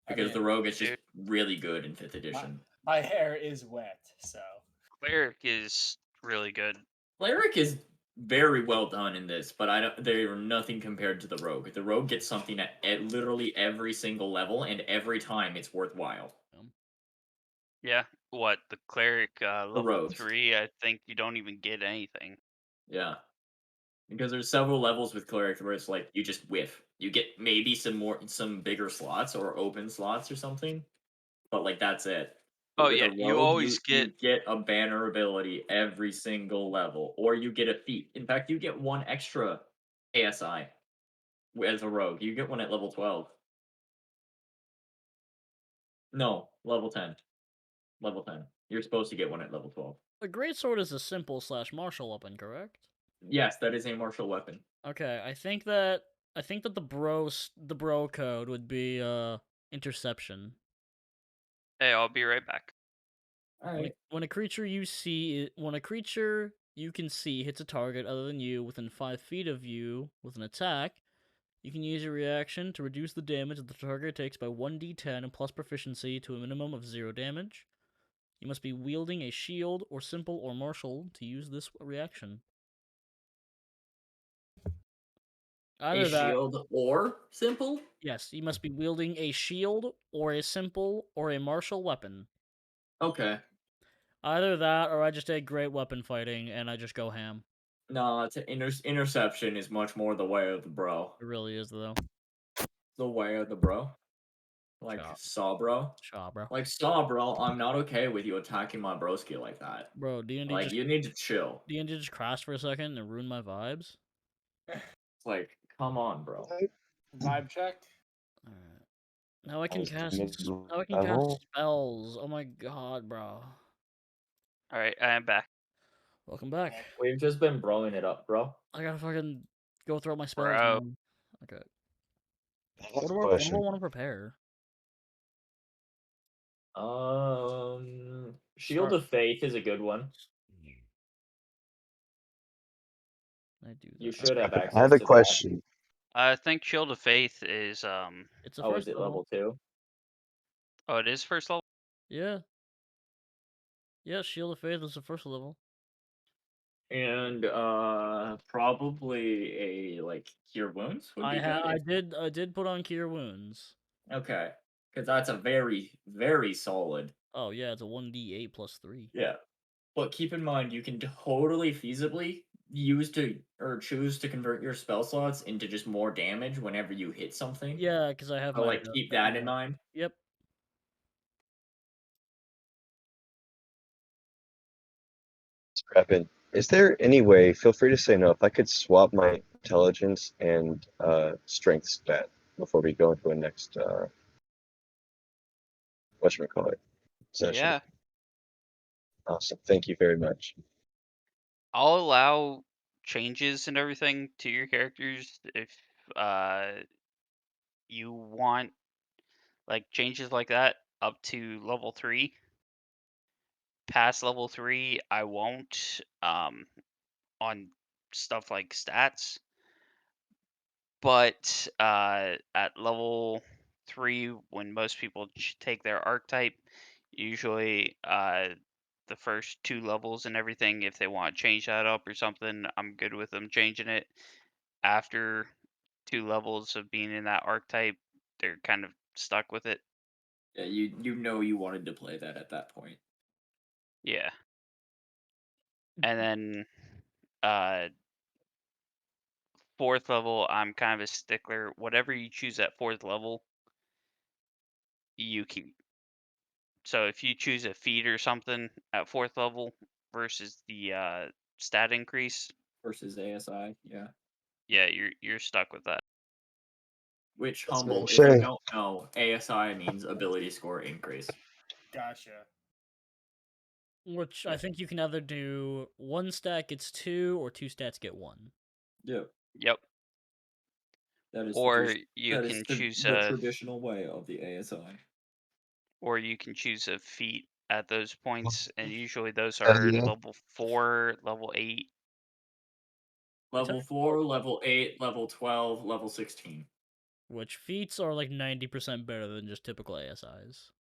I Because the mean, rogue is just Dude. really good in 5th edition. my hair is wet, so Cleric is really good. Cleric is very well done in this, but they are nothing compared to the rogue. The rogue gets something at literally every single level, and every time it's worthwhile. Yeah. What the cleric level rogues. 3? I think you don't even get anything. Yeah. Because there's several levels with cleric where it's like you just whiff. You get maybe some bigger slots or open slots or something, but like that's it. But Oh with yeah, a you rogue, always you get get a banner ability every single level, or you get a feat. In fact, you get one extra ASI as a rogue. You get one at level 12. No, level 10. Level 10. You're supposed to get one at level 12. A greatsword is a simple / martial weapon, correct? Yes, that is a martial weapon. Okay, I think that the bro code would be interception. Hey, I'll be right back. Alright. When a creature you can see hits a target other than you within 5 feet of you with an attack, You can use your reaction to reduce the damage that the target takes by 1d10 and plus proficiency to a minimum of 0 damage. You must be wielding a shield or simple or martial to use this reaction. Either A that, shield or simple? yes, you must be wielding a shield or a simple or a martial weapon. Okay. Either that, or I just take great weapon fighting and I just go ham. No, it's interception is much more the way of the bro. It really is though. The way of the bro. Like Chop. Saw bro. Shaw, bro. Like Saw bro, I'm not okay with you attacking my broski like that. Bro, D&D Like just you need to chill. D&D just crashed for a second and ruined my vibes. It's like, come on, bro. Vibe check. Alright. Now I That can was cast mid-level. spells. Oh my god, bro. All right, I am back, Welcome back. We've just been broing it up, bro. I gotta fucking go through all my spells bro. now. Okay. I have What a do I question. want to prepare? Shield Start. of Faith is a good one. I do You that. should have I access have a to that. question. I think Shield of Faith is It's the Oh, first is it level. level 2? Oh, it is first level. Yeah. Yeah, Shield of Faith is the first level. And probably a like cure wounds would be good. I did put on Cure Wounds. Okay, because that's a very very solid. Oh yeah, it's a 1d8 plus 3. Yeah, but keep in mind you can totally feasibly use to or choose to convert your spell slots into just more damage whenever you hit something. Yeah, because I have So my like keep that in mind. Yep. Scrappin, is there any way, feel free to say no, if I could swap my intelligence and strength stat before we go into a next whatchamacallit session? Yeah, Awesome. Thank you very much. I'll allow changes and everything to your characters if uh you want like changes like that up to level 3. Past level 3, I won't on stuff like stats. But at level 3, when most people take their archetype, usually the first 2 levels and everything, if they want to change that up or something, I'm good with them changing it. After 2 levels of being in that archetype, they're kind of stuck with it. Yeah, you know you wanted to play that at that point. Yeah. And then uh 4th level, I'm kind of a stickler. Whatever you choose at 4th level, you can. So if you choose a feat or something at 4th level versus the stat increase, Versus ASI, yeah. yeah, you're stuck with that. Which That's humble, very if you shay. don't know, ASI means ability score increase. Gotcha. Which Yeah. I think you can either do 1 stat gets 2 or 2 stats get 1. Yeah, Yep. that is Or you that is can choose the a traditional way of the ASI. feat at those points, and usually those are Yeah. level 4, level 8. Level 4, level 8, level 12, level 16. Which feats are like 90% better than just typical ASIs.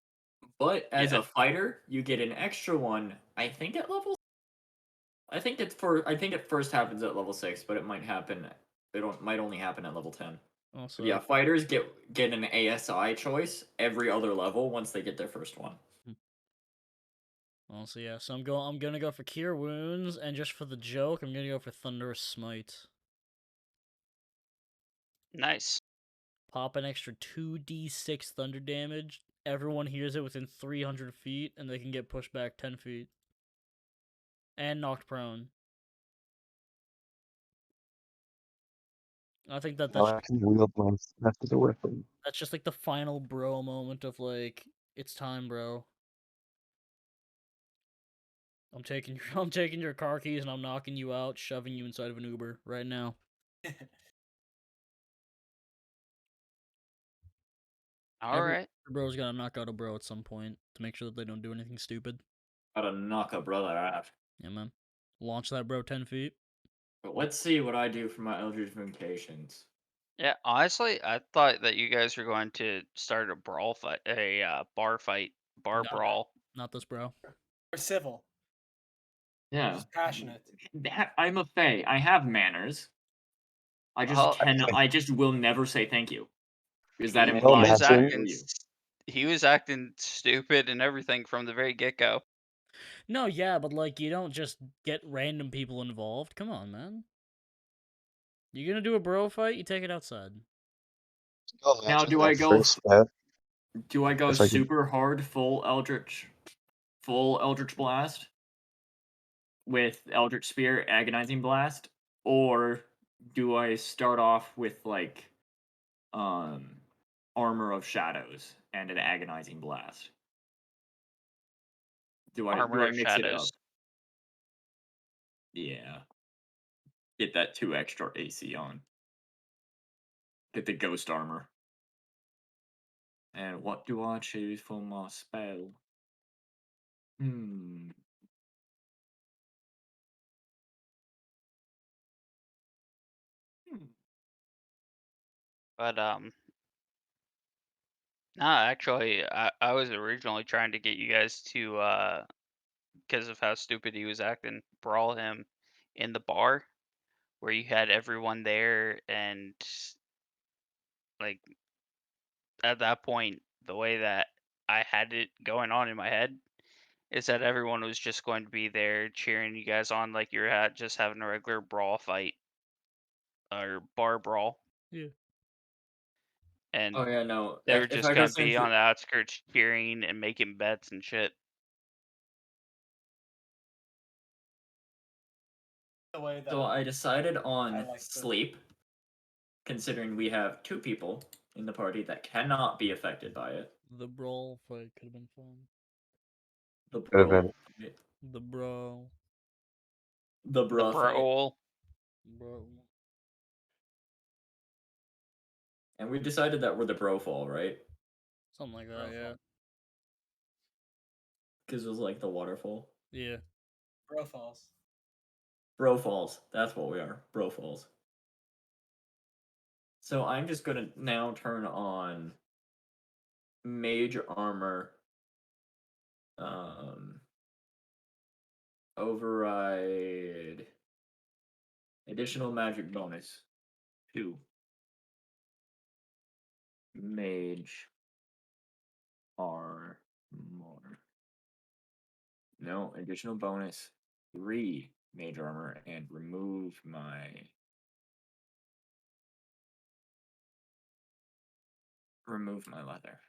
But as Yeah. a fighter, you get an extra one. I think at level. I think it first happens at level 6, but it might happen. Might only happen at level 10. Also, But yeah, fighters get an ASI choice every other level once they get their first one. Also, yeah. So I'm gonna go for Cure Wounds, and just for the joke, I'm gonna go for Thunderous Smite. Nice. Pop an extra 2d6 thunder damage. Everyone hears it within 300 feet, and they can get pushed back 10 feet. And knocked prone. I think Now I can wield my staff as a weapon. that's just like the final bro moment of like, it's time, bro. I'm taking your car keys and I'm knocking you out, shoving you inside of an Uber right now. All right. Every bro's gotta knock out a bro at some point to make sure that they don't do anything stupid. Gotta knock a brother out. Yeah, man. Launch that bro 10 feet. But let's see what I do for my Eldritch Invocations. Yeah, honestly, I thought that you guys were going to start a brawl fight, bar fight, bar No. brawl. Not this, bro. We're civil. Yeah. Just passionate. I'm a fae. I have manners. I just Well, cannot. I just will never say thank you because that he Well, implies was I naturally- owe acting, you. he was acting stupid and everything from the very get go. No, yeah, but like you don't just get random people involved. Come on, man. You're gonna do a bro fight, you take it outside. I'll Now, answer that first, Pat. do I go If I could- super hard, full Eldritch Blast with Eldritch Spear, Agonizing Blast, or do I start off with like Armor of Shadows and an Agonizing Blast? Do Armor I of mix it up? Shadows. Yeah. Get that 2 extra AC on. Get the ghost armor. And what do I choose for my spell? Hmm. But no, actually, I was originally trying to get you guys to because of how stupid he was acting, brawl him in the bar where you had everyone there, and like at that point, the way that I had it going on in my head is that everyone was just going to be there cheering you guys on like you're just having a regular brawl fight or bar brawl, Yeah. and Oh yeah, no. they were If just I go gonna be since on the outskirts cheering and making bets and shit. The way that so I decided on I like the- sleep, considering we have 2 people in the party that cannot be affected by it. The brawl fight could have been fun. The Could've bro, The bro. the The bro fight. brawl. Bro. And we decided that we're the bro fall, right? Something like that, Brofalls. yeah. Because it was like the waterfall. Yeah. Brofalls. Bro falls. That's what we are. Bro falls. So I'm just gonna now turn on mage armor. Override. Additional magic bonus. 2. Mage armor. No, additional bonus. 3 mage armor and remove my leather.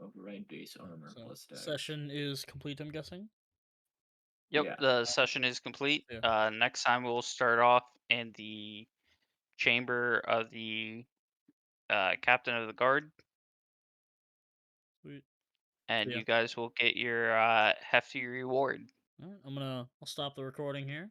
Override base armor So, plus dex. session is complete, I'm guessing. Yep, Yeah. the session is complete. Yeah. Next time we'll start off in the chamber of the captain of the guard, Sweet. and Yeah. you guys will get your hefty reward. Alright, I'll stop the recording here.